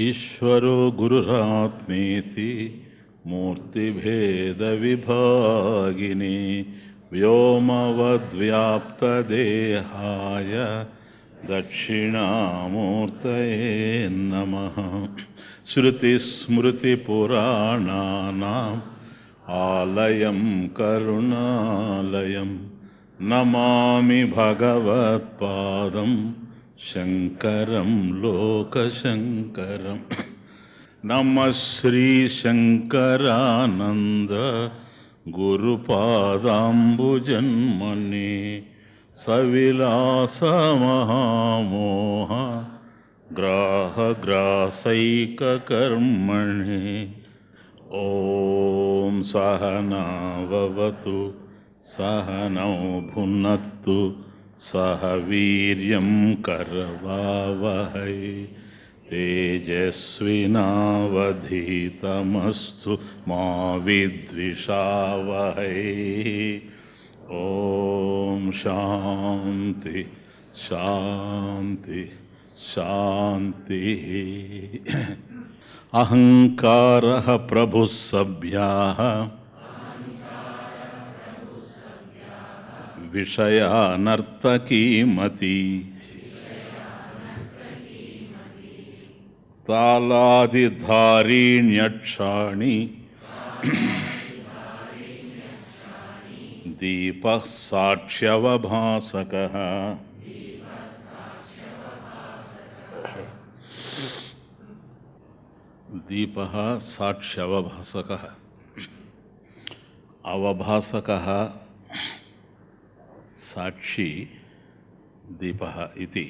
ఈశ్వరో గురురాత్మేతి మూర్తిభేదవిభాగిని వ్యోమవద్వ్యాప్తదేహాయ దక్షిణామూర్తయే నమః. శృతిస్మృతిపురాణానాం ఆలయం కరుణాలయం నమామి భగవత్పాదం శంకరం లోకశంకరం. నమః శ్రీ శంకరానంద గురుపాదాంబుజన్మనే సవిలాస మహామోహ గ్రాహగ్రాసైకకర్మణి. ఓం సహనావవతు సహనౌ భునక్తు సహ వీర్యం కరవావహై తేజస్వినావధీతమస్తు మా విద్విషావహై. ఓం శాంతి శాంతి శాంతి. అహంకారః ప్రభుః సభ్యాః విషయానర్తకీమతి తాళాదిధారీణ్యక్షాణి దీపః సాక్ష్యవభాసకః. దీపః సాక్ష్యవభాసకః. అవభాసకః సాక్షి దీపః ఇది.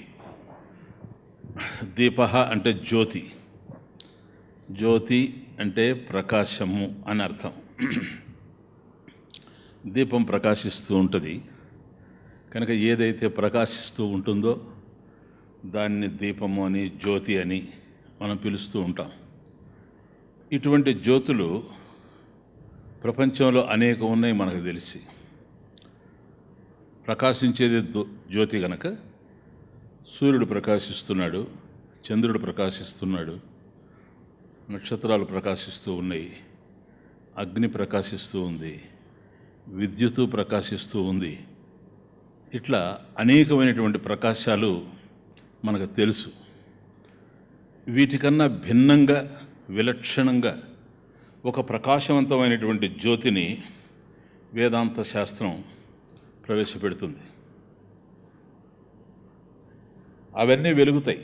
దీపః అంటే జ్యోతి, జ్యోతి అంటే ప్రకాశము అని అర్థం. దీపం ప్రకాశిస్తూ ఉంటుంది కనుక ఏదైతే ప్రకాశిస్తూ ఉంటుందో దాన్ని దీపము అని జ్యోతి అని మనం పిలుస్తూ ఉంటాం. ఇటువంటి జ్యోతులు ప్రపంచంలో అనేకం ఉన్నాయి మనకు తెలిసి. ప్రకాశించేది జ్యోతి కనుక సూర్యుడు ప్రకాశిస్తున్నాడు, చంద్రుడు ప్రకాశిస్తున్నాడు, నక్షత్రాలు ప్రకాశిస్తూ ఉన్నాయి, అగ్ని ప్రకాశిస్తూ ఉంది, విద్యుత్తు ప్రకాశిస్తూ ఉంది. ఇట్లా అనేకమైనటువంటి ప్రకాశాలు మనకు తెలుసు. వీటికన్నా భిన్నంగా విలక్షణంగా ఒక ప్రకాశవంతమైనటువంటి జ్యోతిని వేదాంత శాస్త్రం ప్రవేశపెడుతుంది. అవన్నీ వెలుగుతాయి,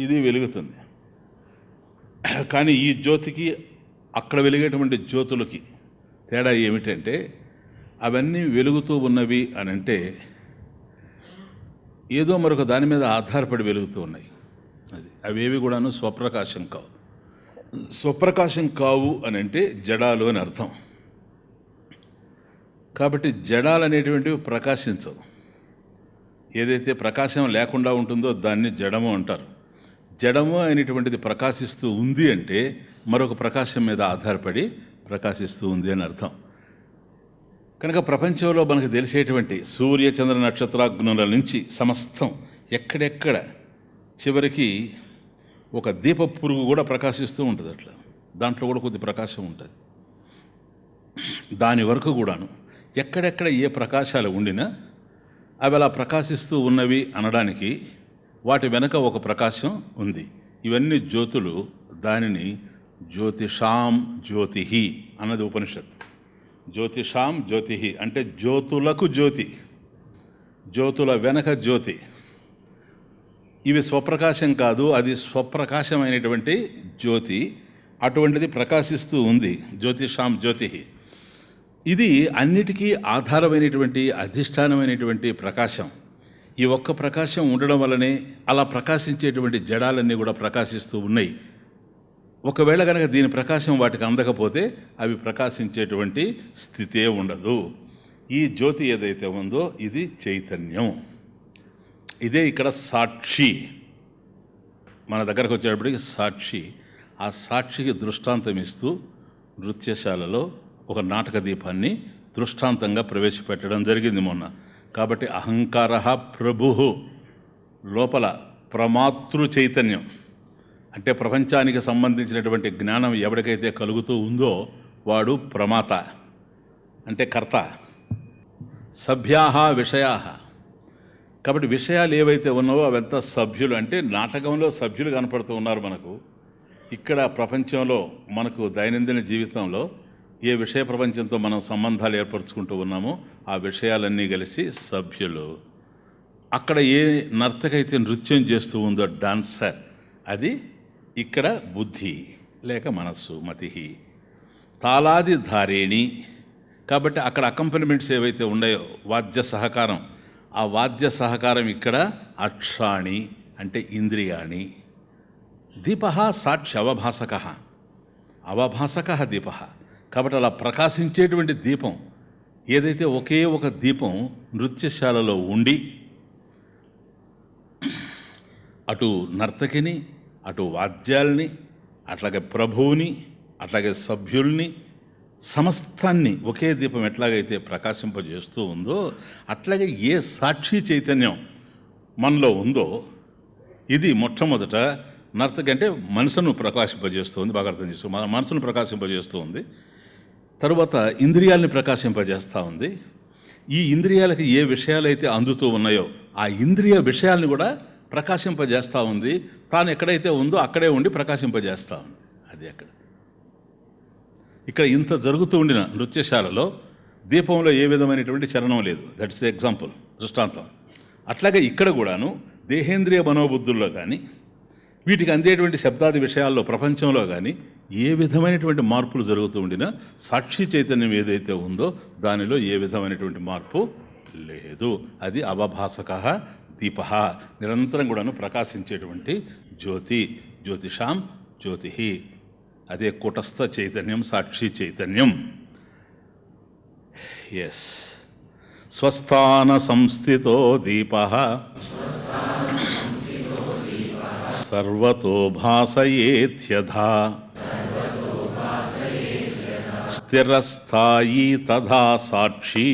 ఇది వెలుగుతుంది. కానీ ఈ జ్యోతికి అక్కడ వెలిగేటువంటి జ్యోతులకి తేడా ఏమిటంటే అవన్నీ వెలుగుతూ ఉన్నవి అని అంటే ఏదో మరొక దాని మీద ఆధారపడి వెలుగుతూ ఉన్నాయి. అవేవి కూడాను స్వప్రకాశం కావు. స్వప్రకాశం కావు అని అంటే జడాలు అని అర్థం. కాబట్టి జడాలు అనేటువంటివి ప్రకాశించవు. ఏదైతే ప్రకాశం లేకుండా ఉంటుందో దాన్ని జడము అంటారు. జడము అనేటువంటిది ప్రకాశిస్తూ ఉంది అంటే మరొక ప్రకాశం మీద ఆధారపడి ప్రకాశిస్తూ ఉంది అని అర్థం. కనుక ప్రపంచంలో మనకు తెలిసేటువంటి సూర్య చంద్ర నక్షత్రాగ్నుల నుంచి సమస్తం ఎక్కడెక్కడ చివరికి ఒక దీప పురుగు కూడా ప్రకాశిస్తూ ఉంటుంది. అట్లా దాంట్లో కూడా కొద్ది ప్రకాశం ఉంటుంది. దాని వరకు కూడాను ఎక్కడెక్కడ ఏ ప్రకాశాలు ఉండినా అవి అలా ప్రకాశిస్తూ ఉన్నవి అనడానికి వాటి వెనక ఒక ప్రకాశం ఉంది. ఇవన్నీ జ్యోతులు. దానిని జ్యోతిషాం జ్యోతిహి అన్నది ఉపనిషత్తు. జ్యోతిషాం జ్యోతిహి అంటే జ్యోతులకు జ్యోతి, జ్యోతుల వెనక జ్యోతి. ఇవి స్వప్రకాశం కాదు, అది స్వప్రకాశమైనటువంటి జ్యోతి. అటువంటిది ప్రకాశిస్తూ ఉంది. జ్యోతిషాం జ్యోతిహి. ఇది అన్నిటికీ ఆధారమైనటువంటి అధిష్టానమైనటువంటి ప్రకాశం. ఈ ఒక్క ప్రకాశం ఉండడం వల్లనే అలా ప్రకాశించేటువంటి జడాలన్నీ కూడా ప్రకాశిస్తూ ఉన్నాయి. ఒకవేళ కనుక దీని ప్రకాశం వాటికి అందకపోతే అవి ప్రకాశించేటువంటి స్థితే ఉండదు. ఈ జ్యోతి ఏదైతే ఉందో ఇది చైతన్యం. ఇదే ఇక్కడ సాక్షి. మన దగ్గరకు వచ్చేటప్పటికి సాక్షి. ఆ సాక్షికి దృష్టాంతం ఇస్తూ నృత్యశాలలో ఒక నాటక దీపాన్ని దృష్టాంతంగా ప్రవేశపెట్టడం జరిగింది మొన్న. కాబట్టి అహంకార ప్రభు లోపల ప్రమాతృ చైతన్యం అంటే ప్రపంచానికి సంబంధించినటువంటి జ్ఞానం ఎవరికైతే కలుగుతూ ఉందో వాడు ప్రమాత, అంటే కర్త. సభ్యాహ విషయాహ, కాబట్టి విషయాలు ఏవైతే ఉన్నావో అవంతా సభ్యులు. అంటే నాటకంలో సభ్యులు కనపడుతూ ఉన్నారు మనకు. ఇక్కడ ప్రపంచంలో మనకు దైనందిన జీవితంలో ఏ విషయ ప్రపంచంతో మనం సంబంధాలు ఏర్పరచుకుంటూ ఉన్నామో ఆ విషయాలన్నీ కలిసి సభ్యులు. అక్కడ ఏ నర్తకైతే నృత్యం చేస్తూ ఉందో డాన్సర్, అది ఇక్కడ బుద్ధి లేక మనస్సు, మతి. తాళాది ధారేణి, కాబట్టి అక్కడ అకంపెనిమెంట్స్ ఏవైతే ఉన్నాయో వాద్య సహకారం, ఆ వాద్య సహకారం ఇక్కడ అక్షాణి అంటే ఇంద్రియాణి. దీప సాక్షి అవభాసక, అవభాసక దీప, కాబట్టి అలా ప్రకాశించేటువంటి దీపం ఏదైతే ఒకే ఒక దీపం నృత్యశాలలో ఉండి అటు నర్తకిని, అటు వాద్యాల్ని, అట్లాగే ప్రభువుని, అట్లాగే సభ్యుల్ని, సమస్తాన్ని ఒకే దీపం ఎట్లాగైతే ప్రకాశింపజేస్తూ ఉందో అట్లాగే ఏ సాక్షి చైతన్యం మనలో ఉందో ఇది మొట్టమొదట నర్తకి అంటే మనసును ప్రకాశింపజేస్తుంది. బాగా అర్థం చేసుకో, మనసును ప్రకాశింపజేస్తూ ఉంది. తరువాత ఇంద్రియాలని ప్రకాశింపజేస్తూ ఉంది. ఈ ఇంద్రియాలకి ఏ విషయాలైతే అందుతూ ఉన్నాయో ఆ ఇంద్రియ విషయాల్ని కూడా ప్రకాశింపజేస్తూ ఉంది. తాను ఎక్కడైతే ఉందో అక్కడే ఉండి ప్రకాశింపజేస్తూ ఉంది. అది అక్కడ ఇక్కడ ఇంత జరుగుతూ ఉండిన నృత్యశాలలో దీపంలో ఏ విధమైనటువంటి చలనం లేదు. దట్స్ ది ఎగ్జాంపుల్, దృష్టాంతం. అట్లాగే ఇక్కడ కూడాను దేహేంద్రియ మనోబుద్ధుల్లో కానీ వీటికి అందేటువంటి శబ్దాది విషయాల్లో ప్రపంచంలో కానీ ఏ విధమైనటువంటి మార్పులు జరుగుతూ ఉండినా సాక్షి చైతన్యం ఏదైతే ఉందో దానిలో ఏ విధమైనటువంటి మార్పు లేదు. అది అవభాసక దీప, నిరంతరం కూడాను ప్రకాశించేటువంటి జ్యోతి. జ్యోతిషాం జ్యోతి, అదే కూటస్థ చైతన్యం, సాక్షి చైతన్యం. ఎస్. స్వస్థాన సంస్థితో దీప సర్వతో భాసయేత్యథా స్థిరస్థాయీ తథా సాక్షి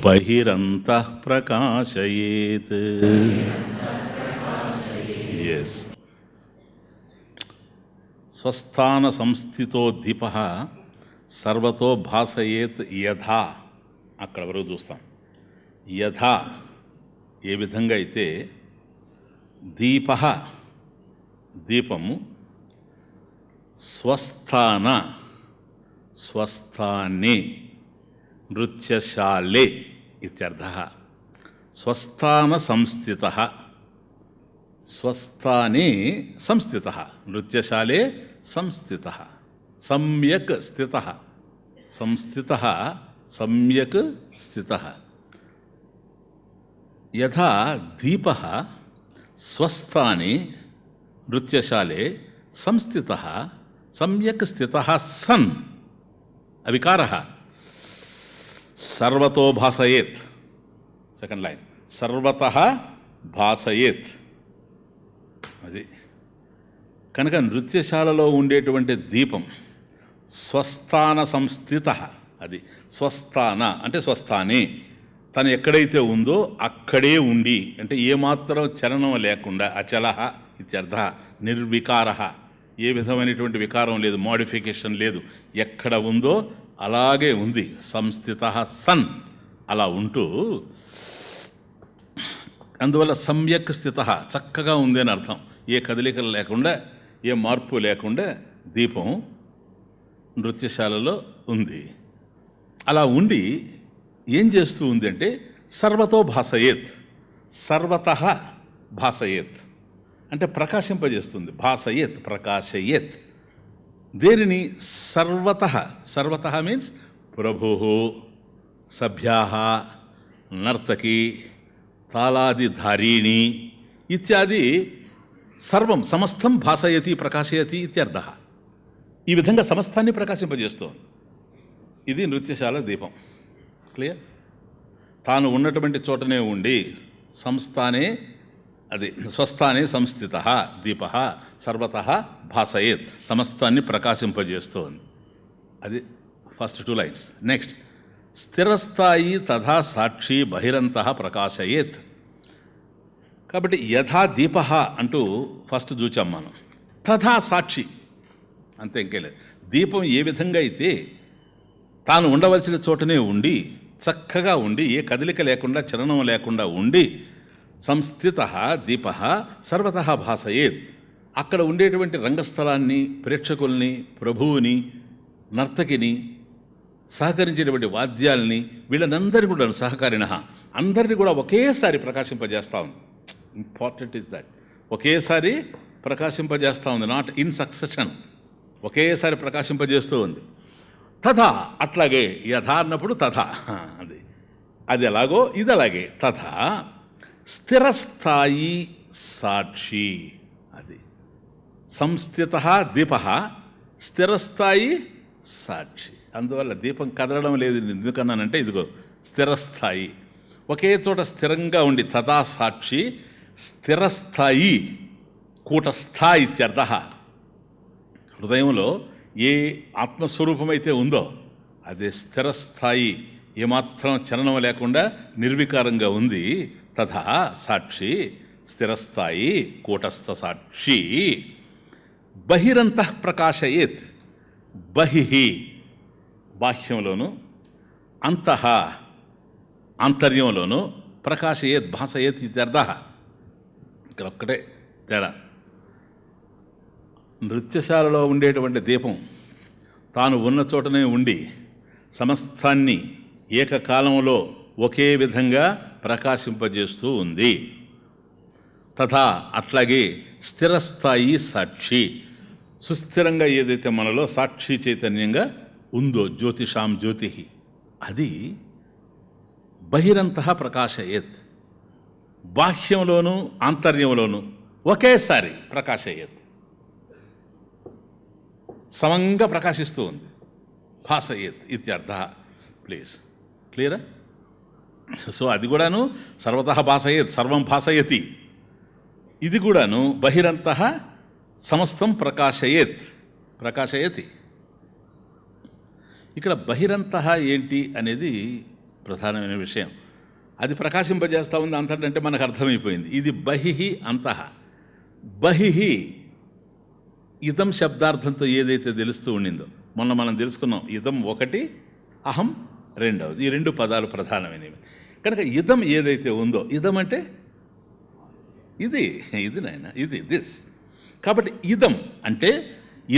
బహిరంతః ప్రకాశయేత్. ఎస్. స్వస్థాన సంస్థితో దీప సర్వతో భాసయేత్ యథా, అక్కడ వరకు చూస్తాం. యథా ఏ విధంగా అయితే దీప దీపము స్వస్థాన స్వస్థానే నృత్యశాలే ఇత్యర్థః. స్వస్థాన సంస్థితః, స్వస్థానే సంస్థితః, నృత్యశాలే సంస్థితః, సమ్యక్ స్థితః, సంస్థితః సమ్యక్ స్థితః. యథా దీపః స్వస్థానే నృత్యశాలే సంస్థితః సమ్యక్ స్థితః సన్ అవికారః సర్వతో భాసయేత్. సెకండ్ లైన్, సర్వతః భాసయేత్. అది కనుక నృత్యశాలలో ఉండేటువంటి దీపం స్వస్థాన సంస్థితః, అది స్వస్థాన అంటే స్వస్థానే, తను ఎక్కడైతే ఉందో అక్కడే ఉండి, అంటే ఏమాత్రం చలనం లేకుండా, అచలః ఇత్యర్థ, నిర్వికారః, ఏ విధమైనటువంటి వికారం లేదు, మోడిఫికేషన్ లేదు, ఎక్కడ ఉందో అలాగే ఉంది. సంస్థితః సన్, అలా ఉంటూ, అందువల్ల సమ్యక్ స్థితః చక్కగా ఉంది అని అర్థం. ఏ కదలికలు లేకుండా, ఏ మార్పు లేకుండా దీపం నృత్యశాలలో ఉంది. అలా ఉండి ఏం చేస్తూ ఉంది అంటే సర్వతో భాసయేత్, సర్వతః భాసయేత్ అంటే ప్రకాశింపజేస్తుంది. భాసయేత్ ప్రకాశయేత్. దేనిని? సర్వతః. సర్వతః మీన్స్ ప్రభుః, సభ్యాః, నర్తకి, తాళాదిధారీణి ఇత్యాది సర్వం సమస్తం భాసయతి ప్రకాశయతి ఇత్యర్థః. ఈ విధంగా సమస్తాన్ని ప్రకాశింపజేస్తోంది. ఇది నృత్యశాల దీపం. క్లియర్? తాను ఉన్నటువంటి చోటనే ఉండి సంస్థానే, అది స్వస్థానే సంస్థితః దీపః సర్వతః భాసయేత్, సమస్తాన్ని ప్రకాశింపజేస్తోంది. అది ఫస్ట్ 2 లైన్స్. నెక్స్ట్, స్థిరస్థాయి తథా సాక్షి బహిరంతః ప్రకాశయేత్. కాబట్టి యథా దీప అంటూ ఫస్ట్ చూచాం మనం. తథా సాక్షి, అంతే, ఇంకే లేదు. దీపం ఏ విధంగా అయితే తాను ఉండవలసిన చోటనే ఉండి చక్కగా ఉండి ఏ కదలిక లేకుండా చలనం లేకుండా ఉండి సంస్థిత దీప సర్వత భాసయేత్, అక్కడ ఉండేటువంటి రంగస్థలాన్ని, ప్రేక్షకుల్ని, ప్రభువుని, నర్తకిని, సహకరించేటువంటి వాద్యాల్ని, వీళ్ళనందరినీ కూడా సహకారిణ అందరినీ కూడా ఒకేసారి ప్రకాశింపజేస్తూ ఉంది. ఇంపార్టెంట్ ఇస్ దట్, ఒకేసారి ప్రకాశింపజేస్తూ ఉంది, నాట్ ఇన్ సక్సెషన్, ఒకేసారి ప్రకాశింపజేస్తూ ఉంది. తథా, అట్లాగే, యథా అన్నప్పుడు తథా, అది ఎలాగో ఇది అలాగే. తథా స్థిరస్థాయి సాక్షి, అది సంస్థిత దీప స్థిరస్థాయి సాక్షి. అందువల్ల దీపం కదలడం లేదు. ఎందుకన్నానంటే ఇదిగో స్థిరస్థాయి, ఒకే చోట స్థిరంగా ఉండి. తథా సాక్షి స్థిరస్థాయి కూటస్థ ఇత్యర్థ. హృదయంలో ఏ ఆత్మస్వరూపమైతే ఉందో అదే స్థిరస్థాయి, ఏమాత్రం చలనం లేకుండా నిర్వికారంగా ఉంది. తథా సాక్షి స్థిరస్థాయి కూటస్థ సాక్షి. బహిరంతః ప్రకాశయేత్, బహిః బాహ్యంలోను, అంతః ఆంతర్యంలోను, ప్రకాశయేత్ భాసయేత్ ఇత్యర్థ. ఇక్కడ ఒక్కటే తేడా. నృత్యశాలలో ఉండేటువంటి దీపం తాను ఉన్న చోటనే ఉండి సమస్తాన్ని ఏకకాలంలో ఒకే విధంగా ప్రకాశింపజేస్తూ ఉంది. తథా, అట్లాగే స్థిరస్థాయి సాక్షి, సుస్థిరంగా ఏదైతే మనలో సాక్షి చైతన్యంగా ఉందో, జ్యోతిషాం జ్యోతి, అది బహిరంతః ప్రకాశయేత్, బాహ్యంలోనూ ఆంతర్యంలోనూ ఒకేసారి ప్రకాశయేత్, సమంగా ప్రకాశిస్తూ ఉంది. భాసయేత్ ఇత్యర్థ. ప్లీజ్ క్లియరా? సో అది కూడాను సర్వతః భాసయేత్, సర్వం భాసయతి. ఇది కూడాను బహిరంతః సమస్తం ప్రకాశయేత్, ప్రకాశయతి. ఇక్కడ బహిరంతః ఏంటి అనేది ప్రధానమైన విషయం. అది ప్రకాశింపజేస్తూ ఉంది అంతటంటే మనకు అర్థమైపోయింది. ఇది బహిః అంతః. బహిః ఇదం శబ్దార్థంతో ఏదైతే తెలుస్తూ ఉండిందో, మొన్న మనం తెలుసుకున్నాం. ఇదం ఒకటి, అహం రెండవది. ఈ రెండు పదాలు ప్రధానమైనవి. కనుక ఇదం ఏదైతే ఉందో, ఇదం అంటే ఇది, ఇది నాయన, ఇది దిస్. కాబట్టి ఇదం అంటే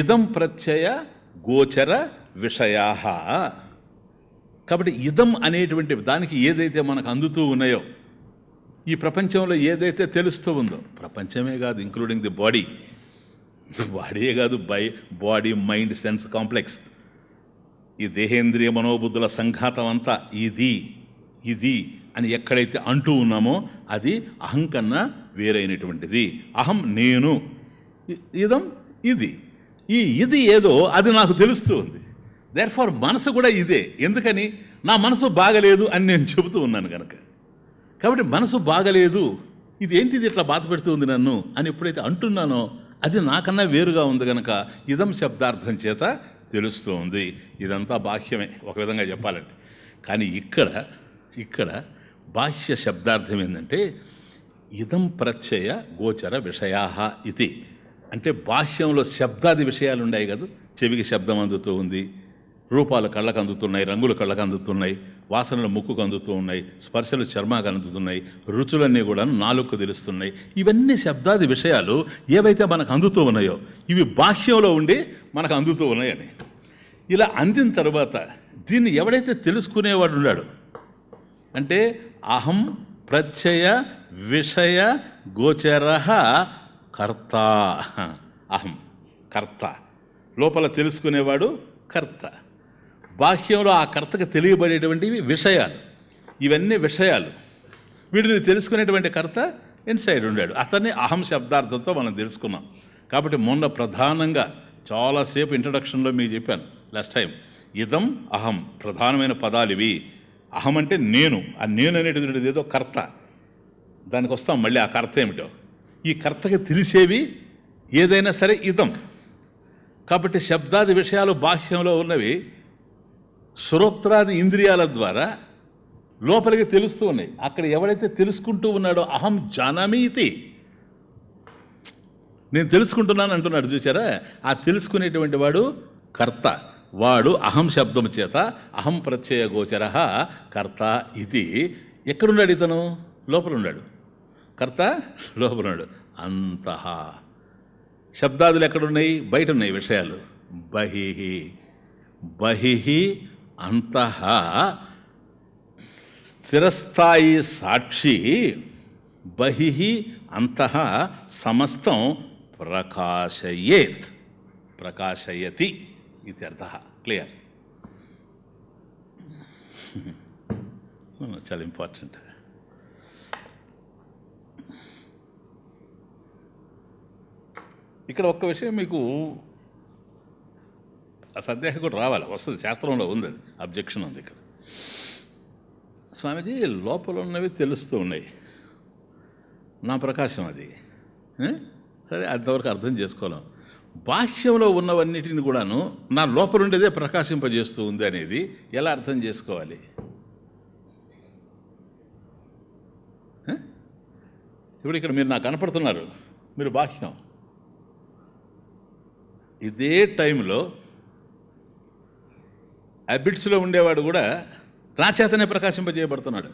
ఇదం ప్రత్యయ గోచర విషయా. కాబట్టి ఇదం అనేటువంటి దానికి ఏదైతే మనకు అందుతూ ఉన్నాయో, ఈ ప్రపంచంలో ఏదైతే తెలుస్తూ ఉందో, ప్రపంచమే కాదు, ఇంక్లూడింగ్ ది బాడీ, బాడీయే కాదు, బాడీ మైండ్ సెన్స్ కాంప్లెక్స్, ఈ దేహేంద్రియ మనోబుద్ధుల సంఘాతం అంతా ఇది ఇది అని ఎక్కడైతే అంటూ ఉన్నామో అది అహం కన్నా వేరైనటువంటిది. అహం నేను, ఇదం ఇది. ఈ ఇది ఏదో అది నాకు తెలుస్తూ ఉంది. దేర్ఫార్ మనసు కూడా ఇదే. ఎందుకని? నా మనసు బాగలేదు అని నేను చెబుతూ ఉన్నాను కనుక. కాబట్టి మనసు బాగలేదు, ఇది ఏంటిది ఇట్లా బాధ పెడుతూ ఉంది నన్ను అని ఎప్పుడైతే అంటున్నానో అది నాకన్నా వేరుగా ఉంది కనుక ఇదం శబ్దార్థం చేత తెలుస్తూ ఉంది. ఇదంతా బాహ్యమే ఒక విధంగా చెప్పాలంటే. కానీ ఇక్కడ బాహ్య శబ్దార్థం ఏంటంటే ఇదం ప్రత్యయ గోచర విషయా ఇది. అంటే బాహ్యంలో శబ్దాది విషయాలు ఉన్నాయి కదా. చెవికి శబ్దం అందుతూ ఉంది, రూపాలు కళ్ళకు అందుతున్నాయి, రంగులు కళ్ళకు అందుతున్నాయి, వాసనలు ముక్కుకు అందుతూ ఉన్నాయి, స్పర్శలు చర్మాకు అందుతున్నాయి, రుచులన్నీ కూడా నాలుగుకు తెలుస్తున్నాయి. ఇవన్నీ శబ్దాది విషయాలు ఏవైతే మనకు అందుతూ ఉన్నాయో ఇవి బాహ్యంలో ఉండి మనకు అందుతూ ఉన్నాయని. ఇలా అందిన తర్వాత దీన్ని ఎవడైతే తెలుసుకునేవాడు ఉన్నాడు అంటే అహం ప్రత్యయ విషయ గోచర కర్త. అహం కర్త, లోపల తెలుసుకునేవాడు కర్త. బాహ్యంలో ఆ కర్తకు తెలియబడేటువంటివి విషయాలు. ఇవన్నీ విషయాలు. వీటిని తెలుసుకునేటువంటి కర్త ఇన్సైడ్ ఉండాడు. అతన్ని అహం శబ్దార్థంతో మనం తెలుసుకున్నాం. కాబట్టి మొన్న ప్రధానంగా చాలాసేపు ఇంట్రడక్షన్లో మీకు చెప్పాను లాస్ట్ టైం. ఇదం అహం ప్రధానమైన పదాలు ఇవి. అహం అంటే నేను, ఆ నేను అనేటువంటిది ఏదో కర్త. దానికి వస్తాం మళ్ళీ ఆ కర్త ఏమిటో. ఈ కర్తకి తెలిసేవి ఏదైనా సరే ఇదం. కాబట్టి శబ్దాది విషయాలు బాహ్యంలో ఉన్నవి శ్రోత్రాది ఇంద్రియాల ద్వారా లోపలికి తెలుస్తూ ఉన్నాయి. అక్కడ ఎవడైతే తెలుసుకుంటూ ఉన్నాడో అహం జానామీతి, నేను తెలుసుకుంటున్నాను అంటున్నాడు చూచారా, ఆ తెలుసుకునేటువంటి వాడు కర్త. వాడు అహం శబ్దము చేత అహం ప్రత్యయ గోచర కర్త ఇది. ఎక్కడున్నాడు ఇతను? లోపల ఉన్నాడు. కర్త లోపల ఉన్నాడు. అంతః శబ్దాదులు ఎక్కడున్నాయి? బయట ఉన్నాయి విషయాలు. బహిహి బహిహి అంతః స్థిరస్థాయి సాక్షి బహిహి అంతః సమస్తం ప్రకాశయేత్ ప్రకాశయతి ఇత్యర్థః. క్లియర్? చాలా ఇంపార్టెంట్. ఇక్కడ ఒక్క విషయం మీకు సందేహం కూడా రావాలి, వస్తుంది, శాస్త్రంలో ఉంది, అది అబ్జెక్షన్ ఉంది ఇక్కడ. స్వామీజీ లోపల ఉన్నవి తెలుస్తూ ఉన్నాయి, నా ప్రకాశం అది, సరే అంతవరకు అర్థం చేసుకోలేం. బాహ్యంలో ఉన్నవన్నిటిని కూడాను నా లోపల ఉండేదే ప్రకాశింపజేస్తూ ఉంది అనేది ఎలా అర్థం చేసుకోవాలి? ఇప్పుడు ఇక్కడ మీరు నాకు కనపడుతున్నారు, మీరు బాహ్యం. ఇదే టైంలో అబిట్స్లో ఉండేవాడు కూడా నా చేతనే ప్రకాశింపజేయబడుతున్నాడు.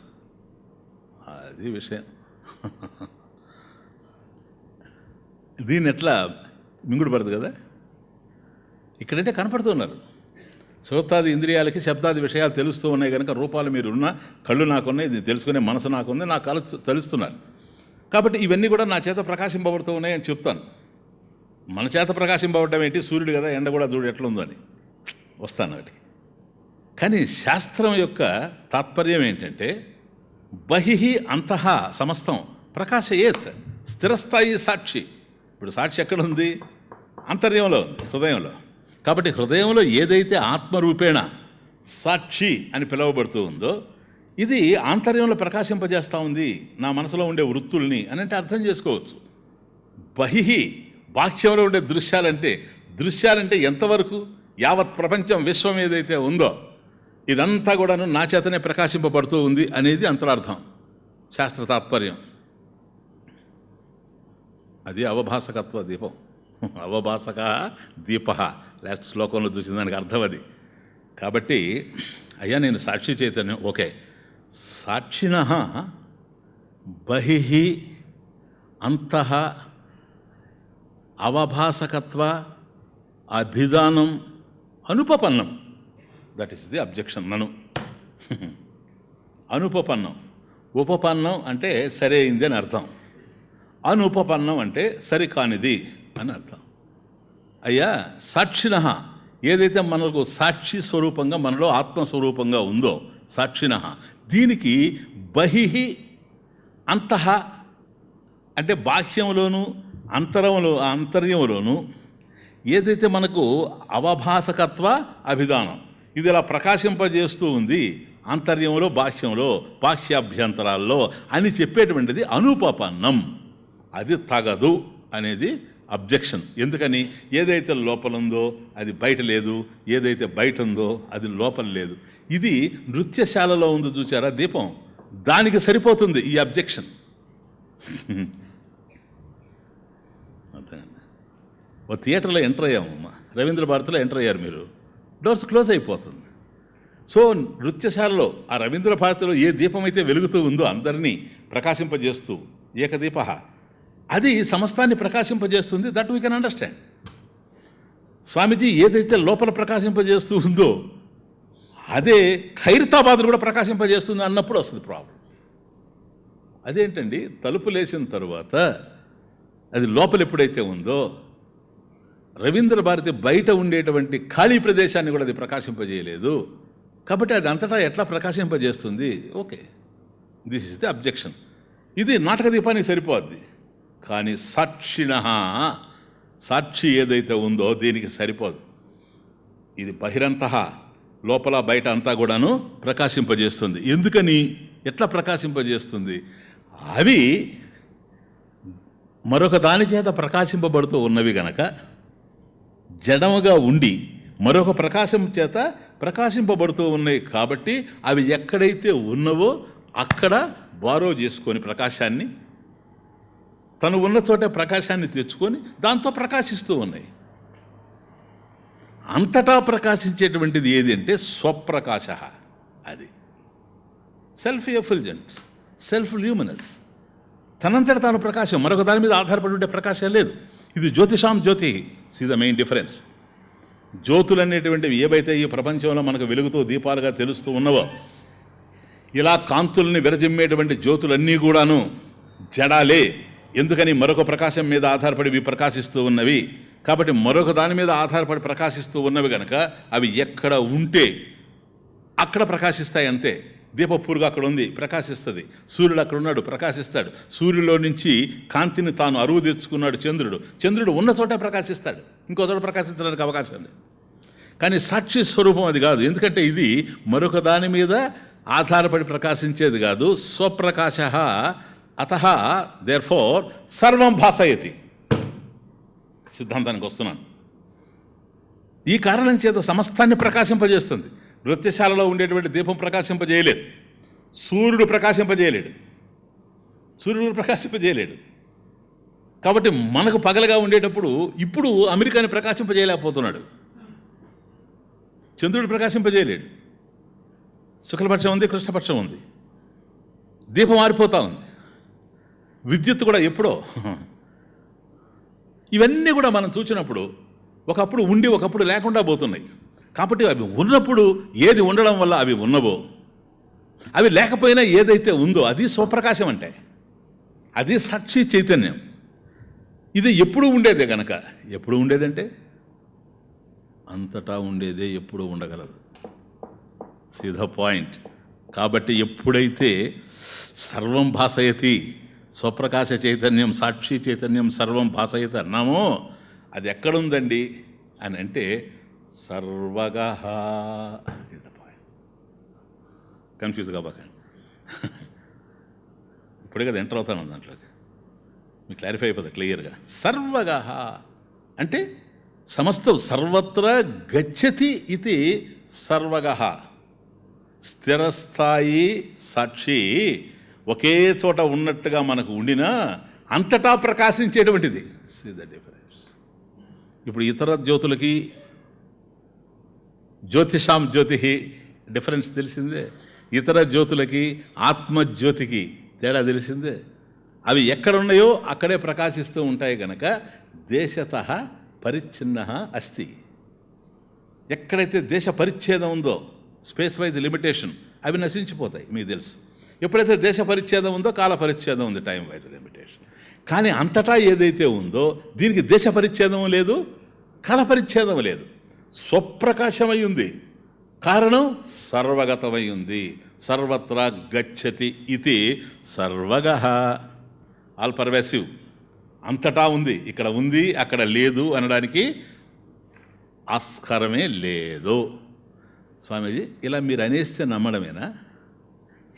అది విషయం. దీన్ని ఎట్లా మింగుడు పడదు కదా. ఇక్కడంటే కనపడుతున్నారు, శ్రోతాది ఇంద్రియాలకి శబ్దాది విషయాలు తెలుస్తూ ఉన్నాయి కనుక రూపాలు మీరు ఉన్న, కళ్ళు నాకున్నాయి, ఇది తెలుసుకునే మనసు నాకుంది, నాకు తెలుస్తున్నారు. కాబట్టి ఇవన్నీ కూడా నా చేత ప్రకాశింపబడుతూ ఉన్నాయి అని చెప్తాను. మన చేత ప్రకాశింపబడడం ఏంటి? సూర్యుడు కదా, ఎండ కూడా చూడు ఎట్లుందో అని వస్తాను వాటికి. కానీ శాస్త్రం యొక్క తాత్పర్యం ఏంటంటే బహిహి అంతః సమస్తం ప్రకాశయేత్ స్థిరస్థాయి సాక్షి. ఇప్పుడు సాక్షి ఎక్కడుంది? అంతర్యంలో ఉంది, హృదయంలో. కాబట్టి హృదయంలో ఏదైతే ఆత్మరూపేణ సాక్షి అని పిలువబడుతూ ఉందో ఇది ఆంతర్యంలో ప్రకాశింపజేస్తూ ఉంది నా మనసులో ఉండే వృత్తుల్ని అని అంటే అర్థం చేసుకోవచ్చు. బహిహి బాహ్యంలో ఉండే దృశ్యాలంటే ఎంతవరకు? యావత్ ప్రపంచం, విశ్వం ఏదైతే ఉందో ఇదంతా కూడాను నా చేతనే ప్రకాశింపబడుతూ ఉంది అనేది అంతరార్థం, శాస్త్ర తాత్పర్యం. అది అవభాసకత్వ దీపం. అవభాసక దీప లాస్ట్ శ్లోకంలో చూసిన దానికి అర్థం అది. కాబట్టి అయ్యా నేను సాక్షి చైతన్యం, ఓకే. సాక్షిణః బహిహి అంతః అవభాసకత్వ అభిధానం అనుపపన్నం. That is the objection. నన్ను అనుపపన్నం. ఉపపన్నం అంటే సరి అయింది అని అర్థం, అనుపపన్నం అంటే సరికానిది అని అర్థం. అయ్యా సాక్షిణః ఏదైతే మనకు సాక్షి స్వరూపంగా, మనలో ఆత్మస్వరూపంగా ఉందో సాక్షిణః, దీనికి బహిహి అంతః అంటే బాహ్యంలోను అంతర్యంలోను ఏదైతే మనకు అవభాసకత్వ అభిధానం ఇది ఇలా ప్రకాశింపజేస్తూ ఉంది ఆంతర్యంలో, బాహ్యంలో, బాహ్యాభ్యంతరాల్లో అని చెప్పేటువంటిది అనుపపన్నం. అది తగదు అనేది అబ్జెక్షన్. ఎందుకని? ఏదైతే లోపల ఉందో అది బయట లేదు, ఏదైతే బయట ఉందో అది లోపల లేదు. ఇది నృత్యశాలలో ఉంది చూసారా దీపం, దానికి సరిపోతుంది ఈ అబ్జెక్షన్. అంతేనండి. ఓ థియేటర్లో ఎంటర్ అయ్యామమ్మా, రవీంద్ర భారతిలో ఎంటర్ అయ్యారు మీరు, డోర్స్ క్లోజ్ అయిపోతుంది. సో నృత్యశాలలో ఆ రవీంద్ర భారతిలో ఏ దీపం అయితే వెలుగుతూ ఉందో అందరినీ ప్రకాశింపజేస్తూ ఏకదీప, అది సమస్తాన్ని ప్రకాశింపజేస్తుంది. That we can understand. Swamiji ఏదైతే లోపల ప్రకాశింపజేస్తూ ఉందో అదే ఖైరతాబాద్ను కూడా ప్రకాశింపజేస్తుంది అన్నప్పుడు వస్తుంది ప్రాబ్లం. అదేంటండి? తలుపు లేచిన తరువాత అది లోపల ఎప్పుడైతే ఉందో రవీంద్ర భారతి బయట ఉండేటువంటి ఖాళీ ప్రదేశాన్ని కూడా అది ప్రకాశింపజేయలేదు. కాబట్టి అది అంతటా ఎట్లా ప్రకాశింపజేస్తుంది? Okay, this is the objection. ఇది నాటక దీపానికి సరిపోద్ది. కానీ సాక్షి ఏదైతే ఉందో దీనికి సరిపోదు. ఇది బహిరంతః లోపల బయట అంతా కూడాను ప్రకాశింపజేస్తుంది. ఎందుకని? ఎట్లా ప్రకాశింపజేస్తుంది? అవి మరొక దాని చేత ప్రకాశింపబడుతూ ఉన్నవి గనక జడముగా ఉండి మరొక ప్రకాశం చేత ప్రకాశింపబడుతూ ఉన్నాయి కాబట్టి అవి ఎక్కడైతే ఉన్నవో అక్కడ బారో చేసుకొని ప్రకాశాన్ని, తను ఉన్న చోటే ప్రకాశాన్ని తెచ్చుకొని దాంతో ప్రకాశిస్తూ ఉన్నాయి. అంతటా ప్రకాశించేటువంటిది ఏది అంటే స్వప్రకాశ. అది సెల్ఫ్ ఎఫల్జెంట్, సెల్ఫ్ ల్యూమినస్, తనంతట తాను ప్రకాశం, మరొక దాని మీద ఆధారపడి ఉండే ప్రకాశం లేదు. ఇది జ్యోతిషాం జ్యోతి. See the main difference. జ్యోతులు అనేటువంటివి ఏవైతే ఈ ప్రపంచంలో మనకు వెలుగుతూ దీపాలుగా తెలుస్తూ ఉన్నవో, ఇలా కాంతుల్ని విరజిమ్మేటువంటి జ్యోతులన్నీ కూడాను జడాలే. ఎందుకని? మరొక ప్రకాశం మీద ఆధారపడి ఇవి ప్రకాశిస్తూ ఉన్నవి. కాబట్టి మరొక దాని మీద ఆధారపడి ప్రకాశిస్తూ ఉన్నవి కనుక అవి ఎక్కడ ఉంటే అక్కడ ప్రకాశిస్తాయి అంతే. దీపపురుగు అక్కడ ఉంది, ప్రకాశిస్తుంది. సూర్యుడు అక్కడ ఉన్నాడు, ప్రకాశిస్తాడు. సూర్యులో నుంచి కాంతిని తాను అరువు తెచ్చుకున్నాడు చంద్రుడు. చంద్రుడు ఉన్న చోట ప్రకాశిస్తాడు, ఇంకో చోట ప్రకాశించడానికి అవకాశం లేదు. కానీ సాక్షి స్వరూపం అది కాదు. ఎందుకంటే ఇది మరొక దాని మీద ఆధారపడి ప్రకాశించేది కాదు. స్వప్రకాశ అతః దేర్ఫోర్ సర్వం భాసయతి. సిద్ధాంతానికి వస్తున్నాను. ఈ కారణం చేత సమస్తాన్ని ప్రకాశింపజేస్తుంది. నృత్యశాలలో ఉండేటువంటి దీపం ప్రకాశింపజేయలేదు, సూర్యుడు ప్రకాశింపజేయలేడు, సూర్యుడు ప్రకాశింపజేయలేడు. కాబట్టి మనకు పగలగా ఉండేటప్పుడు ఇప్పుడు అమెరికాని ప్రకాశింపజేయలేకపోతున్నాడు, చంద్రుడు ప్రకాశింపజేయలేడు. శుక్లపక్షం ఉంది, కృష్ణపక్షం ఉంది, దీపం ఆరిపోతూ ఉంది. విద్యుత్ కూడా ఎప్పుడో. ఇవన్నీ కూడా మనం చూసినప్పుడు ఒకప్పుడు ఉండి ఒకప్పుడు లేకుండా పోతున్నాయి. కాబట్టి అవి ఉన్నప్పుడు ఏది ఉండడం వల్ల అవి ఉన్నవో, అవి లేకపోయినా ఏదైతే ఉందో అది స్వప్రకాశం అంటే, అది సాక్షి చైతన్యం. ఇది ఎప్పుడు ఉండేదే కనుక, ఎప్పుడు ఉండేదంటే అంతటా ఉండేదే ఎప్పుడు ఉండగలదు. See the point. కాబట్టి ఎప్పుడైతే సర్వం భాసయతి, స్వప్రకాశ చైతన్యం, సాక్షి చైతన్యం సర్వం భాసయతి అన్నామో అది ఎక్కడుందండి అని అంటే సర్వగః. Is the point. కన్ఫ్యూజ్ కాబోకండి. ఇప్పుడే కదా ఎంటర్ అవుతాను దాంట్లోకి, మీకు క్లారిఫై అయిపోతుంది క్లియర్గా. సర్వగః అంటే సమస్తం, సర్వత్రా గచ్చతి ఇది సర్వగః. స్థిరస్థాయి సాక్షి ఒకే చోట ఉన్నట్టుగా మనకు ఉండినా అంతటా ప్రకాశించేటువంటిది. See the difference. ఇప్పుడు ఇతర జ్యోతులకి జ్యోతిషాం జ్యోతి డిఫరెన్స్ తెలిసిందే, ఇతర జ్యోతులకి ఆత్మజ్యోతికి తేడా తెలిసిందే. అవి ఎక్కడున్నాయో అక్కడే ప్రకాశిస్తూ ఉంటాయి కనుక దేశతః పరిచ్ఛిన్నః అస్తి. ఎక్కడైతే దేశ పరిచ్ఛేదం ఉందో, స్పేస్ వైజ్ లిమిటేషన్, అవి నశించిపోతాయి, మీకు తెలుసు. ఎప్పుడైతే దేశ పరిచ్ఛేదం ఉందో కాల పరిచ్ఛేదం ఉంది, టైం వైజ్ లిమిటేషన్. కానీ అంతటా ఏదైతే ఉందో దీనికి దేశ పరిచ్ఛేదం లేదు, కాల పరిచ్ఛేదం లేదు, స్వప్రకాశమై ఉంది. కారణం సర్వగతమై ఉంది. సర్వత్రా గచ్చతి ఇది సర్వగః. ఆల్ పర్వేసివ్, అంతటా ఉంది, ఇక్కడ ఉంది అక్కడ లేదు అనడానికి ఆస్కారమే లేదు. స్వామీజీ ఇలా మీరు అనేస్తే నమ్మడమేనా?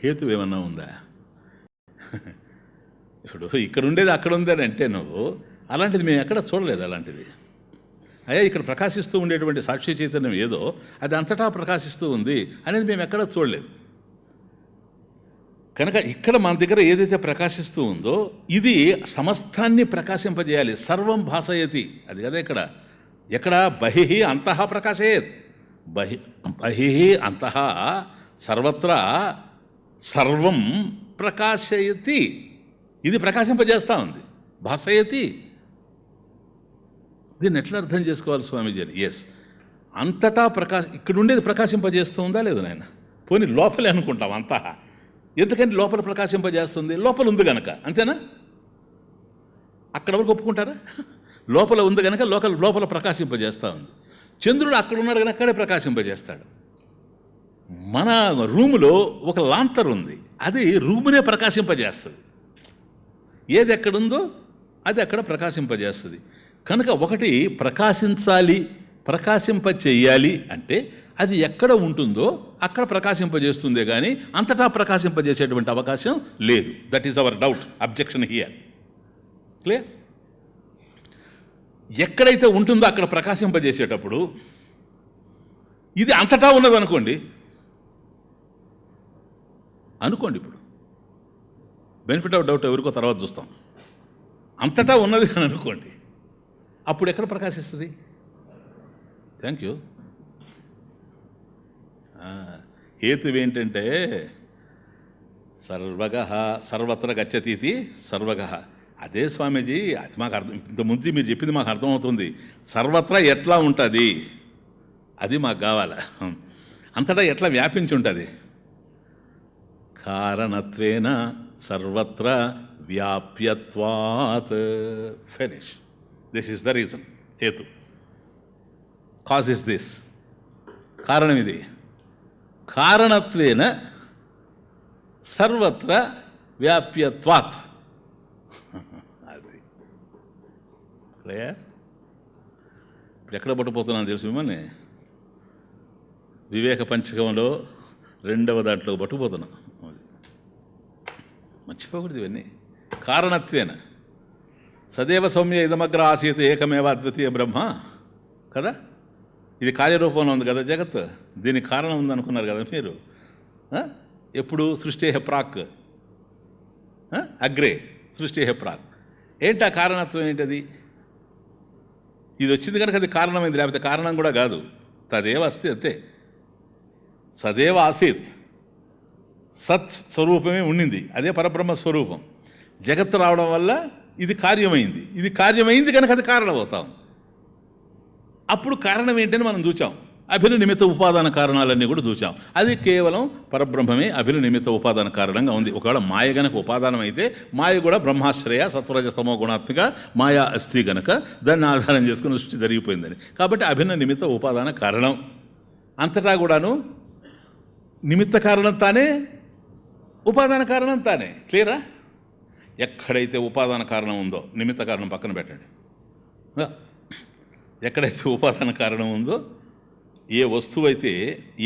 హేతు ఏమన్నా ఉందా? ఇప్పుడు ఇక్కడ ఉండేది అక్కడ ఉందని అంటే నువ్వు అలాంటిది మేము ఎక్కడ చూడలేదు. అలాంటిది అయ్యా ఇక్కడ ప్రకాశిస్తూ ఉండేటువంటి సాక్షి చైతన్యం ఏదో అది అంతటా ప్రకాశిస్తూ ఉంది అనేది మేము ఎక్కడ చూడలేదు. కనుక ఇక్కడ మన దగ్గర ఏదైతే ప్రకాశిస్తూ ఉందో ఇది సమస్తాన్ని ప్రకాశింపజేయాలి. సర్వం భాసయతి అది కదా. ఎక్కడ బహిః అంతః ప్రకాశయేత్. బహిః అంతః సర్వత్రా సర్వం ప్రకాశయతి. ఇది ప్రకాశింపజేస్తూ ఉంది. భాసయతి. దీన్ని ఎట్లా అర్థం చేసుకోవాలి స్వామీజీ? ఎస్, అంతటా ఇక్కడ ఉండేది ప్రకాశింపజేస్తూ ఉందా లేదు నాయన? పోనీ లోపలే అనుకుంటాం అంతా. ఎందుకంటే లోపల ప్రకాశింపజేస్తుంది, లోపల ఉంది కనుక. అంతేనా? అక్కడ వరకు ఒప్పుకుంటారా? లోపల ఉంది కనుక లోపల ప్రకాశింపజేస్తూ ఉంది. చంద్రుడు అక్కడ ఉన్నాడు కనుక అక్కడే ప్రకాశింపజేస్తాడు. మన రూములో ఒక లాంతర్ ఉంది, అది రూమునే ప్రకాశింపజేస్తుంది. ఏది ఎక్కడుందో అది అక్కడ ప్రకాశింపజేస్తుంది. కనుక ఒకటి ప్రకాశించాలి, ప్రకాశింపచేయాలి అంటే అది ఎక్కడ ఉంటుందో అక్కడ ప్రకాశింపజేస్తుందే కానీ అంతటా ప్రకాశింపజేసేటువంటి అవకాశం లేదు. That is our doubt, objection here. Clear? ఎక్కడైతే ఉంటుందో అక్కడ ప్రకాశింపజేసేటప్పుడు ఇది అంతటా ఉన్నది అనుకోండి ఇప్పుడు బెనిఫిట్ ఆఫ్ డౌట్ ఎవరికో తర్వాత చూస్తాం. అంతటా ఉన్నది అని అనుకోండి, అప్పుడు ఎక్కడ ప్రకాశిస్తుంది? Thank you. హేతు ఏంటంటే సర్వగ సర్వత్ర గచ్చతి ఇది సర్వగ. అదే స్వామీజీ, అది మాకు అర్థం, ఇంతకుముందు మీరు చెప్పింది మాకు అర్థమవుతుంది. సర్వత్రా ఎట్లా ఉంటుంది అది మాకు కావాలి. అంతటా ఎట్లా వ్యాపించి ఉంటుంది? కారణత్వేన సర్వత్ర వ్యాప్యత్వాత్. Finish. This is the reason. హేతు, కాజ్ ఇస్ దిస్, కారణం ఇది. కారణత్వేన సర్వత్ర వ్యాప్యత్వాత్. అది ఇప్పుడు ఎక్కడ పట్టుకుపోతున్నాను తెలుసు మిమ్మల్ని? వివేక పంచకంలో 2వ దాంట్లో పట్టుకుపోతున్నాను. మర్చిపోకూడదు ఇవన్నీ. కారణత్వేన సదేవ సౌమ్య ఇదమగ్ర ఆసీత ఏకమేవ అద్వితీయ బ్రహ్మ కదా. ఇది కార్యరూపంలో ఉంది కదా జగత్. దీనికి కారణం ఉందనుకున్నారు కదా మీరు. ఎప్పుడు? సృష్టి ప్రాక్, అగ్రే సృష్టి ప్రాక్. ఏంటి ఆ కారణత్వం? ఏంటది? ఇది వచ్చింది కనుక అది కారణమైంది, లేకపోతే కారణం కూడా కాదు. తదేవ అస్తి, అంతే. సదేవ ఆసీత్, సత్ స్వరూపమే ఉండింది, అదే పరబ్రహ్మ స్వరూపం. జగత్తు రావడం వల్ల ఇది కార్యమైంది. ఇది కార్యమైంది కనుక అది కారణం అవుతాం. అప్పుడు కారణం ఏంటని మనం చూచాం. అభిన్న నిమిత్త ఉపాదాన కారణాలన్నీ కూడా చూచాం. అది కేవలం పరబ్రహ్మమే అభిన్న నిమిత్త ఉపాదాన కారణంగా ఉంది. ఒకవేళ మాయ గనక ఉపాదానం అయితే, మాయ కూడా బ్రహ్మాశ్రయ సత్వరజస్తమో గుణాత్మిక మాయా అస్థి గనక దాన్ని ఆధారం చేసుకుని సృష్టి జరిగిపోయిందని. కాబట్టి అభిన్న నిమిత్త ఉపాదాన కారణం. అంతటా కూడాను నిమిత్త కారణం తానే, ఉపాదాన కారణం తానే. క్లియరా? ఎక్కడైతే ఉపాదాన కారణం ఉందో, నిమిత్త కారణం పక్కన పెట్టండి. ఎక్కడైతే ఉపాదాన కారణం ఉందో, ఏ వస్తువు అయితే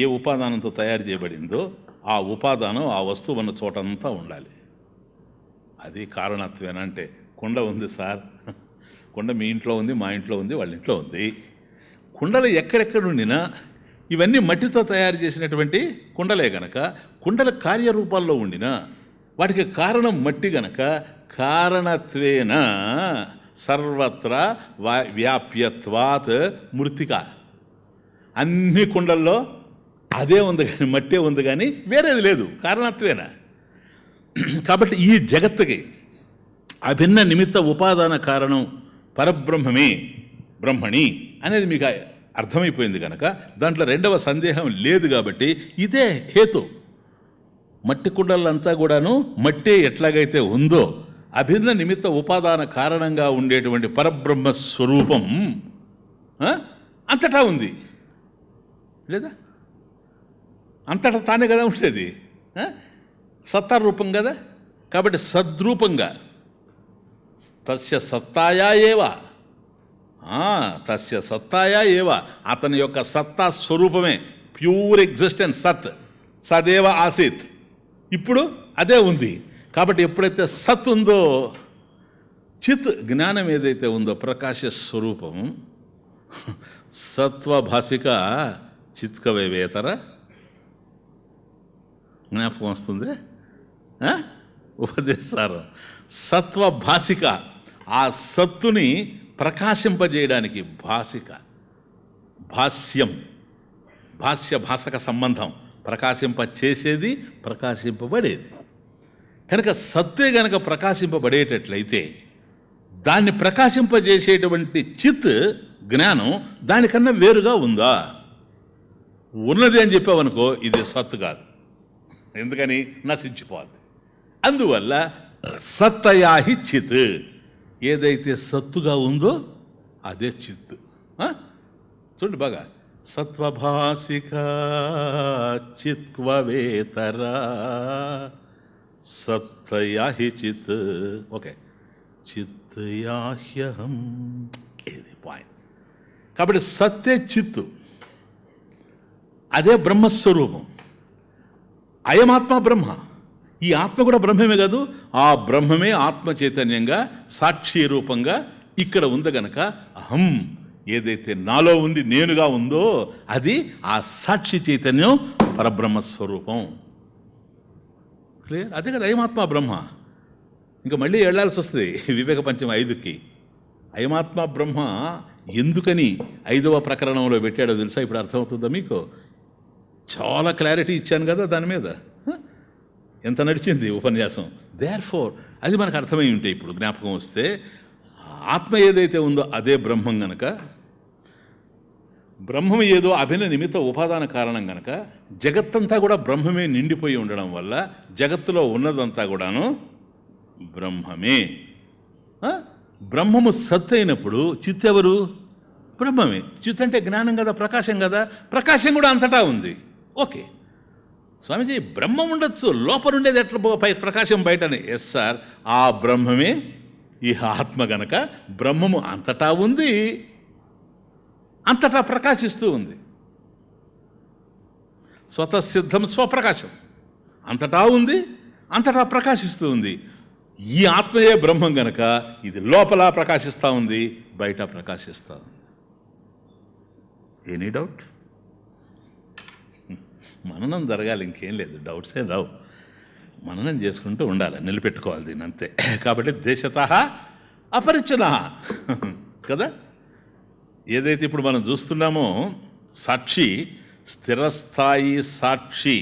ఏ ఉపాదానంతో తయారు చేయబడిందో ఆ ఉపాదానం ఆ వస్తువు ఉన్న చోటంతా ఉండాలి. అది కారణత్వేన. అంటే కుండ ఉంది సార్, కుండ మీ ఇంట్లో ఉంది, మా ఇంట్లో ఉంది, వాళ్ళ ఇంట్లో ఉంది. కుండలు ఎక్కడెక్కడ ఉండినా ఇవన్నీ మట్టితో తయారు చేసినటువంటి కుండలే గనక, కుండల కార్యరూపాల్లో ఉండినా వాటికి కారణం మట్టి గనక కారణత్వేన సర్వత్ర వ్యాప్యత్వాత్ మృతిక. అన్ని కుండల్లో అదే ఉంది కానీ, మట్టే ఉంది కానీ వేరేది లేదు, కారణత్వేన. కాబట్టి ఈ జగత్తుకి అభిన్న నిమిత్త ఉపాదాన కారణం పరబ్రహ్మమే, బ్రహ్మణి అనేది మీకు అర్థమైపోయింది కనుక దాంట్లో 2వ సందేహం లేదు. కాబట్టి ఇదే హేతు. మట్టి కుండలంతా కూడాను మట్టే ఎట్లాగైతే ఉందో అభిన్న నిమిత్త ఉపాదాన కారణంగా ఉండేటువంటి పరబ్రహ్మ స్వరూపం అంతటా ఉంది లేదా? అంతటా తానే కదా ఉండేది, సత్తా రూపం కదా. కాబట్టి సద్రూపంగా తస్య సత్తాయా ఏవ, తస్య సత్తాయా ఏవ, అతని యొక్క సత్తా స్వరూపమే, ప్యూర్ ఎగ్జిస్టెన్స్ సత్. సదేవ ఆసీత్, ఇప్పుడు అదే ఉంది. కాబట్టి ఎప్పుడైతే సత్ ఉందో, చిత్ జ్ఞానం ఏదైతే ఉందో ప్రకాశ స్వరూపం, సత్వభాసిక చిత్కవేతర జ్ఞాపకం వస్తుంది ఉపదేశారు. సత్వభాసిక, ఆ సత్తుని ప్రకాశింపజేయడానికి భాసిక, భాష్యం, భాష్య భాషక సంబంధం, ప్రకాశింప చేసేది, ప్రకాశింపబడేది. కనుక సత్తే గనక ప్రకాశింపబడేటట్లయితే దాన్ని ప్రకాశింపజేసేటువంటి చిత్ జ్ఞానం దానికన్నా వేరుగా ఉందా? ఉన్నది అని చెప్పావనుకో, ఇది సత్తు కాదు. ఎందుకని? నశించిపోద్ది. అందువల్ల సత్తయాహి చిత్, ఏదైతే సత్తుగా ఉందో అదే చిత్. చూడండి బాగా, సత్వభాసిక చిత్వవేతరా సత్తయాహి చిత్. ఓకే, చిత్తయాహ్యహం, ఇది పాయింట్. కాబట్టి సత్తే చిత్తు, అదే బ్రహ్మస్వరూపం. అయమాత్మ బ్రహ్మ, ఈ ఆత్మ కూడా బ్రహ్మమే కాదు, ఆ బ్రహ్మమే ఆత్మ చైతన్యంగా సాక్షి రూపంగా ఇక్కడ ఉంది గనక అహం, ఏదైతే నాలో ఉంది నేనుగా ఉందో అది ఆ సాక్షి చైతన్యం పరబ్రహ్మస్వరూపం. క్లియర్? అదే కదా అయమాత్మ బ్రహ్మ. ఇంకా మళ్ళీ వెళ్ళాల్సి వస్తుంది వివేక పంచమ 5కి. అయమాత్మ బ్రహ్మ ఎందుకని 5వ ప్రకరణంలో పెట్టాడో తెలుసా? ఇప్పుడు అర్థమవుతుందా మీకు? చాలా క్లారిటీ ఇచ్చాను కదా దాని మీద. ఎంత నడిచింది ఉపన్యాసం. దేర్ఫోర్ అది మనకు అర్థమై ఉంటే ఇప్పుడు జ్ఞాపకం వస్తే, ఆత్మ ఏదైతే ఉందో అదే బ్రహ్మం గనక, బ్రహ్మం ఏదో అభిన్న నిమిత్త ఉపాదాన కారణం గనక, జగత్తంతా కూడా బ్రహ్మమే నిండిపోయి ఉండడం వల్ల జగత్తులో ఉన్నదంతా కూడాను బ్రహ్మమే. బ్రహ్మము సత్ అయినప్పుడు చిత్ ఎవరు? బ్రహ్మమే. చిత్ అంటే జ్ఞానం కదా, ప్రకాశం కదా. ప్రకాశం కూడా అంతటా ఉంది. ఓకే స్వామీజీ, బ్రహ్మం ఉండొచ్చు, లోపల ఉండేది ఎట్లా ప్రకాశం బయటనే. ఎస్ సార్, ఆ బ్రహ్మమే ఈ ఆత్మ గనక బ్రహ్మము అంతటా ఉంది, అంతటా ప్రకాశిస్తూ ఉంది. స్వతసిద్ధం స్వప్రకాశం. అంతటా ఉంది, అంతటా ప్రకాశిస్తూ ఉంది. ఈ ఆత్మయే బ్రహ్మం గనక ఇది లోపల ప్రకాశిస్తూ ఉంది, బయట ప్రకాశిస్తూ ఉంది. Any doubt? మననం జరగాలి, ఇంకేం లేదు. డౌట్సే రావు. మననం చేసుకుంటూ ఉండాలి, నిలబెట్టుకోవాలి దీన్ని, అంతే. కాబట్టి దేశతః అపరిచ్ఛిన్నః కదా. ఏదైతే ఇప్పుడు మనం చూస్తున్నామో సాక్షి, స్థిరస్థాయి సాక్షి,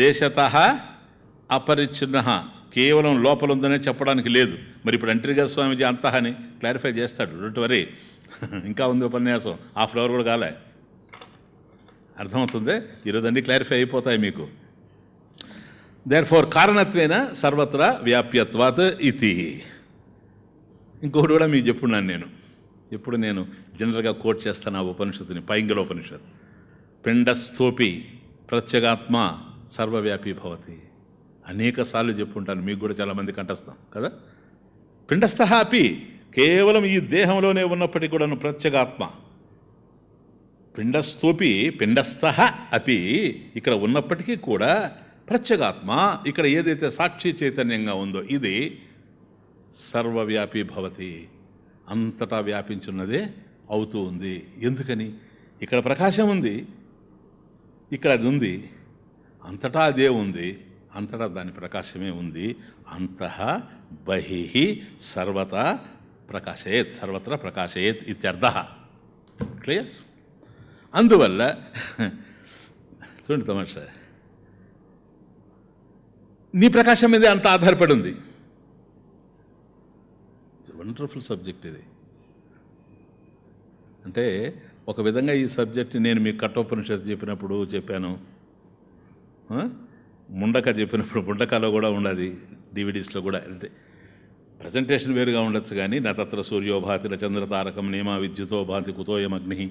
దేశతః అపరిచ్ఛిన్నః, కేవలం లోపల ఉందనే చెప్పడానికి లేదు. మరి ఇప్పుడు అంటారుగా స్వామీజీ అంతః అని క్లారిఫై చేస్తాడు. డోంట్ వరీ, ఇంకా ఉంది ఉపన్యాసం, హాఫ్ అవర్ కూడా కాలే. అర్థమవుతుంది? ఈరోజు అన్నీ క్లారిఫై అయిపోతాయి మీకు. దేర్ఫోర్ కారణత్వేన సర్వత్రా వ్యాప్యత్వాత్ ఇతి. ఇంకొకటి కూడా మీకు చెప్పున్నాను నేను. ఇప్పుడు నేను జనరల్గా కోట్ చేస్తాను ఆ ఉపనిషత్తుని, పైంగల ఉపనిషత్. పిండస్థోపి ప్రత్యేగాత్మ సర్వవ్యాపీ భవతి. అనేక సార్లు చెప్పుంటాను, మీకు కూడా చాలామంది కంఠస్థం కదా. పిండస్థ అపి, కేవలం ఈ దేహంలోనే ఉన్నప్పటికీ కూడా ప్రత్యేగాత్మ. పిండస్థోపి పిండస్థ అపి, ఇక్కడ ఉన్నప్పటికీ కూడా ప్రత్యేగాత్మ, ఇక్కడ ఏదైతే సాక్షి చైతన్యంగా ఉందో ఇది సర్వవ్యాపీ భవతి, అంతటా వ్యాపించున్నదే అవుతూ ఉంది. ఎందుకని? ఇక్కడ ప్రకాశం ఉంది, ఇక్కడ అది ఉంది, అంతటా అదే ఉంది, అంతటా దాని ప్రకాశమే ఉంది. అంతః బహిః సర్వతా ప్రకాశయేత్, సర్వత్రా ప్రకాశయేత్ ఇత్యర్థః. క్లియర్? అందువల్ల చూడండి తమాషా, నీ ప్రకాశం మీద అంత ఆధారపడి ఉంది. వండర్ఫుల్ సబ్జెక్ట్ ఇది. అంటే ఒక విధంగా ఈ సబ్జెక్ట్ నేను మీకు కఠోపనిషత్తు చెప్పినప్పుడు చెప్పాను, ముండక చెప్పినప్పుడు ముండకాలో కూడా ఉండదు, డివిడీస్లో కూడా. అంటే ప్రజెంటేషన్ వేరుగా ఉండొచ్చు కానీ, నా తత్ర సూర్యోభాతి చంద్ర తారకం నేమా విద్యుతో భాతి కుతోయమగ్ని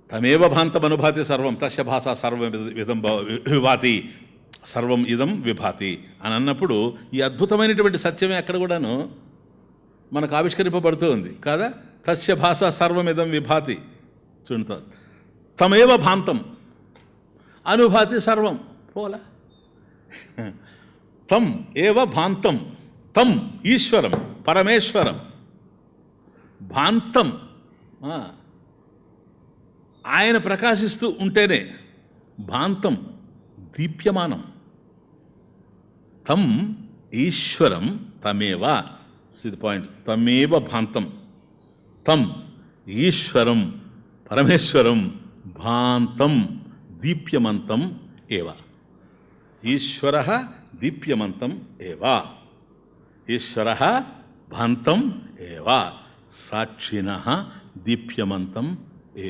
తమేవ భాంతమనుభాతి సర్వం తస్య భాష సర్వం ఇదం విభాతి, సర్వం ఇదం విభాతి అని అన్నప్పుడు ఈ అద్భుతమైనటువంటి సత్యమే అక్కడ కూడాను మనకు ఆవిష్కరింపబడుతూ ఉంది కాదా. తస్య భాష సర్వమిదం విభాతి. చూడండి, తమేవ భాంతం అనుభాతి సర్వం. పోలా తం ఏవ భాంతం, తం ఈశ్వరం పరమేశ్వరం, భాంతం ఆయన ప్రకాశిస్తూ ఉంటేనే భాంతం దీప్యమానం. తం ఈశ్వరం తమేవ, ఇది పాయింట్, తమేవ భాంతం, తం ఈశ్వరం పరమేశ్వరం భాంతం దీప్యమంతం ఏవ. ఈశ్వరః దీప్యమంతం ఏవ, ఈశ్వరః భాంతం ఏవ, సాక్షిణః దీప్యమంతం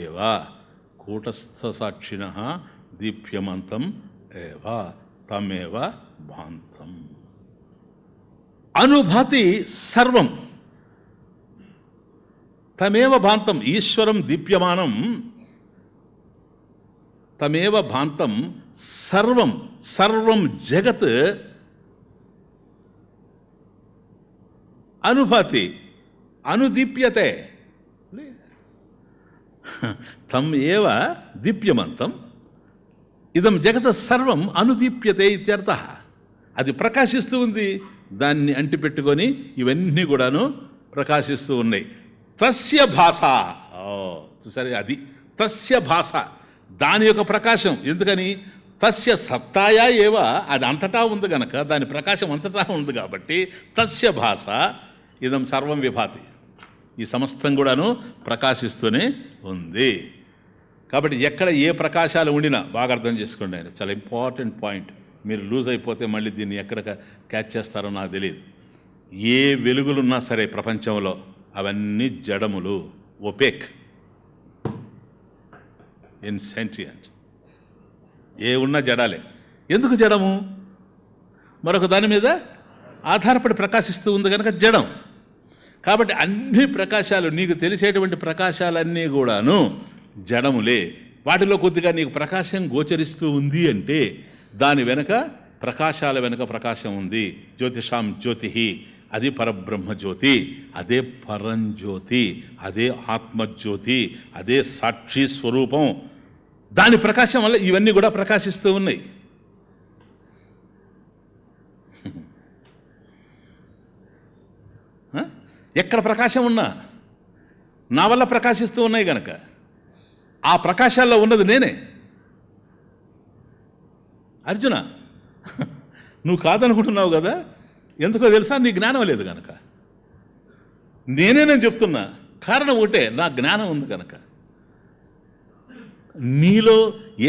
ఏవ, కూటస్థ సాక్షిణః దీప్యమంతం ఏవ, తమేవ భాంతం. అనుభాతి సర్వం, తమేవ భాంతం ఈశ్వరం దీప్యమానం, తమేవ భాంతం సర్వం, సర్వం జగత్ అనుభాతి అనుదీప్యతే. తం ఏవ దీప్యమంతం ఇదం జగత్ సర్వం అనుదీప్యతే ఇత్యర్థః. అది ప్రకాశిస్తూ ఉంది, దాన్ని అంటిపెట్టుకొని ఇవన్నీ కూడాను ప్రకాశిస్తూ ఉన్నాయి. తస్య భాష. చూసారు, అది తస్య భాష, దాని యొక్క ప్రకాశం. ఎందుకని? తస్య సత్తాయా ఏవ, అది అంతటా ఉంది గనక, దాని ప్రకాశం అంతటా ఉంది కాబట్టి తస్య భాష ఇదం సర్వం విభాతి, ఈ సమస్తం కూడాను ప్రకాశిస్తూనే ఉంది. కాబట్టి ఎక్కడ ఏ ప్రకాశాలు ఉండినా బాగా అర్థం చేసుకోండి. ఆయన చాలా ఇంపార్టెంట్ పాయింట్. మీరు లూజ్ అయిపోతే మళ్ళీ దీన్ని ఎక్కడ క్యాచ్ చేస్తారో నాకు తెలియదు. ఏ వెలుగులున్నా సరే ప్రపంచంలో అవన్నీ జడములు, ఒపేక్, ఇన్సెంటియంట్. ఏ ఉన్నా జడాలే. ఎందుకు జడము? మరొక దాని మీద ఆధారపడి ప్రకాశిస్తూ ఉంది కనుక జడం. కాబట్టి అన్ని ప్రకాశాలు, నీకు తెలిసేటువంటి ప్రకాశాలన్నీ కూడాను జడములే. వాటిలో కొద్దిగా నీకు ప్రకాశం గోచరిస్తూ ఉంది అంటే దాని వెనుక, ప్రకాశాల వెనుక ప్రకాశం ఉంది. జ్యోతిషాం జ్యోతి, అది పరబ్రహ్మ జ్యోతి, అదే పరంజ్యోతి, అదే ఆత్మజ్యోతి, అదే సాక్షి స్వరూపం. దాని ప్రకాశం వల్ల ఇవన్నీ కూడా ప్రకాశిస్తూ ఉన్నాయి. ఎక్కడ ప్రకాశం ఉన్నా నా వల్ల ప్రకాశిస్తూ ఉన్నాయి కనుక ఆ ప్రకాశాల్లో ఉన్నది నేనే. అర్జున, నువ్వు కాదనుకుంటున్నావు కదా, ఎందుకో తెలుసా? నీ జ్ఞానం లేదు కనుక. నేను చెప్తున్నా, కారణం ఒకటే, నా జ్ఞానం ఉంది కనుక. నీలో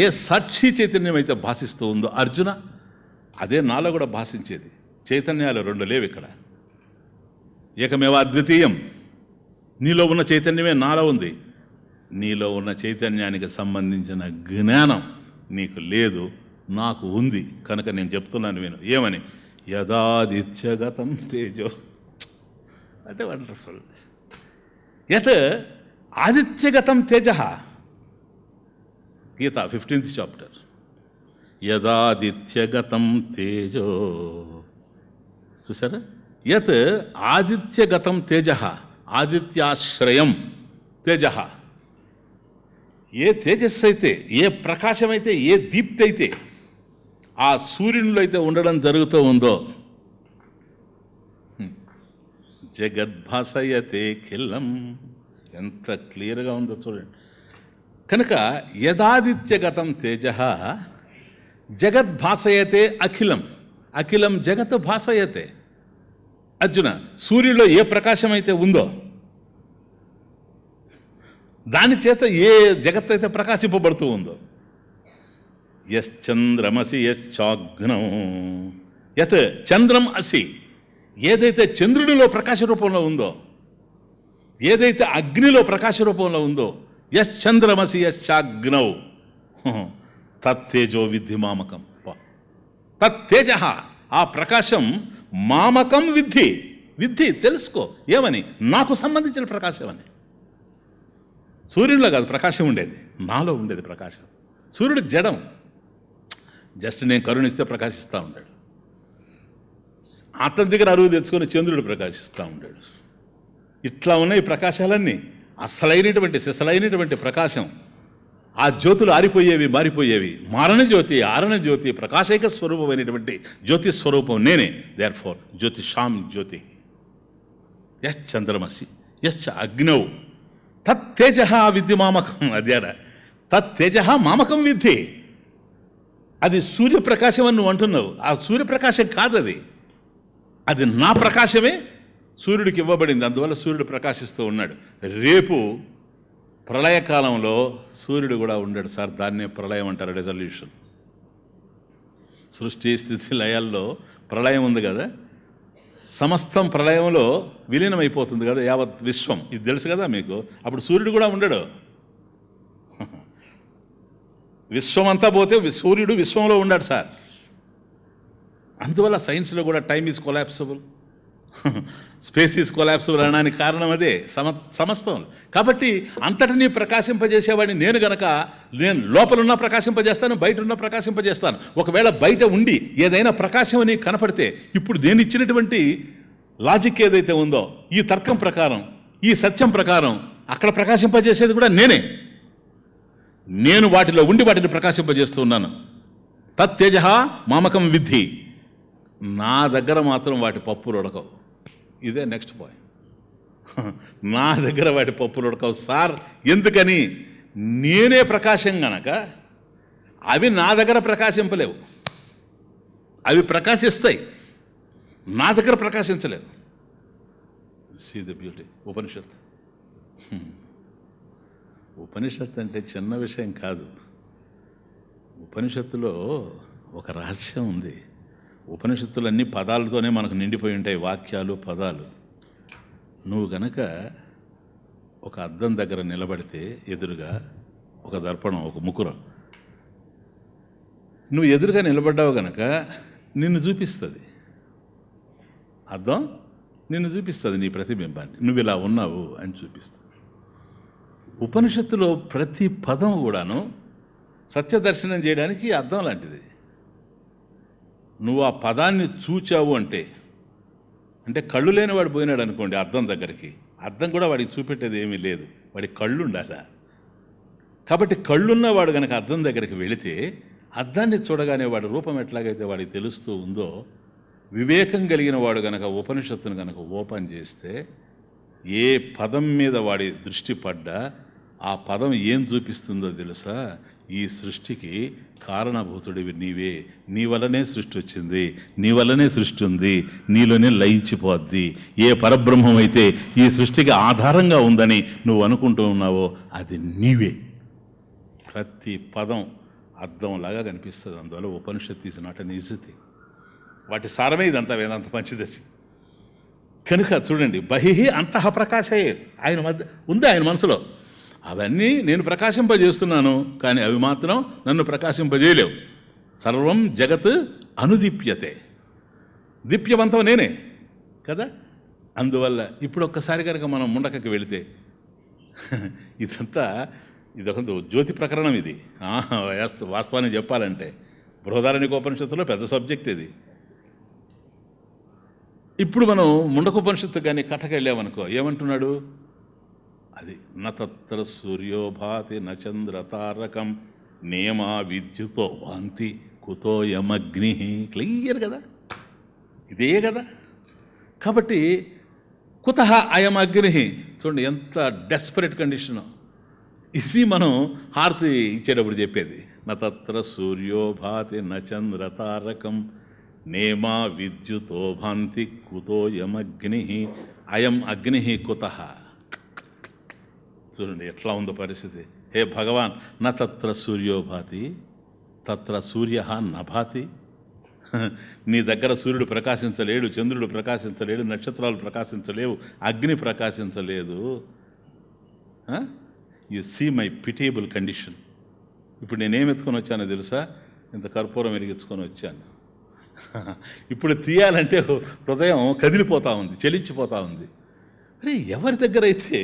ఏ సాక్షి చైతన్యం అయితే భాషిస్తూ ఉందో అర్జున, అదే నాలో కూడా భాషించేది. చైతన్యాలు రెండు లేవు ఇక్కడ, ఏకమేవ అద్వితీయం. నీలో ఉన్న చైతన్యమే నాలో ఉంది. నీలో ఉన్న చైతన్యానికి సంబంధించిన జ్ఞానం నీకు లేదు, నాకు ఉంది కనుక నేను చెప్తున్నాను విను. ఏమని? యదాదిత్యగతం తేజో, అంటే వండర్ఫుల్. యత్ ఆదిత్యగతం తేజ, గీత 15th చాప్టర్. యదాదిత్యగతం తేజో, చూసారా? యత్ ఆదిత్యగతం తేజ, ఆదిత్యాశ్రయం తేజ. ఏ తేజస్సు అయితే, ఏ ప్రకాశం అయితే, ఏ దీప్తి అయితే ఆ సూర్యునిలో అయితే ఉండడం జరుగుతూ ఉందో, జగద్భాసయతే ఖిలం, ఎంత క్లియర్గా ఉందో చూడండి. కనుక యదాదిత్యగతం తేజ జగద్భాసయతే అఖిలం, అఖిలం జగత్ భాసయతే. అర్జున, సూర్యులో ఏ ప్రకాశం అయితే ఉందో దాని చేత ఏ జగత్ అయితే ప్రకాశింపబడుతూ ఉందో, యశ్చంద్రమసి యశ్చాగ్నం, యత్ చంద్రం అసి, ఏదైతే చంద్రుడిలో ప్రకాశ రూపంలో ఉందో, ఏదైతే అగ్నిలో ప్రకాశ రూపంలో ఉందో, యశ్చంద్రమసి యశ్చాగ్నౌ తత్తేజో విద్ధి మామకం. తత్తేజ, ఆ ప్రకాశం మామకం విద్ధి, విద్ధి తెలుసుకో. ఏమని? నాకు సంబంధించిన ప్రకాశం అని. సూర్యునిలో కాదు ప్రకాశం ఉండేది, నాలో ఉండేది ప్రకాశం. సూర్యుడు జడం, జస్ట్ నేను కరుణిస్తే ప్రకాశిస్తూ ఉంటాడు. అతని దగ్గర అరువు తెచ్చుకొని చంద్రుడు ప్రకాశిస్తూ ఉంటాడు. ఇట్లా ఉన్నాయి ప్రకాశాలన్నీ. అసలైనటువంటి సిసలైనటువంటి ప్రకాశం. ఆ జ్యోతులు ఆరిపోయేవి, మారిపోయేవి. మారణ జ్యోతి, ఆరణ జ్యోతి, ప్రకాశైక స్వరూపమైనటువంటి జ్యోతి స్వరూపం నేనే. దేర్ ఫోర్ జ్యోతిషాం జ్యోతి. యశ్చంద్రమసి యశ్చ అగ్నౌ తత్తేజ విద్ధి మామకం. అదేడ తత్తేజ మామకం విద్ధి. అది సూర్యప్రకాశం అని నువ్వు అంటున్నావు. ఆ సూర్యప్రకాశం కాదు అది, అది నా ప్రకాశమే సూర్యుడికి ఇవ్వబడింది. అందువల్ల సూర్యుడు ప్రకాశిస్తూ ఉన్నాడు. రేపు ప్రళయకాలంలో సూర్యుడు కూడా ఉండడు సార్. దాన్నే ప్రళయం అంటారు, రెజల్యూషన్. సృష్టి స్థితి లయాల్లో ప్రళయం ఉంది కదా, సమస్తం ప్రళయంలో విలీనమైపోతుంది కదా యావత్ విశ్వం. ఇది తెలుసు కదా మీకు. అప్పుడు సూర్యుడు కూడా ఉండడు. విశ్వం అంతా పోతే సూర్యుడు విశ్వంలో ఉన్నాడు సార్. అందువల్ల సైన్స్లో కూడా time is collapsible, space is collapsible అనడానికి కారణం అదే, సమస్తం. కాబట్టి అంతటినీ ప్రకాశింపజేసేవాడిని నేను గనక, నేను లోపలున్న ప్రకాశింపజేస్తాను, బయట ఉన్న ప్రకాశింపజేస్తాను. ఒకవేళ బయట ఉండి ఏదైనా ప్రకాశం అని కనపడితే, ఇప్పుడు నేను ఇచ్చినటువంటి లాజిక్ ఏదైతే ఉందో, ఈ తర్కం ప్రకారం, ఈ సత్యం ప్రకారం అక్కడ ప్రకాశింపజేసేది కూడా నేనే. నేను వాటిలో ఉండి వాటిని ప్రకాశింపజేస్తున్నాను. తత్తేజ మామకం విద్ధి. నా దగ్గర మాత్రం వాటి పప్పులు ఉడకవు. ఇదే నెక్స్ట్ పాయింట్. నా దగ్గర వాటి పప్పులు ఉడకవు సార్. ఎందుకని? నేనే ప్రకాశం గనక అవి నా దగ్గర ప్రకాశింపలేవు. అవి ప్రకాశిస్తాయి, నా దగ్గర ప్రకాశించలేవు. See the beauty. ఉపనిషత్. ఉపనిషత్తు అంటే చిన్న విషయం కాదు. ఉపనిషత్తులో ఒక రహస్యం ఉంది. ఉపనిషత్తులన్నీ పదాలతోనే మనకు నిండిపోయి ఉంటాయి, వాక్యాలు, పదాలు. నువ్వు గనక ఒక అద్దం దగ్గర నిలబడితే ఎదురుగా ఒక దర్పణం, ఒక ముకురం, నువ్వు ఎదురుగా నిలబడ్డావు గనక నిన్ను చూపిస్తుంది. అద్దం నిన్ను చూపిస్తుంది, నీ ప్రతిబింబాన్ని. నువ్వు ఇలా ఉన్నావు అని చూపిస్తుంది. ఉపనిషత్తులో ప్రతి పదం కూడాను సత్యదర్శనం చేయడానికి అద్దం లాంటిది. నువ్వు ఆ పదాన్ని చూచావు అంటే కళ్ళు లేని వాడు పోయినాడు అనుకోండి అద్దం దగ్గరికి, అద్దం కూడా వాడికి చూపెట్టేది ఏమీ లేదు, వాడికి కళ్ళు ఉండాలా. కాబట్టి కళ్ళున్నవాడు కనుక అద్దం దగ్గరికి వెళితే అద్దాన్ని చూడగానే వాడి రూపం ఎట్లాగైతే వాడికి తెలుస్తూ ఉందో, వివేకం కలిగిన వాడు గనక ఉపనిషత్తును కనుక ఓపెన్ చేస్తే ఏ పదం మీద వాడి దృష్టి పడ్డా ఆ పదం ఏం చూపిస్తుందో తెలుసా? ఈ సృష్టికి కారణభూతుడివి నీవే, నీ వల్లనే సృష్టి వచ్చింది, నీ వల్లనే సృష్టి ఉంది, నీలోనే లయించిపోద్ది. ఏ పరబ్రహ్మం అయితే ఈ సృష్టికి ఆధారంగా ఉందని నువ్వు అనుకుంటూ ఉన్నావో అది నీవే. ప్రతి పదం అర్థంలాగా కనిపిస్తుంది. అందువల్ల ఉపనిషత్తు is not an easy thing. వాటి సారమే ఇదంతా వేదాంత పంచదశి. కనుక చూడండి, బహిహి అంతః ప్రకాశయే, ఆయన మధ్య ఉంది, ఆయన మనసులో. అవన్నీ నేను ప్రకాశింపజేస్తున్నాను, కానీ అవి మాత్రం నన్ను ప్రకాశింపజేయలేవు. సర్వం జగత్ అనుదీప్యతే, దీప్యవంతం నేనే కదా. అందువల్ల ఇప్పుడు ఒక్కసారి కనుక మనం ముండకకి వెళితే ఇదొక జ్యోతి ప్రకరణం. ఇది వాస్తవాన్ని చెప్పాలంటే బృహదారణ్యకోపనిషత్తులో పెద్ద సబ్జెక్ట్ ఇది. ఇప్పుడు మనం ముండకోపనిషత్తు కానీ కథకి వెళ్ళామనుకో, ఏమంటున్నాడు? అది నత్ర సూర్యోభాతి నచంద్ర తారకం నేమా విద్యుతో వాంతి కుతో యమగ్ని. క్లియర్ కదా, ఇదే కదా. కాబట్టి కుతః అయం అగ్ని, చూడండి ఎంత డెస్పరేట్ కండిషను. ఇది మనం హారతి ఇచ్చేటప్పుడు చెప్పేది. నత్ర సూర్యోభాతి నచంద్ర తారకం నేమా విద్యుతో భాంతి కుతో యమగ్ని అయం అగ్ని కుతః. చూడండి ఎట్లా ఉందో పరిస్థితి. హే భగవాన్, న తత్ర సూర్యోభాతి తత్ర సూర్య నభాతి. నీ దగ్గర సూర్యుడు ప్రకాశించలేడు, చంద్రుడు ప్రకాశించలేడు, నక్షత్రాలు ప్రకాశించలేవు, అగ్ని ప్రకాశించలేదు. You see my pitiable condition. ఇప్పుడు నేనేం ఎత్తుకొని వచ్చానో తెలుసా? ఇంత కర్పూరం వెలిగించుకొని వచ్చాను. ఇప్పుడు తీయాలంటే హృదయం కదిలిపోతూ ఉంది, చలించిపోతూ ఉంది. అరే, ఎవరి దగ్గర అయితే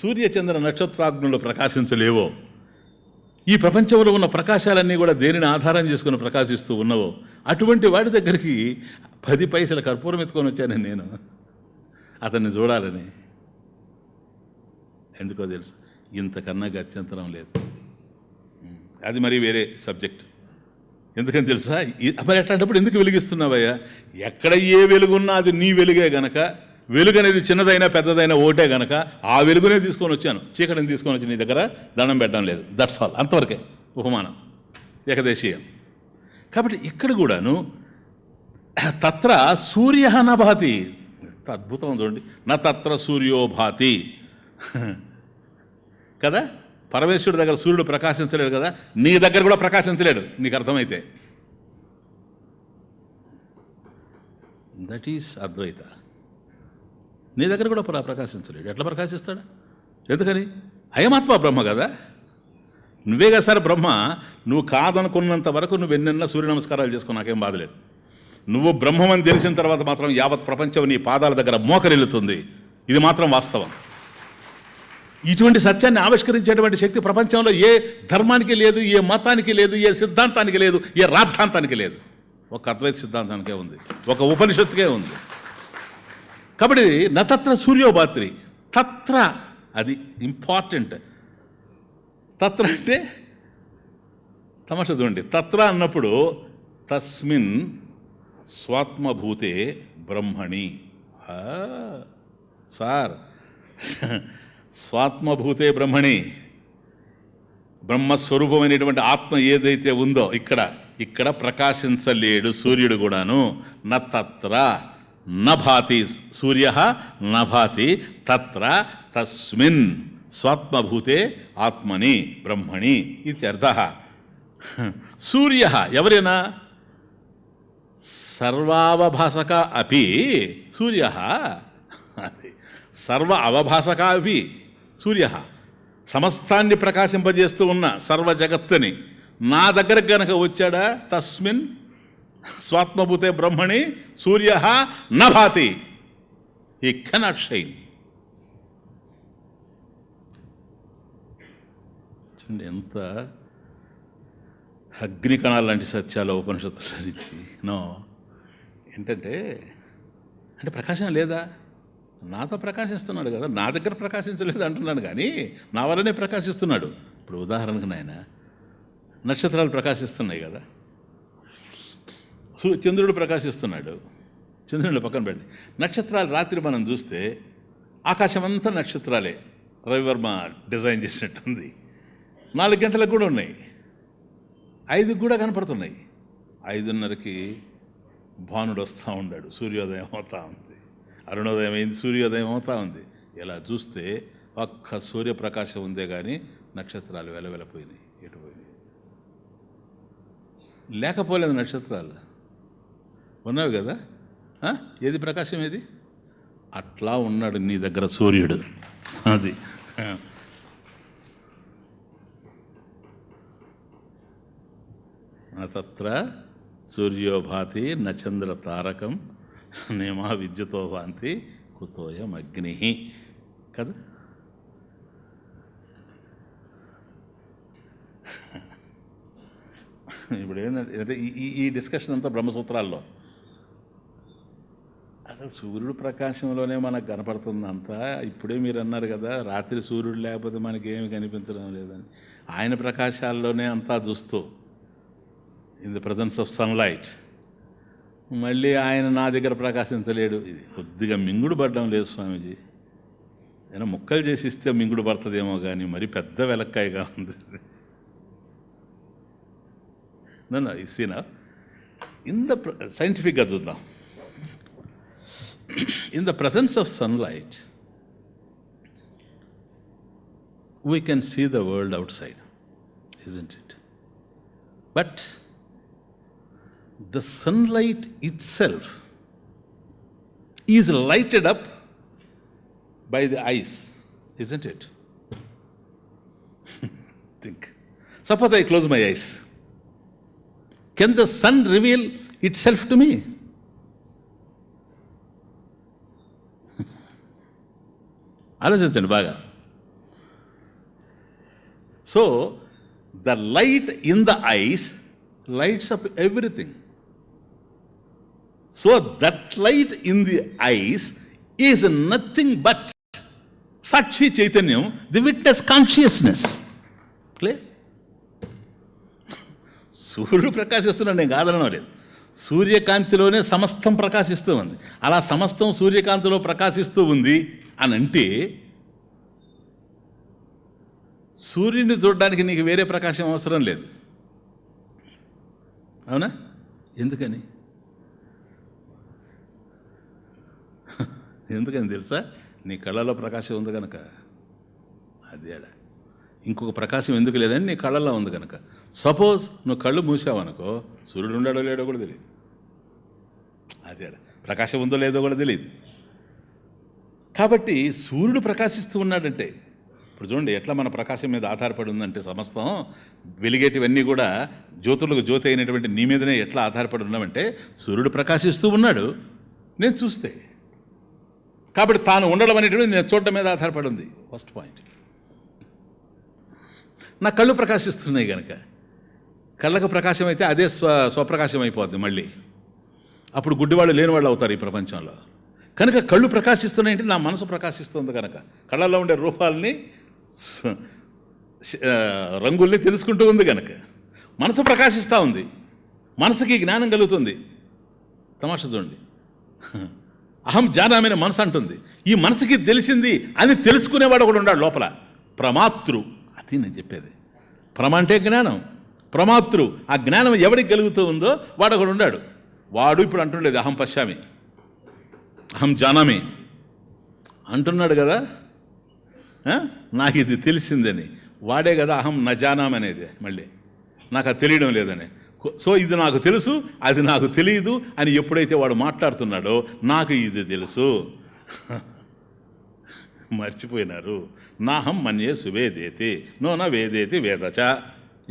సూర్యచంద్ర నక్షత్రాగ్నులు ప్రకాశించలేవో, ఈ ప్రపంచంలో ఉన్న ప్రకాశాలన్నీ కూడా దేనిని ఆధారం చేసుకుని ప్రకాశిస్తూ ఉన్నవో, అటువంటి వాడి దగ్గరికి 10 పైసల కర్పూరం ఎత్తుకొని వచ్చాను నేను, అతన్ని చూడాలని. ఎందుకో తెలుసు, ఇంతకన్నా గత్యంతరం లేదు. అది మరి వేరే సబ్జెక్ట్. ఎందుకని తెలుసా? మరి అట్లాంటప్పుడు ఎందుకు వెలిగిస్తున్నావయ్యా? ఎక్కడ ఏ వెలుగున్నా అది నీ వెలుగే గనక, వెలుగు అనేది చిన్నదైనా పెద్దదైనా ఓటే గనక ఆ వెలుగునే తీసుకొని వచ్చాను, చీకటిని తీసుకొని వచ్చి నీ దగ్గర దండం పెట్టడం లేదు. దట్స్ ఆల్, అంతవరకే ఉపమానం, ఏకదేశీయం. కాబట్టి ఇక్కడ కూడాను తత్ర సూర్య నభాతి, అద్భుతం చూడండి. నా తత్ర సూర్యోభాతి కదా. పరమేశ్వరుడి దగ్గర సూర్యుడు ప్రకాశించలేడు కదా, నీ దగ్గర కూడా ప్రకాశించలేడు. నీకు అర్థమైతే దట్ ఈస్ అద్వైత. నీ దగ్గర కూడా ప్రకాశించలేడు. ఎట్లా ప్రకాశిస్తాడు? ఎందుకని? అయమాత్మ బ్రహ్మ కదా, నువ్వే కదా సార్ బ్రహ్మ. నువ్వు కాదనుకున్నంత వరకు నువ్వు ఎన్నెన్న సూర్య నమస్కారాలు చేసుకో, నాకేం బాధలేదు. నువ్వు బ్రహ్మమని తెలిసిన తర్వాత మాత్రం యావత్ ప్రపంచం నీ పాదాల దగ్గర మోకరిల్లుతుంది. ఇది మాత్రం వాస్తవం. ఇటువంటి సత్యాన్ని ఆవిష్కరించేటువంటి శక్తి ప్రపంచంలో ఏ ధర్మానికి లేదు, ఏ మతానికి లేదు, ఏ సిద్ధాంతానికి లేదు, ఏ రాద్ధాంతానికి లేదు. ఒక అద్వైత సిద్ధాంతానికే ఉంది, ఒక ఉపనిషత్తుకే ఉంది. కాబట్టి నత్ర సూర్యోభాతి తత్ర, అది ఇంపార్టెంట్. తత్ర అంటే తమాషా చూడండి. తత్ర అన్నప్పుడు తస్మిన్ స్వాత్మభూతే బ్రహ్మణి. సార్, స్వాత్మభూతే బ్రహ్మణి, బ్రహ్మస్వరూపమైనటువంటి ఆత్మ ఏదైతే ఉందో ఇక్కడ ప్రకాశించలేడు సూర్యుడు కూడాను. నత్ర నభాతి సూర్య నభాతి తత్ర తస్మిన్ స్వాత్మభూతే ఆత్మని బ్రహ్మణి ఇత్యర్థః. సూర్య ఎవరైనా సర్వావభాసక అపి సూర్య, సర్వ అవభాసక అపి సూర్య, సమస్తాన్ని ప్రకాశింపజేస్తూ ఉన్న సర్వ జగత్తుని నా దగ్గరకు గనక వచ్చాడా తస్మిన్ స్వాత్మభూతే బ్రహ్మణి సూర్య నభాతి, హీ కెనాట్ షైన్. చూడండి ఎంత అగ్నికణాలు లాంటి సత్యాలు ఉపనిషత్తుల నుంచి. ఏంటంటే ప్రకాశం లేదా? నాతో ప్రకాశిస్తున్నాడు కదా, నా దగ్గర ప్రకాశించలేదు అంటున్నాను, కానీ నా వల్లనే ప్రకాశిస్తున్నాడు. ఇప్పుడు ఉదాహరణకు నాయన నక్షత్రాలు ప్రకాశిస్తున్నాయి కదా, చంద్రుడు ప్రకాశిస్తున్నాడు, చంద్రుడు పక్కన పెట్టి నక్షత్రాలు రాత్రి మనం చూస్తే ఆకాశం అంతా నక్షత్రాలే, రవివర్మ డిజైన్ చేసినట్టుంది. 4 గంటలకు కూడా ఉన్నాయి, 5కి కూడా కనపడుతున్నాయి. 5:30కి భానుడు వస్తూ ఉన్నాడు, సూర్యోదయం అవుతా ఉంది, అరుణోదయం అయింది, సూర్యోదయం అవుతా ఉంది. ఇలా చూస్తే ఒక్క సూర్యప్రకాశం ఉందే కానీ నక్షత్రాలు వెలవెలపోయినాయి, ఎటుపోయినాయి. లేకపోలేదు నక్షత్రాలు, ఉన్నవి కదా. ఏది ప్రకాశం ఏది? అట్లా ఉన్నాడు నీ దగ్గర సూర్యుడు. అది తత్ర సూర్యో భాతి నచంద్ర తారకం నేమా విద్యుతో భాంతి కుతోయం అగ్ని కదా. ఇప్పుడు ఏంటంటే ఈ డిస్కషన్ అంతా బ్రహ్మసూత్రాల్లో అసలు సూర్యుడు ప్రకాశంలోనే మనకు కనపడుతుందంతా. ఇప్పుడే మీరు అన్నారు కదా రాత్రి సూర్యుడు లేకపోతే మనకేమి కనిపించడం లేదని. ఆయన ప్రకాశాల్లోనే అంతా చూస్తూ in the presence of sunlight మళ్ళీ ఆయన నా దగ్గర ప్రకాశించలేడు. ఇది కొద్దిగా మింగుడు పడడం లేదు స్వామీజీ. ఏదైనా ముక్కలు చేసి ఇస్తే మింగుడు పడుతుందేమో కానీ మరి పెద్ద వెలక్కాయగా ఉంది. ఇసినా ఇన్ ద సైంటిఫిక్గా చూద్దాం. In the presence of sunlight, we can see the world outside, isn't it? But the sunlight itself is lighted up by the eyes, isn't it? Think. Suppose I close my eyes. Can the sun reveal itself to me? ఆలోచించండి బాగా. So the light in the eyes lights up everything. So that light in the eyes is nothing but సాక్షి చైతన్యం, the witness consciousness. Clear? సూర్యుడు ప్రకాశిస్తున్నాడు, నేను కాదనడం లేదు. సూర్యకాంతిలోనే సమస్తం ప్రకాశిస్తూ ఉంది. అలా సమస్తం సూర్యకాంతిలో ప్రకాశిస్తూ ఉంది అని అంటే సూర్యుడిని చూడడానికి నీకు వేరే ప్రకాశం అవసరం లేదు. అవునా? ఎందుకని తెలుసా? నీ కళ్ళలో ప్రకాశం ఉంది కనుక. అదేడా ఇంకొక ప్రకాశం ఎందుకు లేదని నీ కళ్ళల్లో ఉంది కనుక. సపోజ్ నువ్వు కళ్ళు మూసావనుకో సూర్యుడు ఉన్నాడో లేడో కూడా తెలియదు. అదేడా ప్రకాశం ఉందో లేదో కూడా తెలియదు. కాబట్టి సూర్యుడు ప్రకాశిస్తూ ఉన్నాడంటే ఇప్పుడు చూడండి ఎట్లా మన ప్రకాశం మీద ఆధారపడి ఉందంటే సమస్తం వెలిగేటివన్నీ కూడా జ్యోతులకు జ్యోతి అయినటువంటి నీ మీదనే ఎట్లా ఆధారపడి ఉన్నామంటే సూర్యుడు ప్రకాశిస్తూ ఉన్నాడు నేను చూస్తే. కాబట్టి తాను ఉండడం అనేటువంటిది నేను చూడడం మీద ఆధారపడి ఉంది. First point. నా కళ్ళు ప్రకాశిస్తున్నాయి కనుక కళ్ళకు ప్రకాశం అయితే అదే స్వప్రకాశం అయిపోద్ది మళ్ళీ. అప్పుడు గుడ్డివాళ్ళు లేనివాళ్ళు అవుతారు ఈ ప్రపంచంలో. కనుక కళ్ళు ప్రకాశిస్తున్నాయంటే నా మనసు ప్రకాశిస్తుంది కనుక కళ్ళల్లో ఉండే రూపాలని రంగుల్ని తెలుసుకుంటూ ఉంది కనుక మనసు ప్రకాశిస్తూ ఉంది. మనసుకి జ్ఞానం కలుగుతుంది. తమాషా చూడండి, అహం జానామైన మనసు అంటుంది. ఈ మనసుకి తెలిసింది అని తెలుసుకునేవాడు ఒకడు ఉన్నాడు లోపల, ప్రమాతృ. అది నేను చెప్పేది. ప్రమ అంటే జ్ఞానం, ప్రమాతృ. ఆ జ్ఞానం ఎవడికి కలుగుతూ ఉందో వాడు ఒకడు ఉన్నాడు. వాడు ఇప్పుడు అంటుండేది అహం పశ్యామి, అహం జానామి అంటున్నాడు కదా. నాకు ఇది తెలిసిందని వాడే కదా అహం నజానాం అనేది. మళ్ళీ నాకు అది తెలియడం లేదని. సో ఇది నాకు తెలుసు, అది నాకు తెలియదు అని ఎప్పుడైతే వాడు మాట్లాడుతున్నాడో నాకు ఇది తెలుసు మర్చిపోయినారు. నాహం మన్యే సువేదేతి నో వేదేతి వేదచ.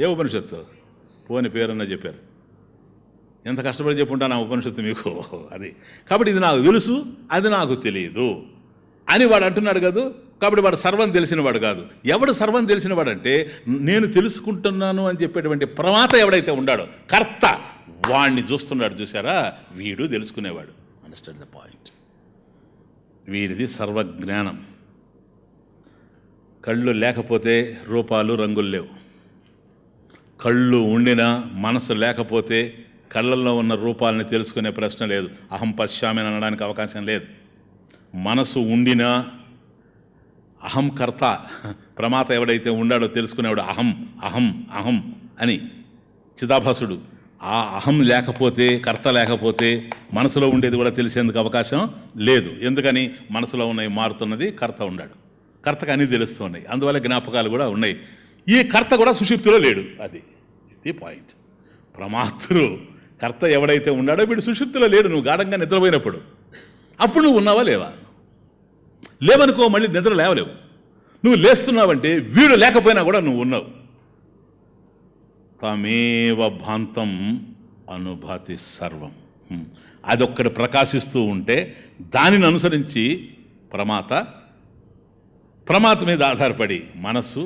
ఏ ఉపనిషత్తు పోని పేరన్నా చెప్పారు. ఎంత కష్టపడి చెప్పుంటాను ఆ ఉపనిషత్తు మీకు. అది కాబట్టి ఇది నాకు తెలుసు, అది నాకు తెలియదు అని వాడు అంటున్నాడు కదా. కాబట్టి వాడు సర్వం తెలిసినవాడు కాదు. ఎవడు సర్వం తెలిసినవాడంటే నేను తెలుసుకుంటున్నాను అని చెప్పేటువంటి ప్రమాత ఎవడైతే ఉన్నాడో, కర్త, వాణ్ణి చూస్తున్నాడు. చూసారా, వీడు తెలుసుకునేవాడు. Understand the point. వీరిది సర్వజ్ఞానం. కళ్ళు లేకపోతే రూపాలు రంగులు లేవు. కళ్ళు ఉండినా మనసు లేకపోతే కళ్ళల్లో ఉన్న రూపాలని తెలుసుకునే ప్రశ్న లేదు. అహం పశ్యామి అనడానికి అవకాశం లేదు. మనసు ఉండినా అహం కర్త, ప్రమాత ఎవడైతే ఉండాడో తెలుసుకునేవాడు అహం అహం అహం అని చిదాభాసుడు. ఆ అహం లేకపోతే, కర్త లేకపోతే మనసులో ఉండేది కూడా తెలిసేందుకు అవకాశం లేదు. ఎందుకని? మనసులో ఉన్నవి మారుతున్నది, కర్త ఉన్నాడు. కర్తకు అన్నీ తెలుస్తున్నాయి, అందువల్ల జ్ఞాపకాలు కూడా ఉన్నాయి. ఈ కర్త కూడా సుషుప్తిలో లేడు. అది ఇది పాయింట్. ప్రమాతృ కర్త ఎవడైతే ఉన్నాడో వీడు సుషుప్తిలో లేడు. నువ్వు గాఢంగా నిద్రపోయినప్పుడు అప్పుడు నువ్వు ఉన్నావా లేవా? లేవనుకో, మళ్ళీ నిద్ర లేవలేవు. నువ్వు లేస్తున్నావంటే వీడు లేకపోయినా కూడా నువ్వు ఉన్నావు. తమేవ భాంతం అనుభాతి సర్వం. అదొక్కటి ప్రకాశిస్తూ ఉంటే దానిని అనుసరించి ప్రమాత మీద ఆధారపడి మనస్సు,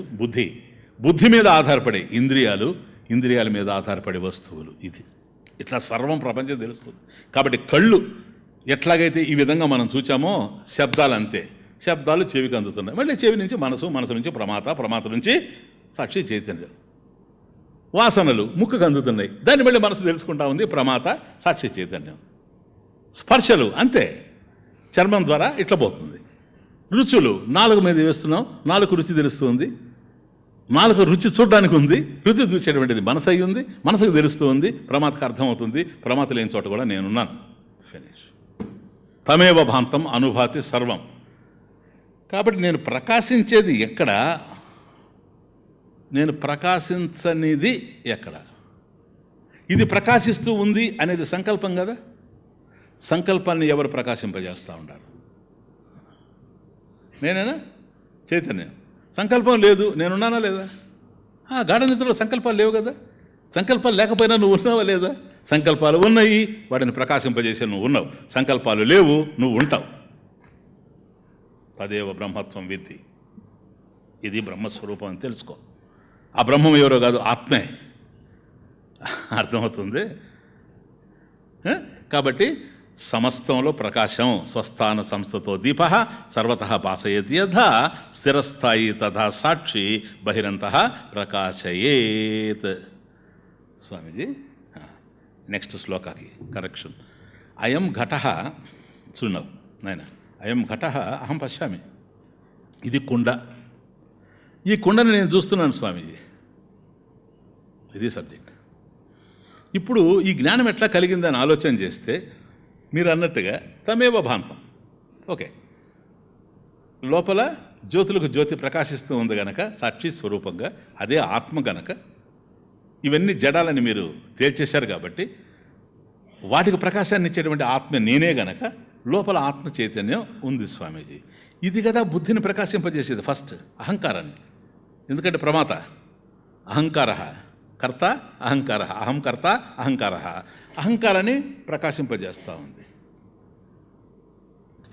బుద్ధి మీద ఆధారపడి ఇంద్రియాల మీద ఆధారపడే వస్తువులు. ఇది ఇట్లా సర్వం ప్రపంచం తెలుస్తుంది. కాబట్టి కళ్ళు ఎట్లాగైతే ఈ విధంగా మనం చూచామో, శబ్దాలు అంతే. శబ్దాలు చెవికి అందుతున్నాయి, మళ్ళీ చెవి నుంచి మనసు నుంచి ప్రమాత నుంచి సాక్షి చైతన్యం. వాసనలు ముక్కుకు అందుతున్నాయి, దాన్ని మళ్ళీ మనసు తెలుసుకుంటా ఉంది, ప్రమాత సాక్షి చైతన్యం. స్పర్శలు అంతే, చర్మం ద్వారా ఇట్లా పోతుంది. రుచులు నాలుగు మీద వేస్తున్నాం, నాలుగు రుచి తెలుస్తుంది. నాలుగు రుచి చూడడానికి ఉంది, రుచి చూసేటువంటిది మనసు అయి ఉంది, మనసుకు తెలుస్తూ ఉంది, ప్రమాతకు అర్థమవుతుంది. ప్రమాత లేని చోట కూడా నేనున్నాను. ఫినిష్. తమేవ భాంతం అనుభాతి సర్వం. కాబట్టి నేను ప్రకాశించేది ఎక్కడ, నేను ప్రకాశించనిది ఎక్కడ? ఇది ప్రకాశిస్తూ ఉంది అనేది సంకల్పం కదా. సంకల్పాన్ని ఎవరు ప్రకాశింపజేస్తూ ఉంటారు? నేనేనా? చైతన్యం. సంకల్పం లేదు, నేనున్నానా లేదా? గాఢ నిద్రలో సంకల్పాలు లేవు కదా. సంకల్పాలు లేకపోయినా నువ్వు ఉన్నావా లేదా? సంకల్పాలు ఉన్నాయి, వాటిని ప్రకాశింపజేసే నువ్వు ఉన్నావు. సంకల్పాలు లేవు, నువ్వు ఉంటావు. తదేవ బ్రహ్మత్వం విద్ధి. ఇది బ్రహ్మస్వరూపం అని తెలుసుకో. ఆ బ్రహ్మం ఎవరో కాదు, ఆత్మే. అర్థమవుతుంది. కాబట్టి సమస్తంలో ప్రకాశం. స్వస్థాన సంస్థతో దీప సర్వతః భాసయతి యథా స్థిరస్థాయి తథా సాక్షి బహిరంతః ప్రకాశయేత్. స్వామీజీ నెక్స్ట్ శ్లోకాకి కరెక్షన్. అయం ఘటః, చూడవు నాయన, అయం ఘటః అహం పశ్యామి. ఇది కుండ. ఈ కుండని నేను చూస్తున్నాను స్వామీజీ. ఇది సబ్జెక్ట్. ఇప్పుడు ఈ జ్ఞానం ఎట్లా కలిగిందని ఆలోచన చేస్తే మీరు అన్నట్టుగా తమేవ భాంతం. ఓకే, లోపల జ్యోతులకు జ్యోతి ప్రకాశిస్తూ ఉంది గనక సాక్షి స్వరూపంగా, అదే ఆత్మ గనక ఇవన్నీ జడాలని మీరు తేల్చేశారు. కాబట్టి వాటికి ప్రకాశాన్ని ఇచ్చేటువంటి ఆత్మ నేనే గనక లోపల ఆత్మ చైతన్యం ఉంది స్వామీజీ. ఇది కదా బుద్ధిని ప్రకాశింపజేసేది ఫస్ట్, అహంకారాన్ని. ఎందుకంటే ప్రమాత అహంకార, కర్త అహంకార, అహం కర్త అహంకార, అహంకారాన్ని ప్రకాశింపజేస్తూ ఉంది.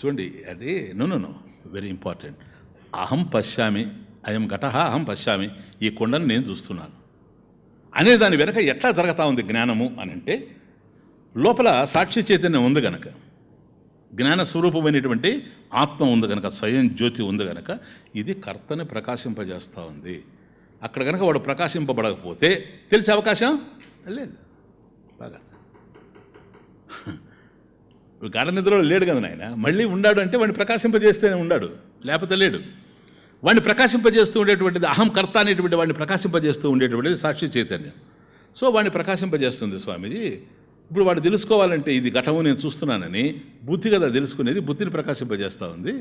చూడండి, అది నో వెరీ ఇంపార్టెంట్. అహం పశ్యామి, అయం ఘటః అహం పశ్యామి, ఈ కొండను నేను చూస్తున్నాను అనే దాని వెనక ఎట్లా జరుగుతూ ఉంది జ్ఞానము అని అంటే, లోపల సాక్షి చైతన్యం ఉంది గనక, జ్ఞానస్వరూపమైనటువంటి ఆత్మ ఉంది కనుక, స్వయం జ్యోతి ఉంది కనుక ఇది కర్తని ప్రకాశింపజేస్తూ ఉంది. అక్కడ కనుక వాడు ప్రకాశింపబడకపోతే తెలిసే అవకాశం లేదు. బాగా గాఢ నిద్రలో లేడు కదా నాయన, మళ్ళీ ఉన్నాడు అంటే వాడిని ప్రకాశింపజేస్తేనే ఉన్నాడు, లేకపోతే లేడు. వాడిని ప్రకాశింపజేస్తూ ఉండేటువంటిది అహం కర్త అనేటువంటి వాడిని ప్రకాశింపజేస్తూ ఉండేటువంటిది సాక్షి చైతన్యం. సో వాడిని ప్రకాశింపజేస్తుంది స్వామీజీ. ఇప్పుడు వాడు తెలుసుకోవాలంటే ఇది ఘటము నేను చూస్తున్నానని బుద్ధి కదా తెలుసుకునేది, బుద్ధిని ప్రకాశింపజేస్తూ ఉంది.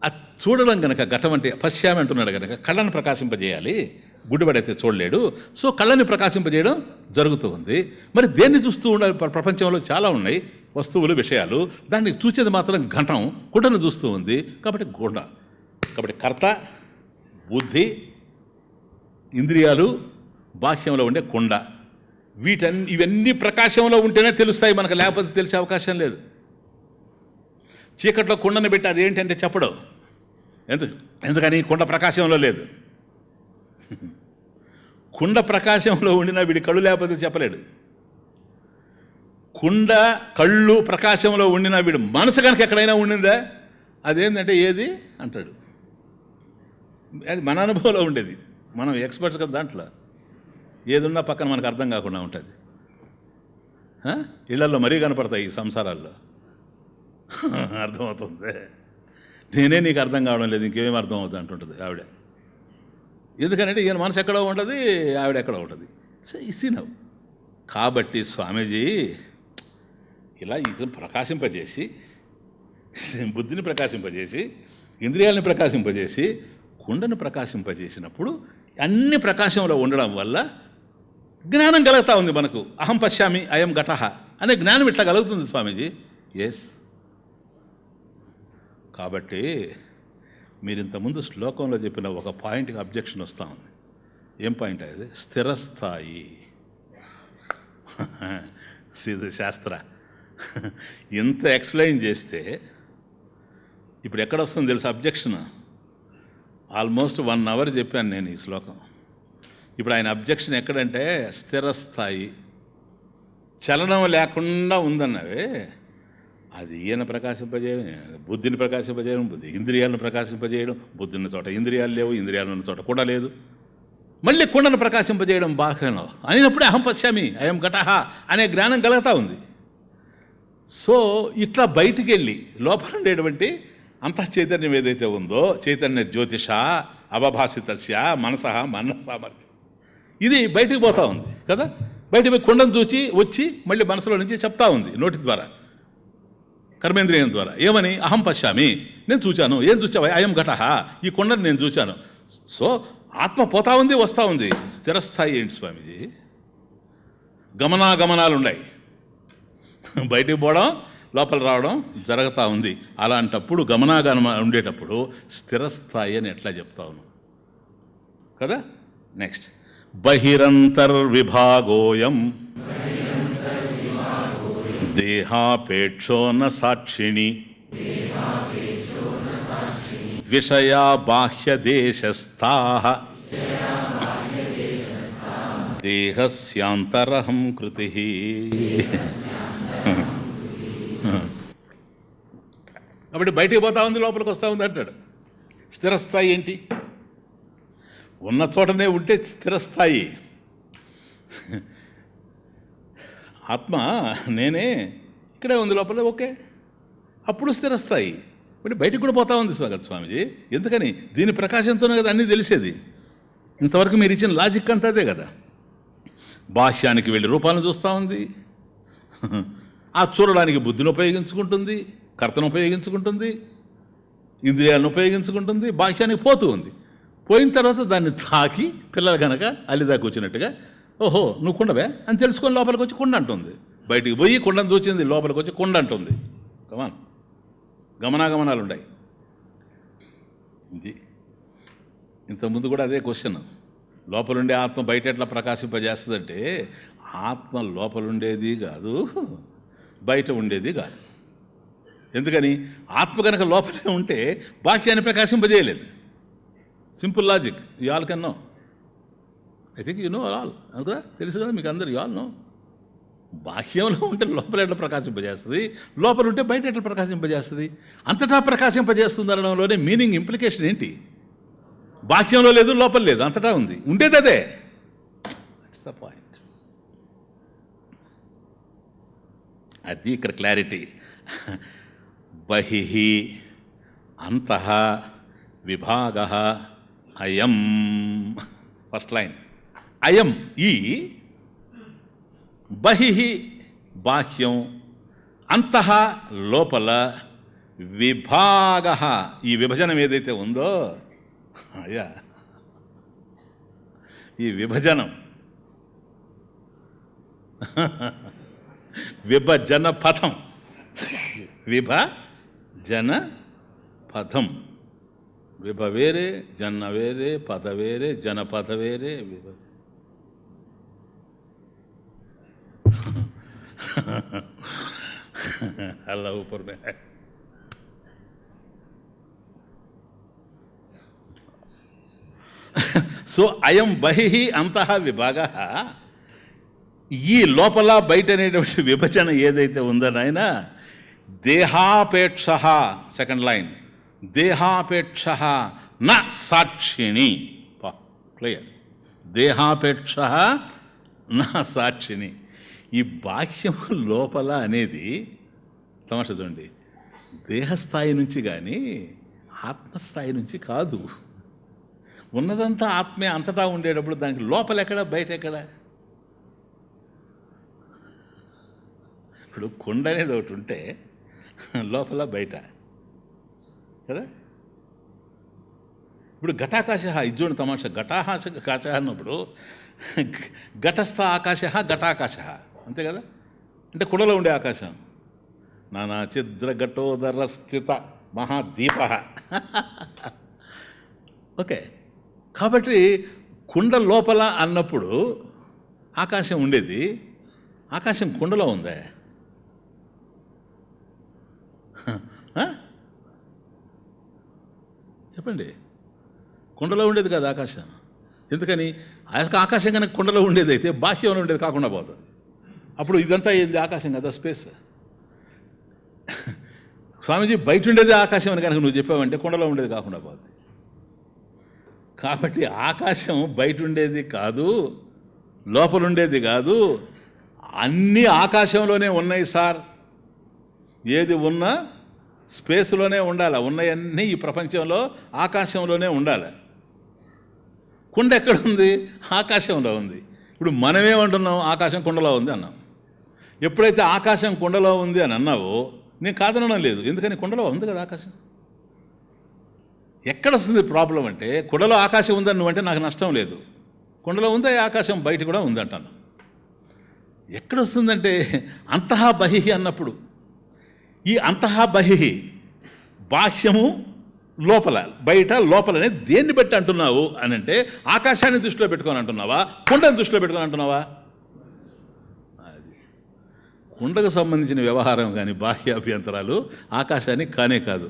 అది చూడడం కనుక ఘటం అంటే పశ్యామి అంటున్నాడు కనుక కళ్ళను ప్రకాశింపజేయాలి, గుడ్డివాడైతే చూడలేడు. సో కళ్ళని ప్రకాశింపజేయడం జరుగుతూ ఉంది. మరి దేన్ని చూస్తూ ఉండాలి? ప్రపంచంలో చాలా ఉన్నాయి వస్తువులు, విషయాలు. దాన్ని చూసేది మాత్రం ఘటం, కుండను చూస్తూ ఉంది. కాబట్టి గుండ, కాబట్టి కర్త, బుద్ధి, ఇంద్రియాలు, బాహ్యంలో ఉండే కుండ, ఇవన్నీ ప్రకాశంలో ఉంటేనే తెలుస్తాయి మనకు, లేకపోతే తెలిసే అవకాశం లేదు. చీకట్లో కుండను పెట్టి అదేంటంటే చెప్పడం ఎందుకని? కుండ ప్రకాశంలో లేదు. కుండ ప్రకాశంలో ఉండినా వీడి కళ్ళు లేకపోతే చెప్పలేడు. కుండ కళ్ళు ప్రకాశంలో ఉండినా వీడు మనసు కనుక ఎక్కడైనా ఉండిందా అదేంటంటే ఏది అంటాడు. అది మన అనుభవంలో ఉండేది, మనం ఎక్స్పర్ట్స్ కదా దాంట్లో. ఏదున్నా పక్కన మనకు అర్థం కాకుండా ఉంటుంది. ఇళ్లలో మరీ కనపడతాయి ఈ సంసారాల్లో. అర్థమవుతుంది, నేనే నీకు అర్థం కావడం లేదు, ఇంకేమేమి అర్థం అవుతుంది అంటుంటుంది ఆవిడ. ఎందుకంటే ఈయన మనసు ఎక్కడో ఉంటుంది, ఆవిడ ఎక్కడో ఉంటుంది. సో ఇసినవు. కాబట్టి స్వామీజీ ఇలా ఇది ప్రకాశింపజేసి, బుద్ధిని ప్రకాశింపజేసి, ఇంద్రియాలను ప్రకాశింపజేసి, కుండను ప్రకాశింపజేసినప్పుడు అన్ని ప్రకాశంలో ఉండడం వల్ల జ్ఞానం కలుగుతూ ఉంది మనకు. అహం పశ్యామి అయం ఘటః అనే జ్ఞానం ఇట్లా కలుగుతుంది స్వామీజీ. ఎస్. కాబట్టి మీరు ఇంతకుముందు శ్లోకంలో చెప్పిన ఒక పాయింట్కి అబ్జెక్షన్ వస్తూ ఉంది. ఏం పాయింట్ అది? స్థిరస్థాయి. శాస్త్ర ఇంత ఎక్స్ప్లెయిన్ చేస్తే ఇప్పుడు ఎక్కడ వస్తుంది తెలుసు అబ్జెక్షన్? ఆల్మోస్ట్ 1 hour చెప్పాను నేను ఈ శ్లోకం. ఇప్పుడు ఆయన అబ్జెక్షన్ ఎక్కడంటే స్థిరస్థాయి, చలనం లేకుండా ఉందన్నవే. అది ఈయన ప్రకాశింపజేయడం, బుద్ధిని ప్రకాశింపజేయడం, బుద్ధి ఇంద్రియాలను ప్రకాశింపజేయడం, బుద్ధి ఉన్న చోట ఇంద్రియాలు లేవు, ఇంద్రియాలు ఉన్న చోట కూడా లేదు. మళ్ళీ కుండను ప్రకాశింపజేయడం బాహ్యంలో అయినప్పుడే అహం పశ్యామి అయం ఘటః అనే జ్ఞానం కలుగుతూ ఉంది. సో ఇట్లా బయటికి వెళ్ళి లోపల ఉండేటువంటి అంతఃచైతన్యం ఏదైతే ఉందో, చైతన్య జ్యోతిష అవభాసితస్య మనసః సామర్థ్యం, ఇది బయటికి పోతూ ఉంది కదా. బయటికి కుండను చూచి వచ్చి మళ్ళీ మనసులో నుంచి చెప్తా ఉంది నోటి ద్వారా, కర్మేంద్రియం ద్వారా. ఏమని? అహం పశ్యామి, నేను చూచాను. ఏం చూచావా? అయం ఘటః, ఈ కుండను నేను చూచాను. సో ఆత్మ పోతా ఉంది, వస్తూ ఉంది. స్థిరస్థాయి ఏంటి స్వామీజీ? గమనాగమనాలు ఉన్నాయి, బయటికి పోవడం లోపల రావడం జరుగుతూ ఉంది. అలాంటప్పుడు గమనాగమన ఉండేటప్పుడు స్థిరస్థాయి అని ఎట్లా చెప్తా ఉన్నాం కదా. నెక్స్ట్, బహిరంతర్విభాగోయం దేహాపేక్షో న సాక్షిణి విషయా బాహ్యదేశస్థాః దేహస్యాంతరహం కృతి. కాబట్టి బయటికి పోతా ఉంది, లోపలికి వస్తూ ఉంది అంటాడు. స్థిరస్థాయి ఏంటి? ఉన్న చోటనే ఉంటే స్థిరస్థాయి. ఆత్మ నేనే, ఇక్కడే ఉంది లోపల, ఓకే, అప్పుడు స్థిరస్థాయి. ఇప్పుడు బయటికి కూడా పోతా ఉంది స్వామీజీ. ఎందుకని? దీని ప్రకాశంతోనే కదా అన్నీ తెలిసేది. ఇంతవరకు మీరు ఇచ్చిన లాజిక్ అంతా అదే కదా. బాహ్యానికి వెళ్ళి రూపాలను చూస్తూ ఉంది, ఆ చూడడానికి బుద్ధిని ఉపయోగించుకుంటుంది, కర్తను ఉపయోగించుకుంటుంది, ఇంద్రియాలను ఉపయోగించుకుంటుంది, బాహ్యానికి పోతూ ఉంది. పోయిన తర్వాత దాన్ని తాకి పిల్లలు కనుక అల్లిదాకా వచ్చినట్టుగా ఓహో నువ్వు కుండవే అని తెలుసుకొని లోపలికి వచ్చి కుండ అంటుంది. బయటికి పోయి కుండను చూచింది, లోపలికి వచ్చి కుండ అంటుంది. కమాన్, గమనాగమనాలు ఉన్నాయి. ఇది ఇంతకుముందు కూడా అదే క్వశ్చన్. లోపలుండే ఆత్మ బయట ఎట్లా ప్రకాశింపజేస్తుందంటే, ఆత్మ లోపలుండేది కాదు, బయట ఉండేది కాదు. ఎందుకని? ఆత్మ కనుక లోపలే ఉంటే బాహ్యాన్ని ప్రకాశింపజేయలేదు. Simple logic, you all can know. I think you know all కదా, తెలుసు కదా మీకు అందరు, యూ ఆల్ నో. బాహ్యంలో ఉంటే లోపల ఎట్లా ప్రకాశింపజేస్తుంది, లోపల ఉంటే బయట ఎట్లా ప్రకాశింపజేస్తుంది, అంతటా ప్రకాశింపజేస్తుంది అనడంలోనే మీనింగ్, ఇంప్లికేషన్ ఏంటి? బాహ్యంలో లేదు, లోపల లేదు, అంతటా ఉంది, ఉండేది అదే. That's the point. అది ఇక్కడ క్లారిటీ. బహిః అంతః విభాగः అయం. ఫస్ట్ లైన్ అయం ఈ, బహిః బాహ్యం, అంతః లోపల, విభాగः ఈ విభజనం ఏదైతే ఉందో అయ్యా, ఈ విభజనం విభజన పథం, విభజన పథం. విభ వేరే, జన వేరే, పథ వేరే, జనపథ వేరే, అల్లాహ్ ऊपर में है. సో అయం బహిః అంతః విభాగः, ఈ లోపల బయట అనేటువంటి విభజన ఏదైతే ఉందో నాయన, దేహాపేక్ష, సెకండ్ లైన్, దేహాపేక్ష న సాక్షిణి. క్లియర్. దేహాపేక్ష నా సాక్షిని. ఈ బాహ్యం లోపల అనేది తమాషా చూడండి, దేహస్థాయి నుంచి కానీ ఆత్మస్థాయి నుంచి కాదు. ఉన్నదంతా ఆత్మే అంతటా ఉండేటప్పుడు దానికి లోపల ఎక్కడ, బయట ఎక్కడ? ఇప్పుడు కొండ అనేది ఒకటి ఉంటే లోపల బయట కదా. ఇప్పుడు ఘటాకాశ, ఇది చూడండి తమాషా, ఘటాకాశ అన్నప్పుడు ఘటస్థ ఆకాశ, ఘటాకాశ అంతే కదా. అంటే కుండలో ఉండే ఆకాశం. నానా ఛిద్ర ఘటోదర స్థిత మహాదీప. ఓకే, కాబట్టి కుండ లోపల అన్నప్పుడు ఆకాశం ఉండేది, ఆకాశం కుండలో ఉందే. చెప్పండి, కుండలో ఉండేది కదా ఆకాశం. ఎందుకని? ఆకాశం కనుక కుండలో ఉండేది అయితే బాహ్యంలో ఉండేది కాకుండా పోతుంది. అప్పుడు ఇదంతా ఏంది? ఆకాశం కదా, స్పేస్. స్వామీజీ బయట ఉండేది ఆకాశం అని కనుక నువ్వు చెప్పావంటే కుండలో ఉండేది కాకుండా పోతుంది. కాబట్టి ఆకాశం బయట ఉండేది కాదు, లోపల ఉండేది కాదు, అన్నీ ఆకాశంలోనే ఉన్నాయి సార్. ఏది ఉన్నా స్పేస్లోనే ఉండాలి. ఉన్నాయన్నీ ఈ ప్రపంచంలో ఆకాశంలోనే ఉండాలి. కుండ ఎక్కడ ఉంది? ఆకాశంలో ఉంది. ఇప్పుడు మనమేమంటున్నాం? ఆకాశం కుండలో ఉంది అన్నాం. ఎప్పుడైతే ఆకాశం కుండలో ఉంది అని అన్నావో నేను కాదనడం లేదు. ఎందుకని? కుండలో ఉంది కదా ఆకాశం. ఎక్కడ వస్తుంది ప్రాబ్లం అంటే, కుండలో ఆకాశం ఉందని నువ్వంటే నాకు నష్టం లేదు. కుండలో ఉందా ఆకాశం, బయట కూడా ఉంది అంటాను. ఎక్కడ వస్తుందంటే అంతః బహిః అన్నప్పుడు, ఈ అంతః బహిః బాహ్యము లోపల, బయట లోపలనే దేన్ని బట్టి అంటున్నావు అని అంటే, ఆకాశాన్ని దృష్టిలో పెట్టుకొని అంటున్నావా, కుండను దృష్టిలో పెట్టుకొని అంటున్నావా? అది కుండకు సంబంధించిన వ్యవహారం కానీ బాహ్య అభ్యంతరాలు ఆకాశానికి కానే కాదు.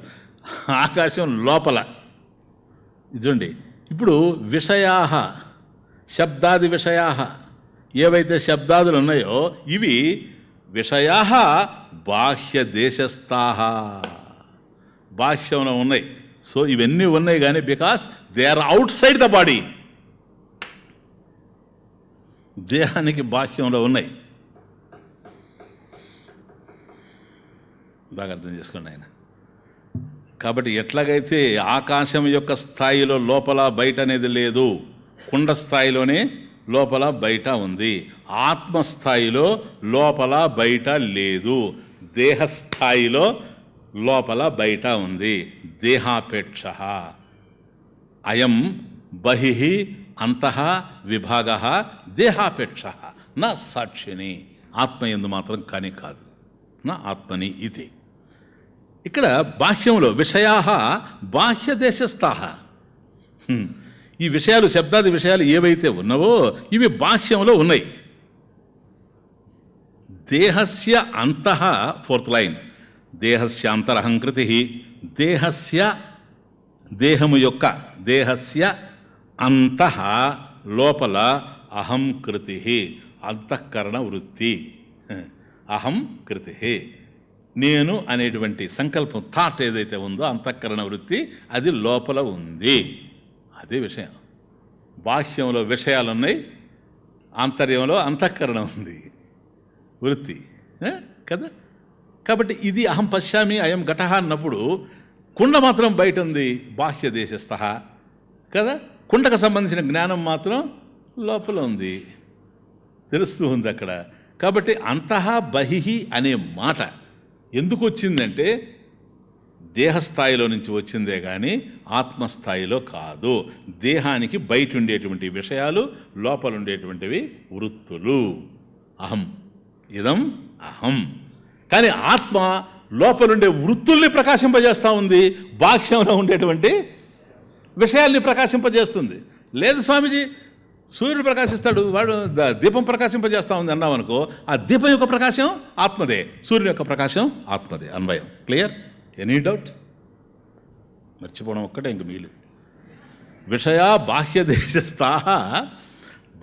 ఆకాశం లోపల చూడండి. ఇప్పుడు విషయాహ, శబ్దాది విషయాహ, ఏవైతే శబ్దాదులు ఉన్నాయో ఇవి విషయాహ బాహ్య దేశస్థాహ, బాహ్యంలో ఉన్నాయి. సో ఇవన్నీ ఉన్నాయి కానీ because they are outside the body, దేహానికి బాహ్యంలో ఉన్నాయి. బాగా అర్థం చేసుకోండి ఆయన. కాబట్టి ఎట్లాగైతే ఆకాశం యొక్క స్థాయిలో లోపల బయట అనేది లేదు, కుండ స్థాయిలోనే లోపల బయట ఉంది. ఆత్మస్థాయిలో లోపల బయట లేదు, దేహస్థాయిలో లోపల బయట ఉంది. దేహాపేక్ష అయం బహిః అంతః విభాగः దేహాపేక్ష నా సాక్షిని. ఆత్మయందు మాత్రం కానీ కాదు, నా ఆత్మని ఇది. ఇక్కడ బాహ్యంలో విషయాః బాహ్య దేశస్థాః, ఈ విషయాలు శబ్దాది విషయాలు ఏవైతే ఉన్నావో ఇవి బాహ్యంలో ఉన్నాయి. దేహస్య అంతః, ఫోర్త్ లైన్, దేహస్య అంతరహంకృతి, దేహస్య దేహము యొక్క, దేహస్య అంతః లోపల, అహం కృతి అంతఃకరణ వృత్తి, అహం కృతి నేను అనేటువంటి సంకల్పం, థాట్ ఏదైతే ఉందో అంతఃకరణ వృత్తి అది లోపల ఉంది. అదే విషయం. బాహ్యంలో విషయాలు ఉన్నాయి, ఆంతర్యంలో అంతఃకరణ ఉంది, వృత్తి కదా. కాబట్టి ఇది అహం పశ్యామి అయం ఘటః అన్నప్పుడు కుండ మాత్రం బయట ఉంది, బాహ్య దేశస్థ కదా. కుండకు సంబంధించిన జ్ఞానం మాత్రం లోపల ఉంది, తెలుస్తూ ఉంది అక్కడ. కాబట్టి అంతః బహిః అనే మాట ఎందుకు వచ్చిందంటే దేహస్థాయిలో నుంచి వచ్చిందే కానీ ఆత్మస్థాయిలో కాదు. దేహానికి బయట ఉండేటువంటి విషయాలు, లోపల ఉండేటువంటివి వృత్తులు. అహం ఇదం అహం. కానీ ఆత్మ లోపలుండే వృత్తుల్ని ప్రకాశింపజేస్తూ ఉంది, బాహ్యంలో ఉండేటువంటి విషయాల్ని ప్రకాశింపజేస్తుంది. లేదు స్వామీజీ, సూర్యుడు ప్రకాశిస్తాడు, వాడు దీపం ప్రకాశింపజేస్తూ ఉంది అన్నాం అనుకో, ఆ దీపం యొక్క ప్రకాశం ఆత్మదే, సూర్యుని యొక్క ప్రకాశం ఆత్మదే. అన్వయం క్లియర్? Any doubt? మర్చిపోవడం ఒక్కటే ఇంక మీలు. విషయా బాహ్యదేశస్థా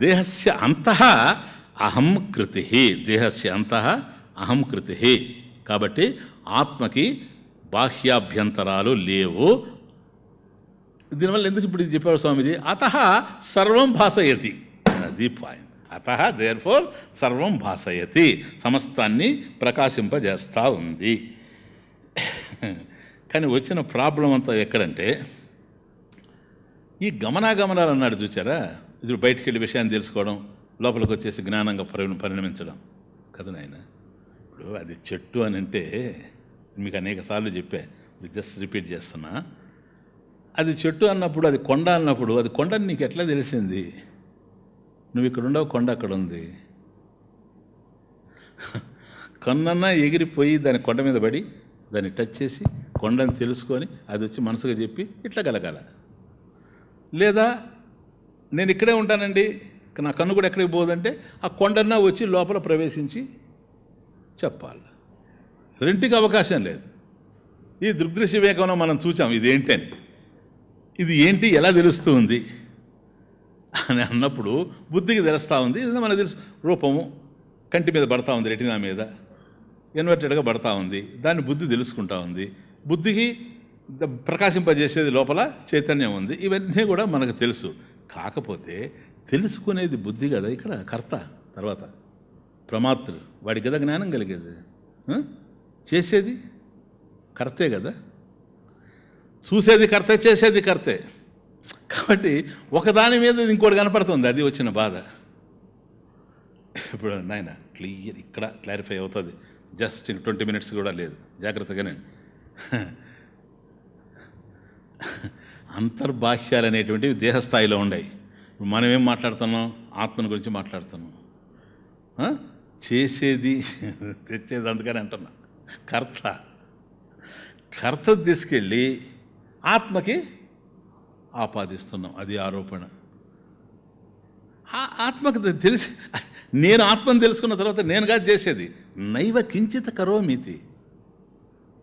దేహస్య అంతః అహం కృతి, దేహస్య అంతః అహం కృతి. కాబట్టి ఆత్మకి బాహ్యాభ్యంతరాలు లేవు. దీనివల్ల ఎందుకు ఇప్పుడు ఇది చెప్పాడు స్వామీజీ? అతః సర్వం భాసయతి, అది పాయింట్. అతః దేర్ ఫోర్ సర్వం భాసయతి, సమస్తాన్ని ప్రకాశింపజేస్తూ ఉంది. కానీ వచ్చిన ప్రాబ్లం అంతా ఎక్కడంటే ఈ గమనాగమనాలు అన్నాడు చూచారా, ఇది బయటికి వెళ్ళి విషయాన్ని తెలుసుకోవడం, లోపలికి వచ్చేసి జ్ఞానంగా పరిణమించడం కదా నాయన. ఇప్పుడు అది చెట్టు అని అంటే మీకు అనేక సార్లు చెప్పా, జస్ట్ రిపీట్ చేస్తున్నా. అది చెట్టు అన్నప్పుడు, అది కొండ అన్నప్పుడు, అది కొండని నీకు ఎట్లా తెలిసింది? నువ్వు ఇక్కడ ఉండవు, కొండ అక్కడ ఉంది. కొన్నన్నా ఎగిరిపోయి దాని కొండ మీద పడి దాన్ని టచ్ చేసి కొండని తెలుసుకొని అది వచ్చి మనసుగా చెప్పి ఇట్లా గలగాల. లేదా నేను ఇక్కడే ఉంటానండి, నా కన్ను కూడా ఎక్కడికి పోదంటే ఆ కొండన్నా వచ్చి లోపల ప్రవేశించి చెప్పాలి. రెంటికి అవకాశం లేదు. ఈ దృగ్దృశ్య వివేకంలో మనం చూసాం ఇదేంటి అని. ఇది ఏంటి, ఎలా తెలుస్తూ ఉంది అని అన్నప్పుడు బుద్ధికి తెలుస్తూ ఉంది. ఇది మనకు తెలుసు, రూపము కంటి మీద పడతా ఉంది, రెటినా మీద ఇన్వర్టెడ్గా పడతా ఉంది, దాన్ని బుద్ధి తెలుసుకుంటా ఉంది. బుద్ధికి ప్రకాశింపజేసేది లోపల చైతన్యం ఉంది. ఇవన్నీ కూడా మనకు తెలుసు. కాకపోతే తెలుసుకునేది బుద్ధి కదా, ఇక్కడ కర్త, తర్వాత ప్రమాతృ, వాడికి కదా జ్ఞానం కలిగేది. చేసేది కర్తే కదా, చూసేది కర్తే, చేసేది కర్తే. కాబట్టి ఒకదాని మీద ఇంకోటి కనపడుతుంది, అది వచ్చిన బాధ. ఇప్పుడు నాయన క్లియర్ ఇక్కడ క్లారిఫై అవుతుంది. జస్ట్ 20 minutes కూడా లేదు, జాగ్రత్తగానే. అంతర్బాహ్యాలు అనేటువంటివి దేహస్థాయిలో ఉన్నాయి. మనం ఏం మాట్లాడుతున్నాం? ఆత్మని గురించి మాట్లాడుతున్నాం. చేసేది తెచ్చేది అందుకని అంటున్నా. కర్త తీసుకెళ్ళి ఆత్మకి ఆపాదిస్తున్నాం, అది ఆరోపణ. ఆత్మకు తెలిసి, నేను ఆత్మను తెలుసుకున్న తర్వాత నేను కాదు చేసేది. నైవ కించిత్ కరోమితి,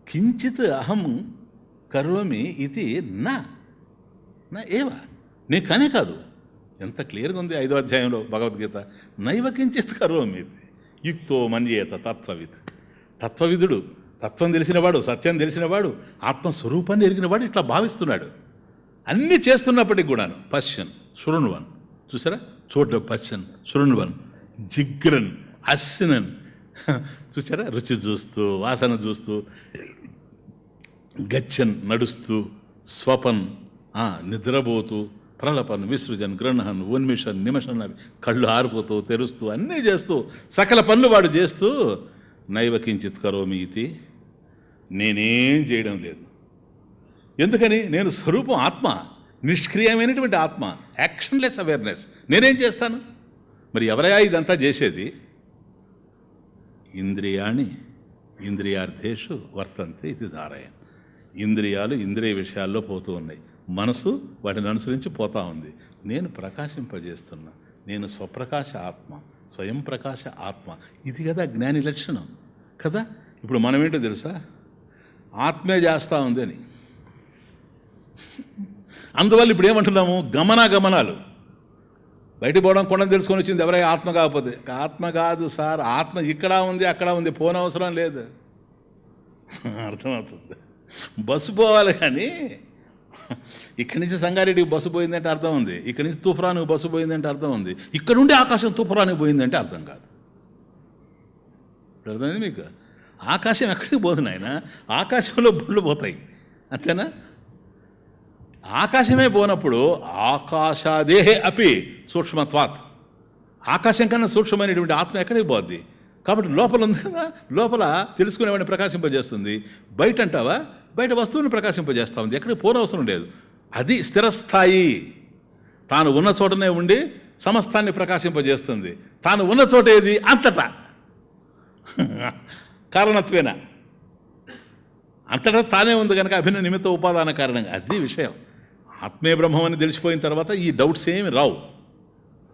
కించిత్ అహం కరోమి ఇది నా ఏవ, నేను కానే కాదు. ఎంత క్లియర్గా ఉంది 5వ అధ్యాయంలో భగవద్గీత. నైవ కించిత్ కరోమి యుక్తో మన్యేత తత్వవిత్. తత్వవిధుడు, తత్వం తెలిసినవాడు, సత్యం తెలిసినవాడు, ఆత్మస్వరూపాన్ని ఎరిగినవాడు ఇట్లా భావిస్తున్నాడు. అన్నీ చేస్తున్నప్పటికి కూడాను పశ్యన్ శృణ్వన్, చూసారా, చూడ పశ్యన్ శృణ్వన్ జిగ్రన్ అశ్నన్, చూసారా, రుచి చూస్తూ, వాసన చూస్తూ, గచ్చన్ నడుస్తూ, స్వపన్ నిద్రపోతూ, ప్రలపన్ విసృజన్ గృహన్ ఉన్మిషన్ నిమిషన్, అవి కళ్ళు ఆరిపోతూ తెరుస్తూ అన్నీ చేస్తూ సకల పనులు వాడు చేస్తూ నైవ కించిత్ కరోమి ఇది, నేనేం చేయడం లేదు. ఎందుకని? నేను స్వరూపం ఆత్మ, నిష్క్రియమైనటువంటి ఆత్మ, యాక్షన్లెస్ అవేర్నెస్. నేనేం చేస్తాను? మరి ఎవరయా ఇదంతా చేసేది? ఇంద్రియాణి ఇంద్రియార్థేషు వర్తంతే ఇది ధారయన్. ఇంద్రియాలు ఇంద్రియ విషయాల్లో పోతూ ఉన్నాయి, మనసు వాటిని అనుసరించి పోతూ ఉంది. నేను ప్రకాశింపజేస్తున్నా, నేను స్వప్రకాశ ఆత్మ, స్వయం ప్రకాశ ఆత్మ. ఇది కదా జ్ఞాని లక్షణం కదా. ఇప్పుడు మనం ఏంటో తెలుసా, ఆత్మే చేస్తూ ఉంది అని. అందువల్ల ఇప్పుడు ఏమంటున్నాము, గమనాలు. బయట పోవడం, కొండను తెలుసుకొని వచ్చింది ఎవరైనా ఆత్మ కాకపోతే. ఆత్మ కాదు సార్, ఆత్మ ఇక్కడ ఉంది అక్కడ ఉంది, పోనవసరం లేదు. అర్థమవుతుంది. బస్సు పోవాలి కానీ ఇక్కడి నుంచి సంగారెడ్డికి బస్సు పోయిందంటే అర్థం ఉంది, ఇక్కడి నుంచి తుఫరానికి బస్సు పోయిందంటే అర్థం ఉంది, ఇక్కడ నుండి ఆకాశం తుఫరానికి పోయిందంటే అర్థం కాదు. అర్థమైంది మీకు? ఆకాశం ఎక్కడికి పోదు నాయన, ఆకాశంలో బళ్ళు పోతాయి, అంతేనా? ఆకాశమే పోనప్పుడు ఆకాశాదేహే అపి సూక్ష్మత్వాత్, ఆకాశం కన్నా సూక్ష్మమైనటువంటి ఆత్మ ఎక్కడికి పోద్ది? కాబట్టి లోపల ఉంది కదా, లోపల తెలుసుకునేవాడిని ప్రకాశింపజేస్తుంది. బయట అంటావా, బయట వస్తువుని ప్రకాశింపజేస్తూ ఉంది, ఎక్కడికి పోనవసరం లేదు. అది స్థిరస్థాయి. తాను ఉన్న చోటనే ఉండి సమస్తాన్ని ప్రకాశింపజేస్తుంది. తాను ఉన్న చోట ఏది? అంతటా కారణత్వేన, అంతటా తానే ఉంది కనుక అభిన్న నిమిత్త ఉపాదాన కారణంగా. అది విషయం. ఆత్మే బ్రహ్మం అని తెలిసిపోయిన తర్వాత ఈ డౌట్స్ ఏమి రావు.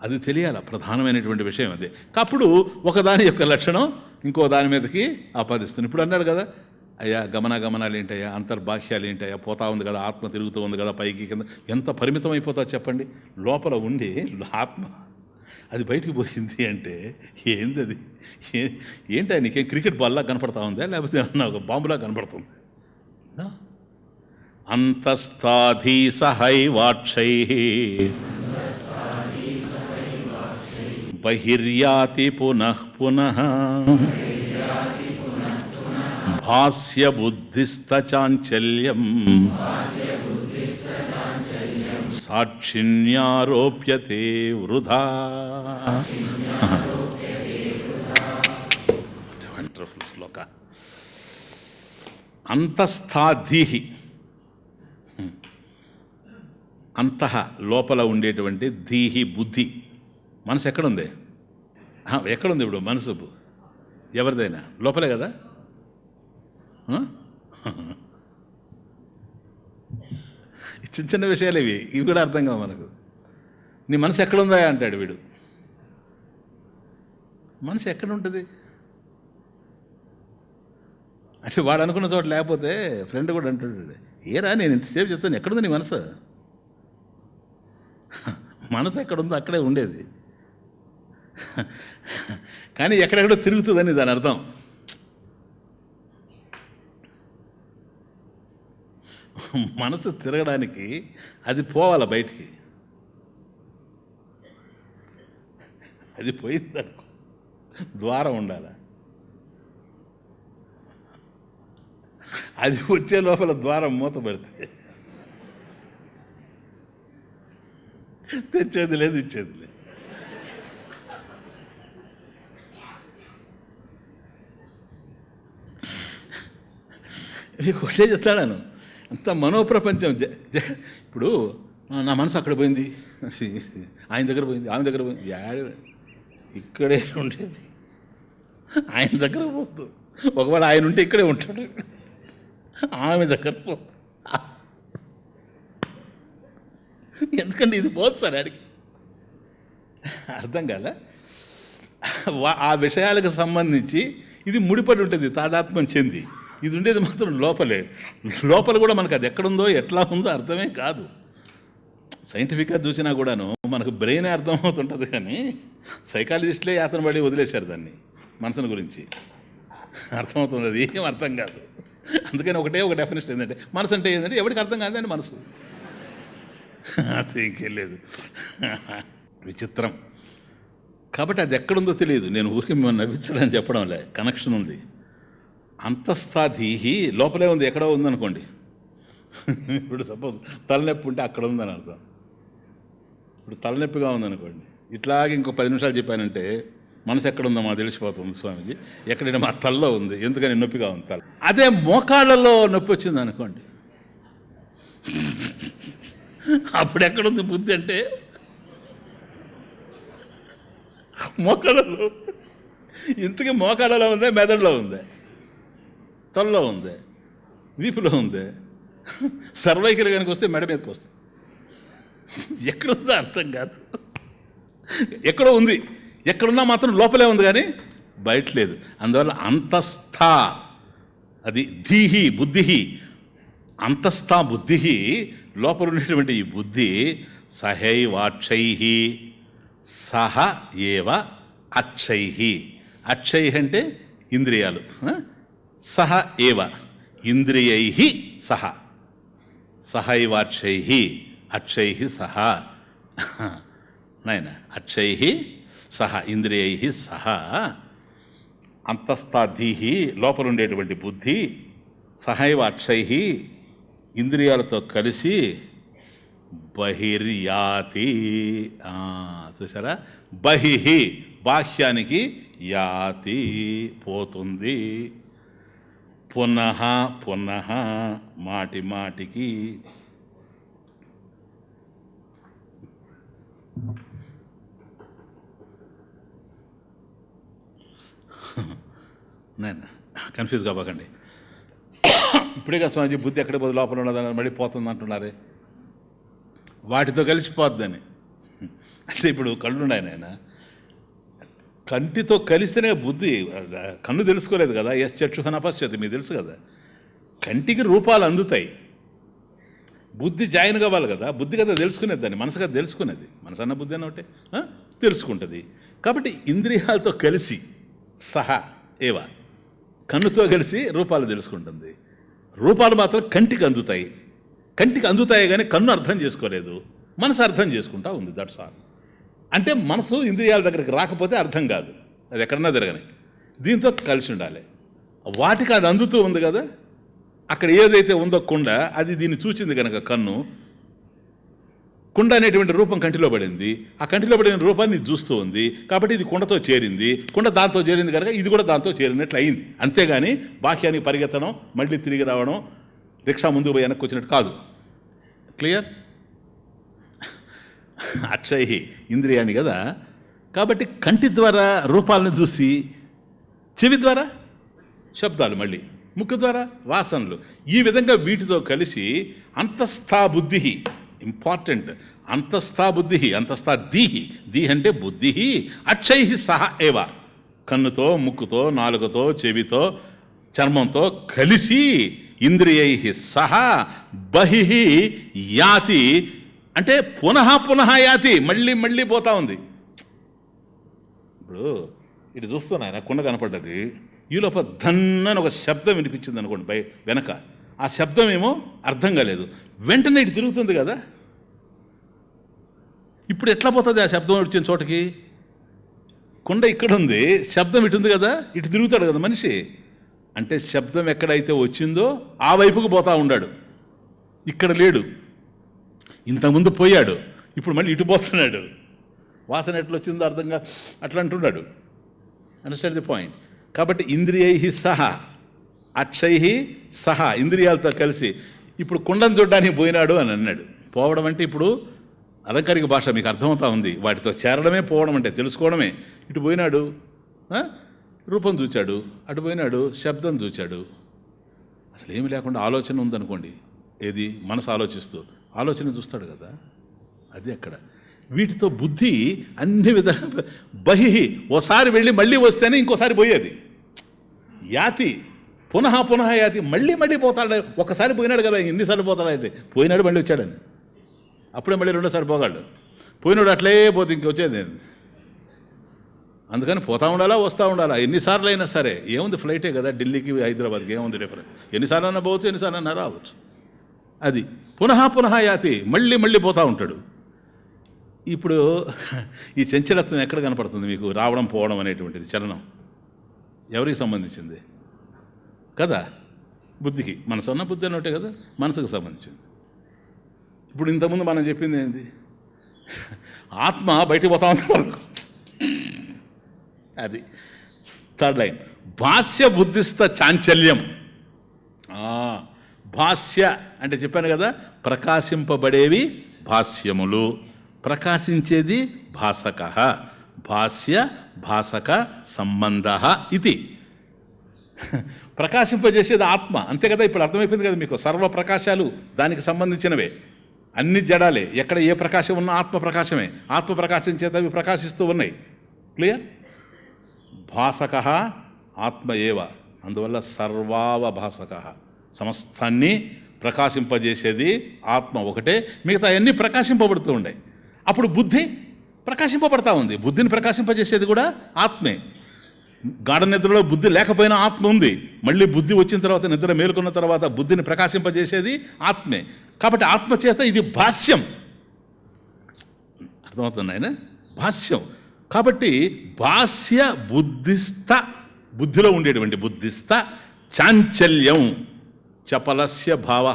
అది తెలియాల, ప్రధానమైనటువంటి విషయం అదే. అప్పుడు ఒకదాని యొక్క లక్షణం ఇంకో దాని మీదకి ఆపాదిస్తుంది. ఇప్పుడు అన్నాడు కదా, అయ్యా గమనాలు ఏంటయ్యా, అంతర్బాహ్యాలు ఏంటయ్యా, పోతా ఉంది కదా, ఆత్మ తిరుగుతూ ఉంది కదా పైకి కింద, ఎంత పరిమితం అయిపోతా చెప్పండి. లోపల ఉండి ఆత్మ అది బయటికి పోయింది అంటే ఏంది అది? ఏంటి నీకేం క్రికెట్ బాల్లా కనపడతా ఉందా, లేకపోతే ఏమన్నా ఒక బాంబులా కనపడుతుంది? అంతస్థాధీ సహైవాక్షై బహిర్యాతి పునః పునః భాస్య బుద్ధిస్తచాంచల్యం సాక్షిణ్యారోప్యతే వృధా. వండర్ఫుల్ శ్లోక. అంతస్థాధీహి, అంతః లోపల ఉండేటువంటి, ధీహి బుద్ధి. మనసు ఎక్కడుంది? ఎక్కడుంది ఇప్పుడు మనసు? ఎవరిదైనా లోపలే కదా. చిన్న చిన్న విషయాలు ఇవి కూడా అర్థం కావు మనకు. నీ మనసు ఎక్కడుందా అంటాడు వీడు. మనసు ఎక్కడ ఉంటుంది అంటే వాడు అనుకున్న చోట లేకపోతే ఫ్రెండ్ కూడా అంటాడు, ఏరా నేను ఇంతసేపు చెప్తాను, ఎక్కడుంది నీ మనసు? మనసు ఎక్కడుందో అక్కడే ఉండేది, కానీ ఎక్కడెక్కడో తిరుగుతుందని దాని అర్థం. మనసు తిరగడానికి అది పోవాలి బయటికి. అది పోయిందనుకో, ద్వారం ఉండాలి. అది వచ్చే లోపల ద్వారం మూతపడితే తెచ్చేది లేదు, ఇచ్చేది లేదు. మీకు ఒకటే చెప్తాడాను, అంత మనోప్రపంచం. ఇప్పుడు నా మనసు అక్కడ పోయింది, ఆయన దగ్గర పోయింది, ఆమె దగ్గర పోయింది, ఇక్కడే ఉండేది, ఆయన దగ్గర పోదు. ఒకవేళ ఆయన ఉంటే ఇక్కడే ఉంటాడు, ఆమె దగ్గర పో. ఎందుకంటే ఇది పోదు సార్ ఆడికి. అర్థం కాదా? ఆ విషయాలకు సంబంధించి ఇది ముడిపడి ఉంటుంది, తాదాత్మ్యం చెంది. ఇది ఉండేది మాత్రం లోపలే. లోపల కూడా మనకు అది ఎక్కడుందో ఎట్లా ఉందో అర్థమే కాదు. సైంటిఫిక్గా చూసినా కూడాను మనకు బ్రెయినే అర్థమవుతుంటుంది, కానీ సైకాలజిస్టులే యాతన పడి వదిలేశారు దాన్ని, మనసుని గురించి. అర్థమవుతుంది, అది ఏం అర్థం కాదు. అందుకని ఒకటే ఒక డెఫినేషన్ ఏంటంటే, మనసు అంటే ఏంటంటే ఎవరికి అర్థం కాదండి మనసు. అది ఇంకేం లేదు, విచిత్రం. కాబట్టి అది ఎక్కడుందో తెలియదు. నేను ఊరికి మిమ్మల్ని నవ్వించడని చెప్పడంలే, కనెక్షన్ ఉంది. అంతస్థాధీహి లోపలే ఉంది, ఎక్కడో ఉందనుకోండి. ఇప్పుడు సపోజ్ తలనొప్పి ఉంటే అక్కడ ఉందని అర్థం. ఇప్పుడు తలనొప్పిగా ఉందనుకోండి, ఇట్లాగే ఇంకో 10 నిమిషాలు చెప్పానంటే మనసు ఎక్కడుందో మాకు తెలిసిపోతుంది స్వామీజీ. ఎక్కడైనా మా తలలో ఉంది, ఎందుకని నొప్పిగా ఉంది తల. అదే మోకాళ్ళలో నొప్పి వచ్చింది అనుకోండి, అప్పుడు ఎక్కడుంది బుద్ధి అంటే మోకాళ్ళలో. ఇంతకీ మోకాళ్ళలో ఉందే, మెదడులో ఉందే, తలలో ఉందే, వీపులో ఉందే, సర్వైకల్ కనుక వస్తే మెడ మీదకి వస్తుంది. ఎక్కడుందో అర్థం కాదు. ఎక్కడో ఉంది, ఎక్కడున్నా మాత్రం లోపలే ఉంది కానీ బయట లేదు. అందువల్ల అంతస్థ, అది ధీహి బుద్ధి, అంతస్థ బుద్ధి, లోపల ఉన్నటువంటి ఈ బుద్ధి సహైవాక్షై, సహ ఏవ అక్షై. అక్షై అంటే ఇంద్రియాలు, సహ ఏవ ఇంద్రియై సహ, సహైవాక్షై అక్షై సహ. నాయన అక్షై సహ ఇంద్రియై సహ అంతస్థాధీహి లోపల ఉండేటువంటి బుద్ధి, సహైవ అక్షైహి ఇంద్రియాలతో కలిసి బహిర్యాతి. చూసారా, బహిహి బాహ్యానికి, యాతి పోతుంది, పునః పునః మాటి మాటికి. నేను కన్ఫ్యూజ్ కాబాకండి. ఇప్పుడే కదా స్వామిజీ బుద్ధి ఎక్కడ పోదు, లోపల ఉన్నదని మళ్ళీ పోతుంది అంటున్నారే, వాటితో కలిసిపోద్దని. అంటే ఇప్పుడు కళ్ళున్నాయి నాయన, కంటితో కలిస్తేనే బుద్ధి, కన్ను తెలుసుకోలేదు కదా. ఎస్ చక్షుహన పశ్యతి, మీకు తెలుసు కదా, కంటికి రూపాలు అందుతాయి, బుద్ధి జాయిన్ కావాలి కదా. బుద్ధి కదా తెలుసుకునేది, దాన్ని మనసు కదా తెలుసుకునేది. మనసు అన్న బుద్ధి అన్న ఒకటే తెలుసుకుంటుంది. కాబట్టి ఇంద్రియాలతో కలిసి సహా ఏవా కన్నుతో కలిసి రూపాలు తెలుసుకుంటుంది. రూపాలు మాత్రం కంటికి అందుతాయి. కంటికి అందుతాయి కానీ కన్ను అర్థం చేసుకోలేదు, మనసు అర్థం చేసుకుంటా ఉంది. That's all. అంటే మనసు ఇంద్రియాల దగ్గరికి రాకపోతే అర్థం కాదు, అది ఎక్కడన్నా జరగని. దీంతో కలిసి ఉండాలి. వాటికి అది అందుతూ ఉంది కదా, అక్కడ ఏదైతే ఉందో కుండ, అది దీన్ని చూసింది కనుక కన్ను, కుండ అనేటువంటి రూపం కంటిలో పడింది, ఆ కంటిలో పడిన రూపాన్ని చూస్తూ ఉంది. కాబట్టి ఇది కుండతో చేరింది, కుండ దాంతో చేరింది కనుక ఇది కూడా దాంతో చేరినట్లు అయింది. అంతేగాని బాహ్యానికి పరిగెత్తడం, మళ్ళీ తిరిగి రావడం, రిక్షా ముందుకు పోయి వెనక్కి వచ్చినట్టు కాదు. క్లియర్? అక్షయ్ ఇంద్రియాన్ని కదా. కాబట్టి కంటి ద్వారా రూపాలను చూసి, చెవి ద్వారా శబ్దాలు, మళ్ళీ ముక్కు ద్వారా వాసనలు, ఈ విధంగా వీటితో కలిసి అంతస్థా బుద్ధి, ఇంపార్టెంట్, అంతస్థా బుద్ధి, అంతస్థా దీహి, దీహి అంటే బుద్ధి, అక్షై సహ ఏవ కన్నుతో, ముక్కుతో, నాలుకతో, చెవితో, చర్మంతో కలిసి ఇంద్రియై సహ బహి యాతి, అంటే పునః పునః యాతి, మళ్ళీ మళ్ళీ పోతా ఉంది. ఇప్పుడు ఇటు చూస్తున్నా ఆయన కుండ కనపడ్డది, ఈ లోపల ధన్నని ఒక శబ్దం వినిపించింది అనుకోండి వెనక, ఆ శబ్దం ఏమో అర్థం కాలేదు, వెంటనే ఇటు తిరుగుతుంది కదా. ఇప్పుడు ఎట్లా పోతుంది ఆ శబ్దం వచ్చిన చోటకి? కుండ ఇక్కడ ఉంది, శబ్దం ఇటు ఉంది కదా, ఇటు తిరుగుతాడు కదా మనిషి. అంటే శబ్దం ఎక్కడైతే వచ్చిందో ఆ వైపుకు పోతా ఉన్నాడు, ఇక్కడ లేడు. ఇంతకుముందు పోయాడు, ఇప్పుడు మళ్ళీ ఇటు పోతున్నాడు. వాసన ఎట్లా వచ్చిందో అర్థంగా అట్లా అంటున్నాడు. Understand the point? కాబట్టి ఇంద్రియై సహా అక్షై సహా ఇంద్రియాలతో కలిసి ఇప్పుడు కుండను చూడడానికి పోయినాడు అని అన్నాడు. పోవడం అంటే ఇప్పుడు అలంకారిక భాష మీకు అర్థమవుతా ఉంది. వాటితో చేరడమే పోవడం అంటే, తెలుసుకోవడమే. ఇటు పోయినాడు, రూపం చూచాడు, అటు పోయినాడు, శబ్దం చూచాడు. అసలు ఏమి లేకుండా ఆలోచన ఉందనుకోండి, ఏది మనసు ఆలోచిస్తూ ఆలోచన చూస్తాడు కదా, అది అక్కడ. వీటితో బుద్ధి అన్ని విధాలు బహి, ఓసారి వెళ్ళి మళ్ళీ వస్తేనే ఇంకోసారి పోయేది. యాతి పునః పునః యాతి, మళ్ళీ మళ్ళీ పోతాడు. ఒక్కసారి పోయినాడు కదా, ఎన్నిసార్లు పోతాడంటే, పోయినాడు మళ్ళీ వచ్చాడని, అప్పుడే మళ్ళీ రెండోసారి పోగాడు. పోయినాడు అట్లే పోతే ఇంకొచ్చేది. అందుకని పోతా ఉండాలా, వస్తూ ఉండాలా, ఎన్నిసార్లు అయినా సరే. ఏముంది, ఫ్లైటే కదా, ఢిల్లీకి హైదరాబాద్కి ఏముంది డిఫరెంట్. ఎన్నిసార్లు అన్నా పోవచ్చు, ఎన్నిసార్లు అన్నా రావచ్చు. అది పునః పునః యాతి, మళ్ళీ మళ్ళీ పోతూ ఉంటాడు. ఇప్పుడు ఈ చంచలత్వం ఎక్కడ కనపడుతుంది మీకు? రావడం పోవడం అనేటువంటిది చలనం ఎవరికి సంబంధించింది కదా? బుద్ధికి. మనసు అన్న బుద్ధి అన్నట్టే కదా, మనసుకు సంబంధించింది. ఇప్పుడు ఇంతకుముందు మనం చెప్పింది ఏంది? ఆత్మ బయటికి పోతా ఉంది. అది థర్డ్ లైన్. భాష్య బుద్ధిస్థ చాంచల్యం. భాష్య అంటే చెప్పాను కదా, ప్రకాశింపబడేవి భాష్యములు, ప్రకాశించేది భాసక. భాష్య భాసక సంబంధ ఇది. ప్రకాశింపజేసేది ఆత్మ, అంతే కదా. ఇప్పుడు అర్థమైపోయింది కదా మీకు, సర్వ ప్రకాశాలు దానికి సంబంధించినవే, అన్ని జడాలే. ఎక్కడ ఏ ప్రకాశం ఉన్నా ఆత్మ ప్రకాశమే. ఆత్మ ప్రకాశం చేత అవి ప్రకాశిస్తూ ఉన్నాయి. క్లియర్? భాసక ఆత్మ ఏవ, అందువల్ల సర్వావభాసక, సమస్తాన్ని ప్రకాశింపజేసేది ఆత్మ ఒకటే. మిగతా అన్నీ ప్రకాశింపబడుతూ ఉన్నాయి. అప్పుడు బుద్ధి ప్రకాశింపబడతా ఉంది. బుద్ధిని ప్రకాశింపజేసేది కూడా ఆత్మే. గాఢ నిద్రలో బుద్ధి లేకపోయినా ఆత్మ ఉంది. మళ్ళీ బుద్ధి వచ్చిన తర్వాత, నిద్ర మేలుకున్న తర్వాత బుద్ధిని ప్రకాశింపజేసేది ఆత్మే. కాబట్టి ఆత్మ చేత ఇది భాష్యం. అర్థమవుతుంది ఆయన? భాష్యం. కాబట్టి భాష్య బుద్ధిస్థ బుద్ధిలో ఉండేటువంటి బుద్ధిస్థ చాంచల్యం. చపలస్య భావ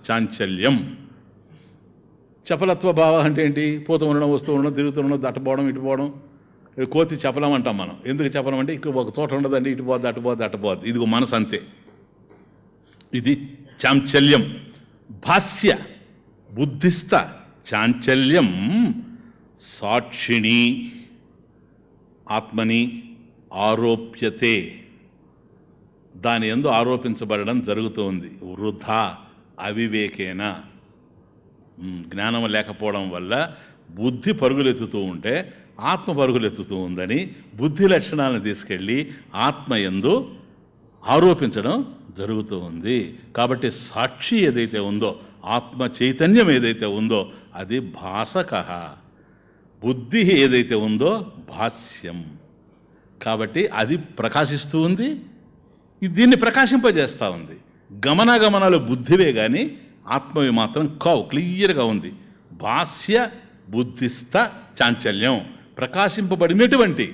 చాంచల్యం. చపలత్వ భావ అంటే ఏంటి? పోతూ ఉండడం, వస్తూ ఉండడం, తిరుగుతూ ఉండడం, దట్టపోవడం, ఇటుపోవడం. కోతి చపలం అంటాం మనం. ఎందుకు చపలం అంటే ఇక్కడ ఒక చోట ఉండదండి, ఇటు పోద్ది, అటు పోద్ది, అటు పోద్ది. ఇదిగో మనసు అంతే. ఇది చాంచల్యం. భాస్య బుద్ధిస్థ చాంచల్యం సాక్షిణి ఆత్మని ఆరోప్యతే, దాని యందు ఆరోపించబడడం జరుగుతుంది. వృధా అవివేకేన, జ్ఞానం లేకపోవడం వల్ల బుద్ధి పరుగులెత్తుతూ ఉంటే ఆత్మ పరుగులెత్తుతూ ఉందని బుద్ధి లక్షణాలను తీసుకెళ్ళి ఆత్మ యందు ఆరోపించడం జరుగుతూ ఉంది. కాబట్టి సాక్షి ఏదైతే ఉందో, ఆత్మ చైతన్యం ఏదైతే ఉందో అది భాసక, బుద్ధి ఏదైతే ఉందో భాస్యం. కాబట్టి అది ప్రకాశిస్తూ ఉంది, దీన్ని ప్రకాశింపజేస్తూ ఉంది. గమనాగమనాలు బుద్ధివే కానీ ఆత్మవి మాత్రం క్లియర్గా ఉంది. భాస్య బుద్ధిస్థ చాంచల్యం, ప్రకాశింపబడినటువంటి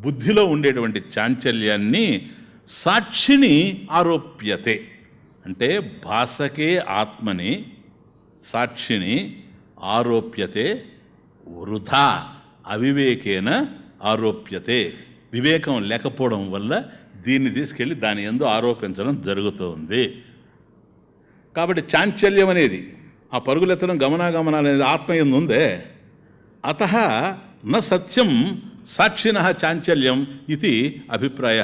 బుద్ధిలో ఉండేటువంటి చాంచల్యాన్ని సాక్షిని ఆరోప్యతే. అంటే భాసకే ఆత్మని సాక్షిని ఆరోప్యతే వృధా అవివేకేన ఆరోప్యతే. వివేకం లేకపోవడం వల్ల దీన్ని తీసుకెళ్ళి దాని యందు ఆరోపించడం జరుగుతుంది. కాబట్టి చాంచల్యం అనేది, ఆ పరుగులెత్తడం, గమనాగమనాలు అనేది ఆత్మ యందు ఉందే. అతః న సత్యం సాక్షిణ చాంచల్యం ఇది అభిప్రాయ.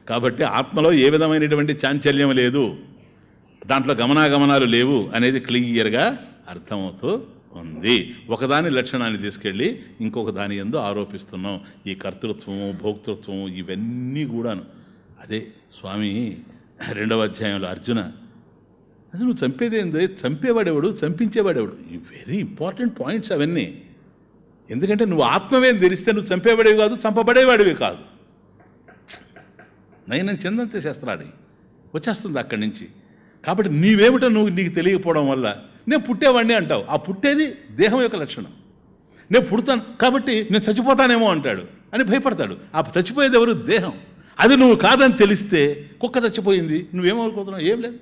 కాబట్టి ఆత్మలో ఏ విధమైనటువంటి చాంచల్యం లేదు, దాంట్లో గమనాగమనాలు లేవు అనేది క్లియర్గా అర్థమవుతూ ఉంది. ఒకదాని లక్షణాన్ని తీసుకెళ్ళి ఇంకొక దాని యందు ఆరోపిస్తున్నాం. ఈ కర్తృత్వము, భోక్తృత్వము ఇవన్నీ కూడాను. అదే స్వామి 2వ అధ్యాయంలో అర్జున, అసలు నువ్వు చంపేదేంది? చంపేవాడెవడు, చంపించేవాడెవడు? ఈ వెరీ ఇంపార్టెంట్ పాయింట్స్ అవన్నీ. ఎందుకంటే నువ్వు ఆత్మవేం తెలిస్తే నువ్వు చంపేవాడివి కాదు, చంపబడేవాడివి కాదు. నయనం చెందంతే శస్త్రాడి వచ్చేస్తుంది అక్కడి నుంచి. కాబట్టి నీవేమిటో నీకు తెలియకపోవడం వల్ల నేను పుట్టేవాడిని అంటావు. ఆ పుట్టేది దేహం యొక్క లక్షణం. నేను పుడతాను కాబట్టి నేను చచ్చిపోతానేమో అంటాడు అని భయపడతాడు. ఆ చచ్చిపోయేది ఎవరు? దేహం. అది నువ్వు కాదని తెలిస్తే, కుక్క చచ్చిపోయింది నువ్వేమనుకుంటున్నావు? ఏం లేదు.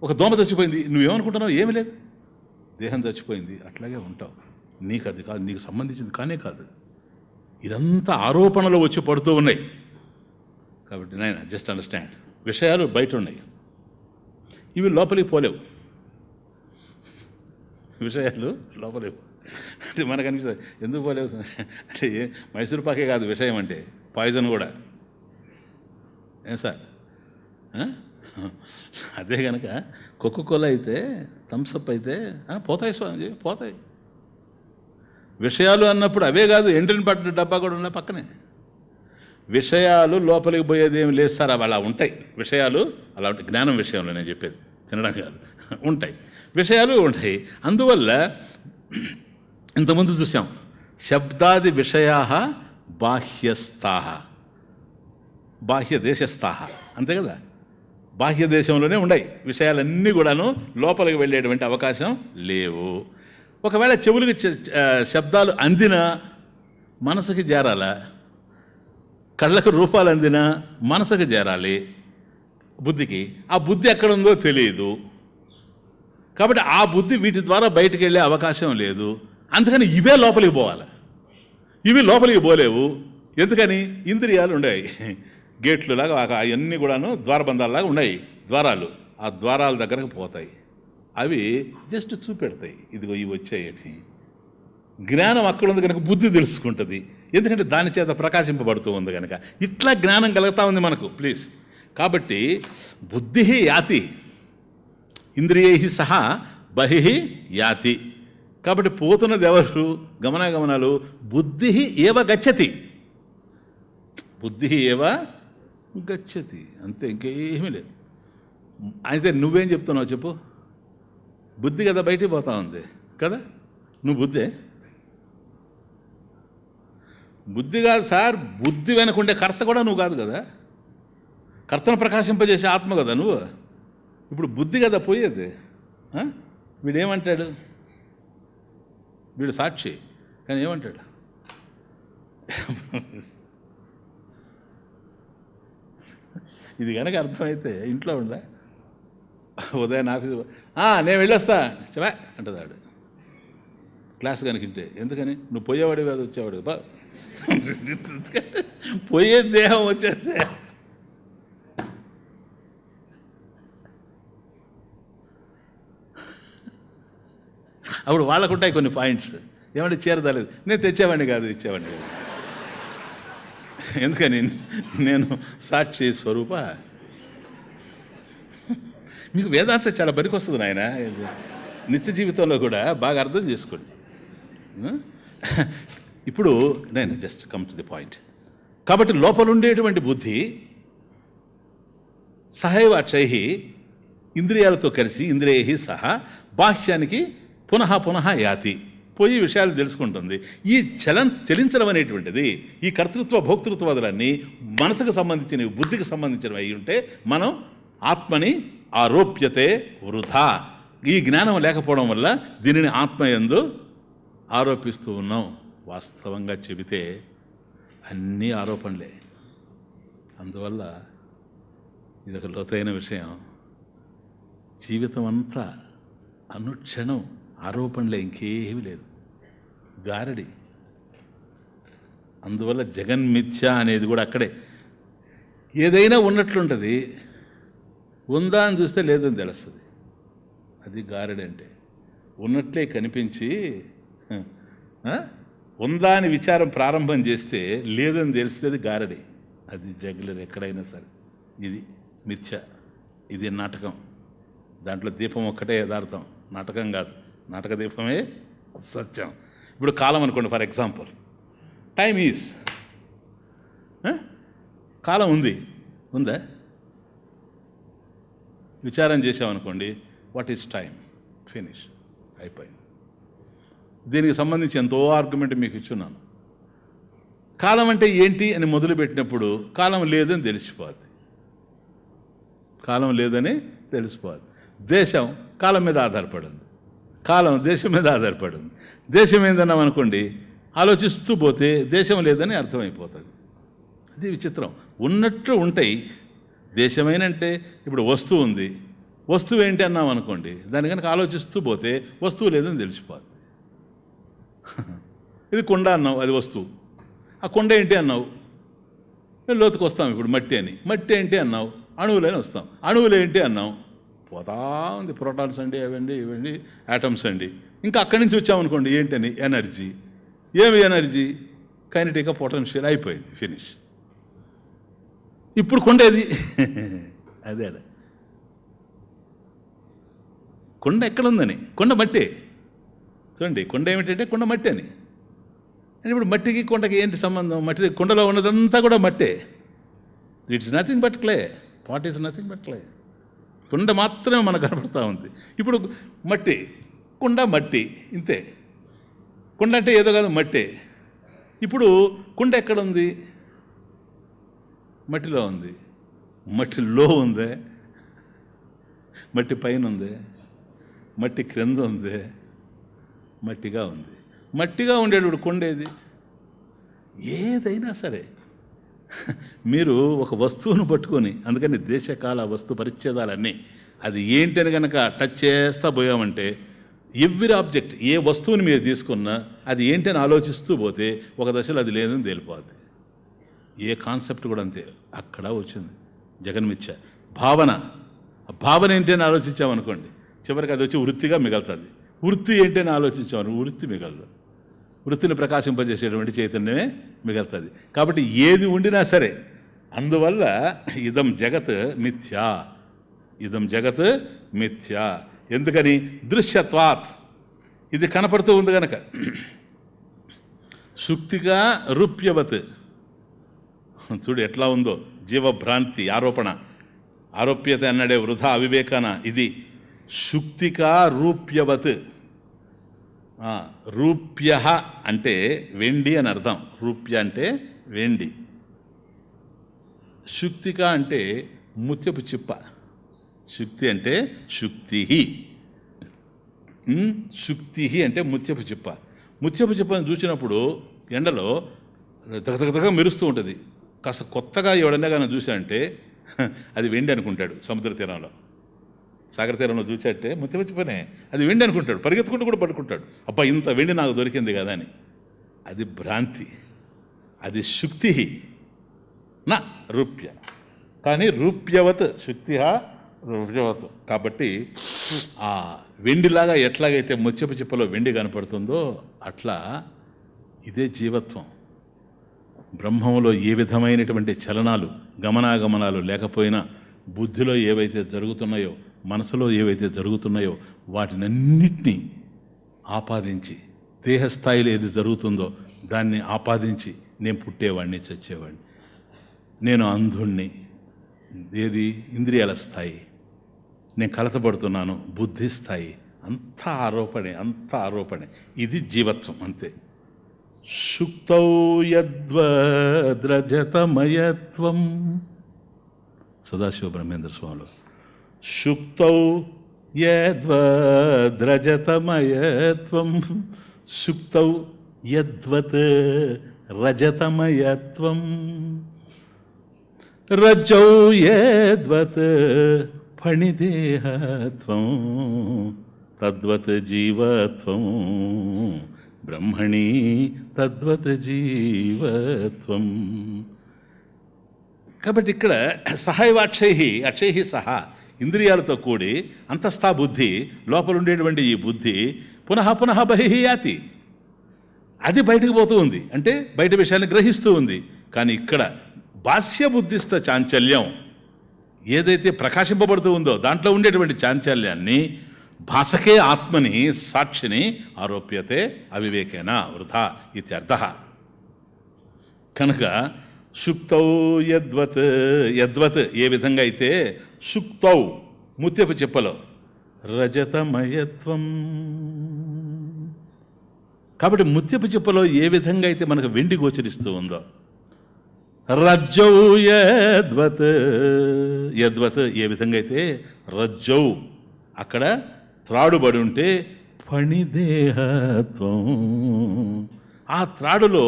ఒక దోమ చచ్చిపోయింది నువ్వేమనుకుంటున్నావు? ఏమీ లేదు. దేహం చచ్చిపోయింది, అట్లాగే ఉంటావు. నీకు అది కాదు, నీకు సంబంధించింది కానే కాదు. ఇదంతా ఆరోపణలు వచ్చి పడుతూ ఉన్నాయి. కాబట్టి నాయన జస్ట్ అండర్స్టాండ్, విషయాలు బయట ఉన్నాయి, ఇవి లోపలికి పోలేవు. విషయాలు లోపలేవు అంటే మనకు అనిపిస్తుంది, ఎందుకు పోలేవు అంటే మైసూర్ పాకే కాదు విషయం అంటే, పాయిజన్ కూడా. ఏం సార్? అదే కనుక కోకోకోలా అయితే, థమ్సప్ అయితే పోతాయి స్వామి, పోతాయి. విషయాలు అన్నప్పుడు అవే కాదు, ఎంట్రీని పట్టిన డబ్బా కూడా ఉన్నాయి పక్కనే. విషయాలు లోపలికి పోయేది ఏమి లేదు సార్, అవి అలా ఉంటాయి. విషయాలు అలా ఉంటాయి. జ్ఞానం విషయంలో నేను చెప్పేది, తినడం కాదు, ఉంటాయి విషయాలు ఉంటాయి. అందువల్ల ఇంతకుముందు చూసాం, శబ్దాది విషయా బాహ్యస్థా, బాహ్య దేశస్థా, అంతే కదా. బాహ్య దేశంలోనే ఉన్నాయి విషయాలన్నీ కూడాను, లోపలికి వెళ్ళేటువంటి అవకాశం లేవు. ఒకవేళ చెవులకి శబ్దాలు అందినా మనసుకి చేరాలా, కళ్ళకు రూపాలు అందినా మనసుకు చేరాలి, బుద్ధికి. ఆ బుద్ధి ఎక్కడుందో తెలియదు. కాబట్టి ఆ బుద్ధి వీటి ద్వారా బయటికి వెళ్ళే అవకాశం లేదు. అందుకని ఇవే లోపలికి పోవాలి. ఇవి లోపలికి పోలేవు. ఎందుకని? ఇంద్రియాలు ఉన్నాయి, గేట్లు లాగా, అవన్నీ కూడాను ద్వారబంధాలలాగా ఉన్నాయి ద్వారాలు. ఆ ద్వారాల దగ్గరకు పోతాయి. అవి జస్ట్ చూపెడతాయి, ఇదిగో ఇవి వచ్చాయని. జ్ఞానం అక్కడ ఉంది కనుక బుద్ధి తెలుసుకుంటుంది, ఎందుకంటే దాని చేత ప్రకాశింపబడుతూ ఉంది కనుక. ఇట్లా జ్ఞానం కలుగుతూ ఉంది మనకు. ప్లీజ్. కాబట్టి బుద్ధి యాతి ఇంద్రియై సహా బహి యాతి. కాబట్టి పోతున్నది ఎవరు? గమనాగమనాలు. బుద్ధి ఏవ గచ్చతి, బుద్ధి ఏవ గచ్చతి, అంతే, ఇంకేమీ లేదు. అయితే నువ్వేం చెప్తున్నావు చెప్పు? బుద్ధి కదా బయటికి పోతా ఉంది కదా, నువ్వు బుద్ధే. బుద్ధి కాదు సార్, బుద్ధి వెనకుండే కర్త కూడా నువ్వు కాదు కదా. కర్తను ప్రకాశింపజేసే ఆత్మ కదా నువ్వు. ఇప్పుడు బుద్ధి కదా పోయేది. వీడేమంటాడు? వీడు సాక్షి, కానీ ఏమంటాడు? ఇది కనుక అర్థమైతే ఇంట్లో ఉందా? ఉదయం ఆఫీస్ నేను వెళ్ళొస్తా చెప్పా అంటదాడు. క్లాస్ కనుకుంటే ఎందుకని నువ్వు పోయేవాడు కాదు వచ్చేవాడు బా పోయే దేహం వచ్చేస్తే అప్పుడు వాళ్ళకు ఉంటాయి కొన్ని పాయింట్స్. ఏమంటే చేరదాలేదు, నేను తెచ్చేవాడిని కాదు ఇచ్చేవాడిని కాదు. ఎందుకని నేను సాక్షి స్వరూప. మీకు వేదాంతం చాలా పనికొస్తుంది నాయన. నిత్య జీవితంలో కూడా బాగా అర్థం చేసుకోండి. ఇప్పుడు నేను just come to the point. కాబట్టి లోపల ఉండేటువంటి బుద్ధి సహైవ అక్షై ఇంద్రియాలతో కలిసి ఇంద్రియై సహా బాహ్యానికి పునః పునః యాతి పోయి విషయాలు తెలుసుకుంటుంది. ఈ చలించడం అనేటువంటిది ఈ కర్తృత్వ భోక్తృత్వాదులన్నీ మనసుకు సంబంధించినవి, బుద్ధికి సంబంధించినవి అయి ఉంటే మనం ఆత్మని ఆరోప్యతే వృధా. ఈ జ్ఞానం లేకపోవడం వల్ల దీనిని ఆత్మయందు ఆరోపిస్తూ ఉన్నాం. వాస్తవంగా చెబితే అన్నీ ఆరోపణలే. అందువల్ల ఇదొక లోతైన విషయం. జీవితం అంతా అనుక్షణం ఆరోపణలే, ఇంకేమీ లేదు, గారడి. అందువల్ల జగన్మిథ్య అనేది కూడా అక్కడే. ఏదైనా ఉన్నట్లుంటుంది, ఉందా అని చూస్తే లేదని తెలుస్తుంది. అది గారడి అంటే. ఉన్నట్లే కనిపించి ఉందా అని విచారం ప్రారంభం చేస్తే లేదని తెలిస్తే అది గారడి. అది జగలరు ఎక్కడైనా సరే. ఇది మిథ్య, ఇది నాటకం. దాంట్లో దీపం ఒక్కటే యథార్థం, నాటకం కాదు. నాటక దీపమే సత్యం. ఇప్పుడు కాలం అనుకోండి, ఫర్ ఎగ్జాంపుల్ టైమ్ ఈజ్, కాలం ఉంది, ఉందా? విచారం చేసామనుకోండి, వాట్ ఈజ్ టైం, ఫినిష్, అయిపోయింది. దీనికి సంబంధించి ఎంతో ఆర్గ్యుమెంట్ మీకు ఇచ్చున్నాను. కాలం అంటే ఏంటి అని మొదలుపెట్టినప్పుడు కాలం లేదని తెలిసిపోద్ది. కాలం లేదని తెలిసిపోద్ది. దేశం కాలం మీద ఆధారపడింది, కాలం దేశం మీద ఆధారపడింది. దేశం ఏందన్నాం అనుకోండి, ఆలోచిస్తూ పోతే దేశం లేదని అర్థమైపోతుంది. అది విచిత్రం. ఉన్నట్లు ఉంటాయి. దేశమేనంటే ఇప్పుడు వస్తువు ఉంది, వస్తువు ఏంటి అన్నాం అనుకోండి, దాని కనుక ఆలోచిస్తూ పోతే వస్తువు లేదని తెలిసిపోద్ది. ఇది కొండ అన్నావు, అది వస్తువు. ఆ కొండ ఏంటి అన్నావు, లోతుకు వస్తాం. ఇప్పుడు మట్టి అని, మట్టి ఏంటి అన్నావు, అణువులని వస్తాం. అణువులు ఏంటి అన్నావు, పోతా ఉంది, ప్రోటాన్స్ అండి, అవండి ఇవండి, యాటమ్స్ అండి. ఇంకా అక్కడి నుంచి వచ్చామనుకోండి, ఏంటని, ఎనర్జీ. ఏమి ఎనర్జీ, కైనటిక్ పొటెన్షియల్, అయిపోయింది, ఫినిష్. ఇప్పుడు కొండేది అదే కొండ ఎక్కడుందని, కొండ మట్టే. చూడండి, కొండ ఏమిటంటే కొండ మట్టి అని. ఇప్పుడు మట్టికి కొండకి ఏంటి సంబంధం? మట్టి, కొండలో ఉన్నదంతా కూడా మట్టే. It's nothing but clay. What is nothing but clay. కొండ మాత్రమే మనకు కనపడతా ఉంది. ఇప్పుడు మట్టి, కొండ మట్టి, ఇంతే. కొండ అంటే ఏదో కాదు, మట్టే. ఇప్పుడు కొండ ఎక్కడుంది? మట్టిలో ఉంది. మట్టిలో ఉందే, మట్టి పైన ఉంది, మట్టి క్రింద ఉంది, మట్టిగా ఉంది. మట్టిగా ఉండేటప్పుడు కొండేది. ఏదైనా సరే మీరు ఒక వస్తువును పట్టుకొని, అందుకని దేశకాల వస్తు పరిచ్ఛేదాలన్నీ, అది ఏంటని కనుక టచ్ చేస్తా పోయామంటే ఎవ్రీ ఆబ్జెక్ట్, ఏ వస్తువుని మీరు తీసుకున్నా అది ఏంటని ఆలోచిస్తూ పోతే ఒక దశలో అది లేదని తేలిపోద్ది. ఏ కాన్సెప్ట్ కూడా అంతే. అక్కడ వచ్చింది జగన్మిథ్య భావన. ఆ భావన ఏంటి అని ఆలోచించామనుకోండి, చివరికి అది వచ్చి వృత్తిగా మిగులుతుంది. వృత్తి ఏంటి అని ఆలోచించామని వృత్తి మిగలదు. వృత్తిని ప్రకాశింపజేసేటువంటి చైతన్యమే మిగులుతుంది. కాబట్టి ఏది ఉండినా సరే, అందువల్ల ఇదం జగత్ మిథ్యా, ఇదం జగత్ మిథ్యా. ఎందుకని? దృశ్యత్వాత్. ఇది కనపడుతూ ఉంది కనుక. శుక్తిగా రూప్యవత్. చూడు ఎట్లా ఉందో జీవభ్రాంతి, ఆరోపణ. ఆరోప్యత అన్నాడే వృధా అవివేకాన. ఇది శుక్తికా రూప్యవత్. రూప్య అంటే వెండి అని అర్థం. రూప్య అంటే వెండి. శుక్తిక అంటే ముత్యపు చిప్ప. శుక్తి అంటే శుక్తి. శుక్తి అంటే ముత్యపు చిప్ప. ముత్యపు చిప్పని చూసినప్పుడు ఎండలో దగదగదగ మెరుస్తూ ఉంటుంది. కాస్త కొత్తగా ఎవడన్నా కానీ చూసానంటే అది వెండి అనుకుంటాడు. సముద్ర తీరంలో సాగర తీరంలో చూచాటే ముత్యపచ్చి పనే అది వెండి అనుకుంటాడు. పరిగెత్తుకుంటూ కూడా పడుకుంటాడు, అబ్బా ఇంత వెండి నాకు దొరికింది కదా అని. అది భ్రాంతి, అది శుక్తి నా రూప్య. కానీ రూప్యవత్ శుక్తి రూప్యవత్. కాబట్టి ఆ వెండిలాగా ఎట్లాగైతే ముత్యపు చిప్పలో వెండి కనపడుతుందో అట్లా ఇదే జీవత్వం. బ్రహ్మంలో ఏ విధమైనటువంటి చలనాలు గమనాగమనాలు లేకపోయినా బుద్ధిలో ఏవైతే జరుగుతున్నాయో, మనసులో ఏవైతే జరుగుతున్నాయో వాటినన్నిటినీ ఆపాదించి, దేహస్థాయిలో ఏది జరుగుతుందో దాన్ని ఆపాదించి నేను పుట్టేవాడిని, చచ్చేవాడిని, నేను అంధుణ్ణి, ఏది ఇంద్రియాల స్థాయి, నేను కలతపడుతున్నాను బుద్ధి స్థాయి, అంత ఆరోపణే. ఇది జీవత్వం అంతే. శుక్తౌ యద్వద్రజతమయత్వం. సదాశివ బ్రహ్మేంద్ర స్వాములు. శుక్తౌ యద్వద్రజతమయత్వం శుక్తౌ యద్వత్ రజతమయత్వం రజ్జౌ యద్వత్ ఫణిదేహత్వం తద్వత్ జీవత్వం బ్రహ్మణి తద్వత్ జీవత్వం. కాబట్టి ఇక్కడ అక్షై సహా ఇంద్రియాలతో కూడి అంతస్థా బుద్ధి, లోపల ఉండేటువంటి ఈ బుద్ధి పునః బహిః యాతి, అది బయటకు పోతూ ఉంది, అంటే బయట విషయాన్ని గ్రహిస్తూ ఉంది. కానీ ఇక్కడ బాహ్య బుద్ధిస్థ చాంచల్యం ఏదైతే ప్రకాశింపబడుతూ ఉందో దాంట్లో ఉండేటువంటి చాంచల్యాన్ని భాసకే ఆత్మని సాక్షిని ఆరోప్యతే అవివేకేన వృథా ఇత్యర్థః. కనుక శుక్తౌ యద్వత్ ఏ విధంగా అయితే శుక్తౌ ముత్యపు చెప్పలో రజతమయత్వం. కాబట్టి ముత్యపు చెప్పలో ఏ విధంగా అయితే మనకు వెండి గోచరిస్తూ ఉందో, రజ్జౌ యద్వత్ ఏ విధంగా అయితే రజ్జౌ అక్కడ త్రాడుబడి ఉంటే ఫణిదేహత్వం, ఆ త్రాడులో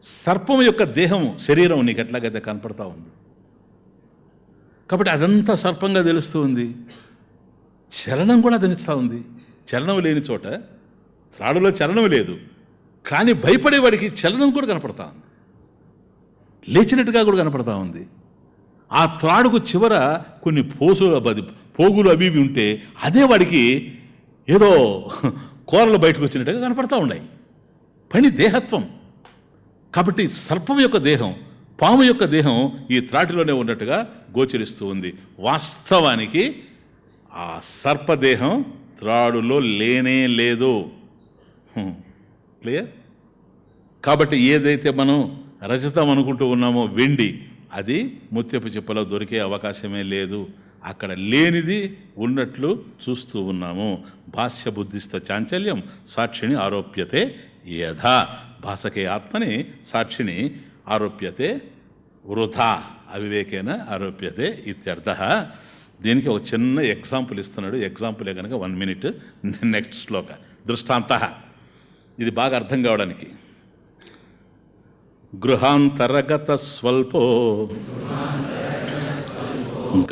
సర్పం యొక్క దేహం శరీరం నీకు ఎట్లాగైతే కనపడతా ఉంది. కాబట్టి అదంతా సర్పంగా తెలుస్తూ ఉంది. చలనం కూడా తెలుస్తూ ఉంది. చలనం లేని చోట త్రాడులో చలనం లేదు, కానీ భయపడేవాడికి చలనం కూడా కనపడతా ఉంది, లేచినట్టుగా కూడా కనపడతా ఉంది. ఆ త్రాడుకు చివర కొన్ని పోగులు అవి ఉంటే అదే వాడికి ఏదో కూరలు బయటకు వచ్చినట్టుగా కనపడతా ఉన్నాయి. పని దేహత్వం. కాబట్టి సర్పం యొక్క దేహం, పాము యొక్క దేహం ఈ త్రాటిలోనే ఉన్నట్టుగా గోచరిస్తూ ఉంది. వాస్తవానికి ఆ సర్పదేహం త్రాడులో లేనే లేదు. క్లియర్? కాబట్టి ఏదైతే మనం రజతం అనుకుంటూ ఉన్నామో వెండి, అది ముత్యపు చిప్పలో దొరికే అవకాశమే లేదు. అక్కడ లేనిది ఉన్నట్లు చూస్తూ ఉన్నాము. భాష్య బుద్ధిస్థ చాంచల్యం సాక్షిని ఆరోప్యతే యథా. భాసకే ఆత్మని సాక్షిని ఆరోప్యతే వృథా అవివేకేన ఆరోప్యతే ఇత్యర్థః. దీనికి ఒక చిన్న ఎగ్జాంపుల్ ఇస్తున్నాడు. ఎగ్జాంపులే కనుక 1 minute. నెక్స్ట్ శ్లోక దృష్టాంతః. ఇది బాగా అర్థం కావడానికి. గృహాంతరగత స్వల్పో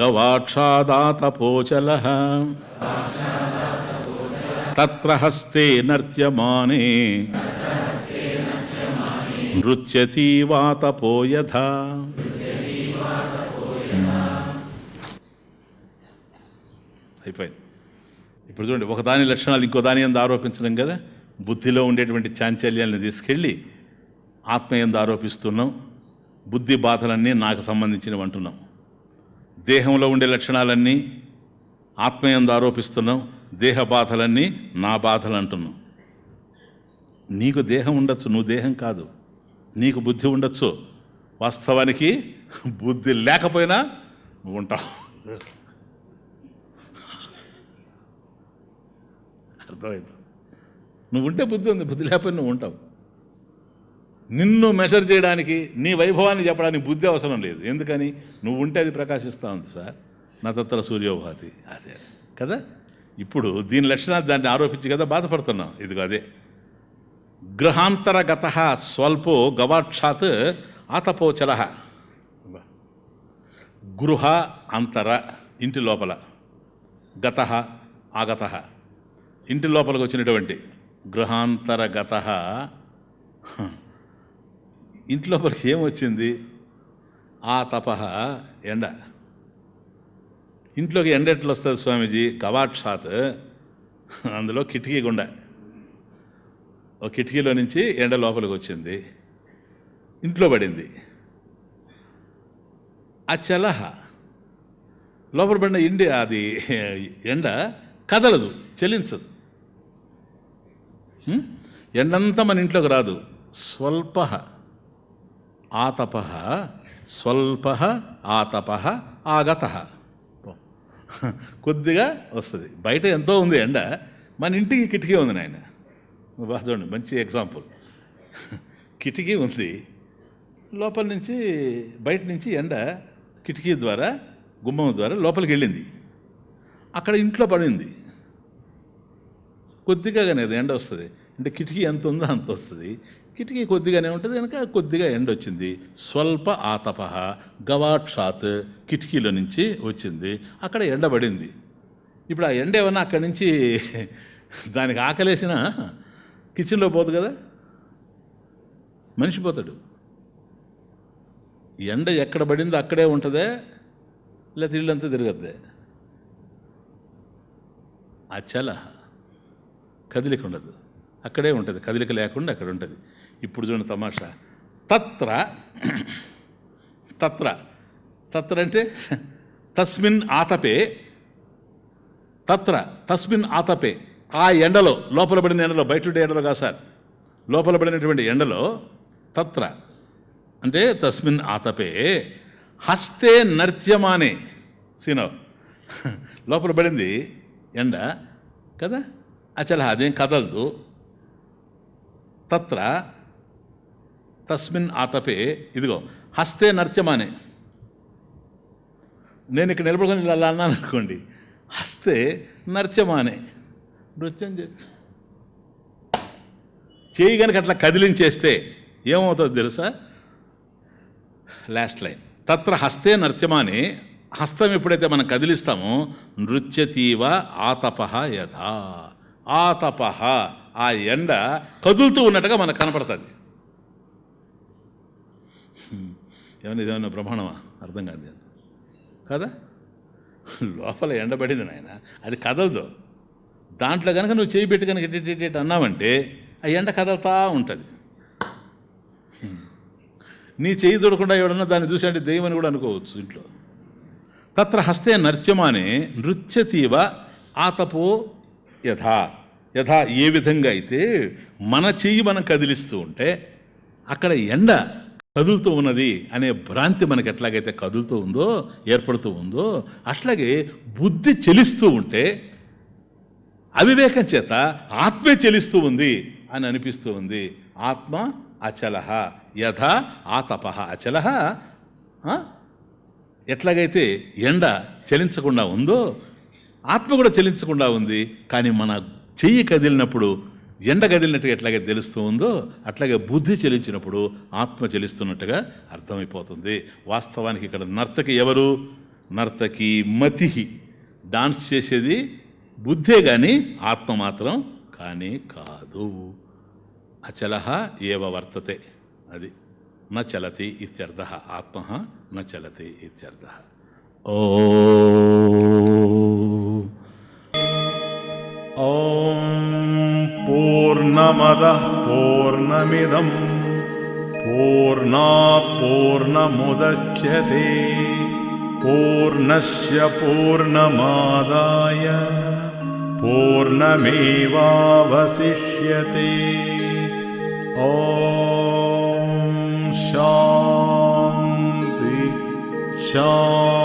గవాక్షాదాతపోచలః తత్ర హస్తే నర్త్యమానే నృత్యతి వాతపో యథా. అయిపోయింది. ఇప్పుడు చూడండి, ఒకదాని లక్షణాలు ఇంకో దాని యందు ఆరోపించడం కదా. బుద్ధిలో ఉండేటువంటి చాంచల్యాన్ని తీసుకెళ్ళి ఆత్మ యందు ఆరోపిస్తున్నాం. బుద్ధి బాధలన్నీ నాకు సంబంధించినవి అంటున్నాం. దేహంలో ఉండే లక్షణాలన్నీ ఆత్మ యందు ఆరోపిస్తున్నాం. దేహ బాధలన్నీ నా బాధలు అంటున్నాం. నీకు దేహం ఉండొచ్చు, నువ్వు దేహం కాదు. నీకు బుద్ధి ఉండొచ్చు, వాస్తవానికి బుద్ధి లేకపోయినా నువ్వు ఉంటావు. అర్థమైంది? నువ్వు ఉంటే బుద్ధి ఉంది, బుద్ధి లేకపోయినా నువ్వు ఉంటావు. నిన్ను మెజర్ చేయడానికి, నీ వైభవాన్ని చెప్పడానికి బుద్ధి అవసరం లేదు. ఎందుకని? నువ్వు ఉంటే అది ప్రకాశిస్తూ ఉంది సార్. నా తత్ర సూర్యోభాతి. అదే కదా. ఇప్పుడు దీని లక్షణాలు దాన్ని ఆరోపించి కదా బాధపడుతున్నాం. ఇదిగో అదే. గృహాంతరగత స్వల్పో గవాక్షాత్ ఆతపోచల. గృహ అంతర, ఇంటి లోపల, గత ఆగత, ఇంటి లోపలికి వచ్చినటువంటి గృహాంతరగత, ఇంటి లోపలికి ఏమొచ్చింది? ఆ తప, ఎండ. ఇంట్లోకి ఎండ ఎట్లా వస్తుంది స్వామీజీ? గవాక్షాత్, అందులో కిటికీ గుండా, ఒక కిటికీలో నుంచి ఎండ లోపలికి వచ్చింది, ఇంట్లో పడింది. అచలహ, లోపల పడిన అది ఎండ కదలదు, చలించదు. ఎండంతా మన ఇంట్లోకి రాదు. స్వల్ప ఆతప, స్వల్ప ఆతప ఆగత, కొద్దిగా వస్తుంది. బయట ఎంతో ఉంది ఎండ, మన ఇంటికి కిటికీ ఉంది నాయన. బాగా చూడండి, మంచి ఎగ్జాంపుల్. కిటికీ ఉంది, లోపల నుంచి బయట నుంచి ఎండ కిటికీ ద్వారా, గుమ్మం ద్వారా లోపలికి వెళ్ళింది, అక్కడ ఇంట్లో పడింది. కొద్దిగానే అది ఎండ వస్తుంది. అంటే కిటికీ ఎంత ఉందో అంత వస్తుంది, కిటికీ కొద్దిగానే ఉంటుంది కనుక కొద్దిగా ఎండ వచ్చింది. స్వల్ప ఆతప గవాక్షాత్, కిటికీలో నుంచి వచ్చింది, అక్కడ ఎండ పడింది. ఇప్పుడు ఆ ఎండ ఏమన్నా అక్కడి నుంచి దానికి ఆకలేసిన కిచెన్లో పోదు కదా, మనిషి పోతాడు. ఎండ ఎక్కడ పడిందో అక్కడే ఉంటుందే, లేకపోతే ఇల్లంతా తిరగద్దే. అచల, కదిలిక ఉండదు, అక్కడే ఉంటుంది, కదిలిక లేకుండా అక్కడ ఉంటుంది. ఇప్పుడు చూడండి తమాషా. తత్ర, తత్ర, తత్ర అంటే తస్మిన్ ఆతపే, తత్ర తస్మిన్ ఆతపే, ఆ ఎండలో, లోపల పడిన ఎండలో, బయట ఎండలో కాదు సార్, లోపల పడినటువంటి ఎండలో, తత్ర అంటే తస్మిన్ ఆతపే, హస్తే నర్త్యమానే, సీనో లోపల పడింది ఎండ కదా, అచల అదేం కదలదు. తత్ర తస్మిన్ ఆతపే, ఇదిగో హస్తే నర్త్యమానే, నేను ఇక్కడ నిలబడుకొని ఇలా అన్నాను అనుకోండి, హస్తే నర్త్యమానే, నృత్యం చేయి కనుక అట్లా కదిలించేస్తే ఏమవుతుందో తెలుసా? లాస్ట్ లైన్, తత్ర హస్తే నర్త్యమానే, హస్తం ఎప్పుడైతే మనం కదిలిస్తామో, నృత్యతీవ ఆతప యథా, ఆతప ఆ ఎండ కదులుతూ ఉన్నట్టుగా మనకు కనపడుతుంది. ఇదేమన్నా బ్రహ్మాండమా? అర్థం కాదు కదా. లోపల ఎండబడింది నాయన, అది కదలదు. దాంట్లో కనుక నువ్వు చేయి పెట్టి కనుక ఎట్టి అన్నావంటే ఆ ఎండ కదలుతూ ఉంటుంది. నీ చేయి దొరకకుండా ఎవడన్నా దాన్ని చూసాంటే దెయ్యమని కూడా అనుకోవచ్చు ఇంట్లో. తత్ర హస్తే నర్త్యమానే నృత్యతీవ ఆతపో యథా, యథా ఏ విధంగా అయితే మన చెయ్యి మనం కదిలిస్తూ ఉంటే అక్కడ ఎండ కదులుతూ ఉన్నది అనే భ్రాంతి మనకి ఎట్లాగైతే కదులుతూ ఉందో, ఏర్పడుతూ ఉందో, అట్లాగే బుద్ధి చెలిస్తూ ఉంటే అవివేకం చేత ఆత్మే చెలిస్తూ ఉంది అని అనిపిస్తూ ఉంది. ఆత్మ అచలహ యథా ఆతప అచలహ, ఎట్లాగైతే ఎండ చలించకుండా ఉందో ఆత్మ కూడా చలించకుండా ఉంది. కానీ మన చెయ్యి కదిలినప్పుడు ఎండ కదిలినట్టుగా ఎట్లాగైతే తెలుస్తూ ఉందో అట్లాగే బుద్ధి చెలించినప్పుడు ఆత్మ చెలిస్తున్నట్టుగా అర్థమైపోతుంది. వాస్తవానికి ఇక్కడ నర్తకి ఎవరు? నర్తకి మతిహి, డాన్స్ చేసేది బుద్ధే కానీ ఆత్మ మాత్రం కానీ కాదు. అచలహ ఏవ వర్తతే, అది న చలతి ఇత్యర్థ, ఆత్మ న చలతి ఇత్యర్థ. ఓం పూర్ణమదః పూర్ణమిదం పూర్ణాత్ పూర్ణముదచ్యతే పూర్ణస్య పూర్ణమాదాయ పూర్ణమేవావశిష్యతే. ఓం శాంతి శాంతి.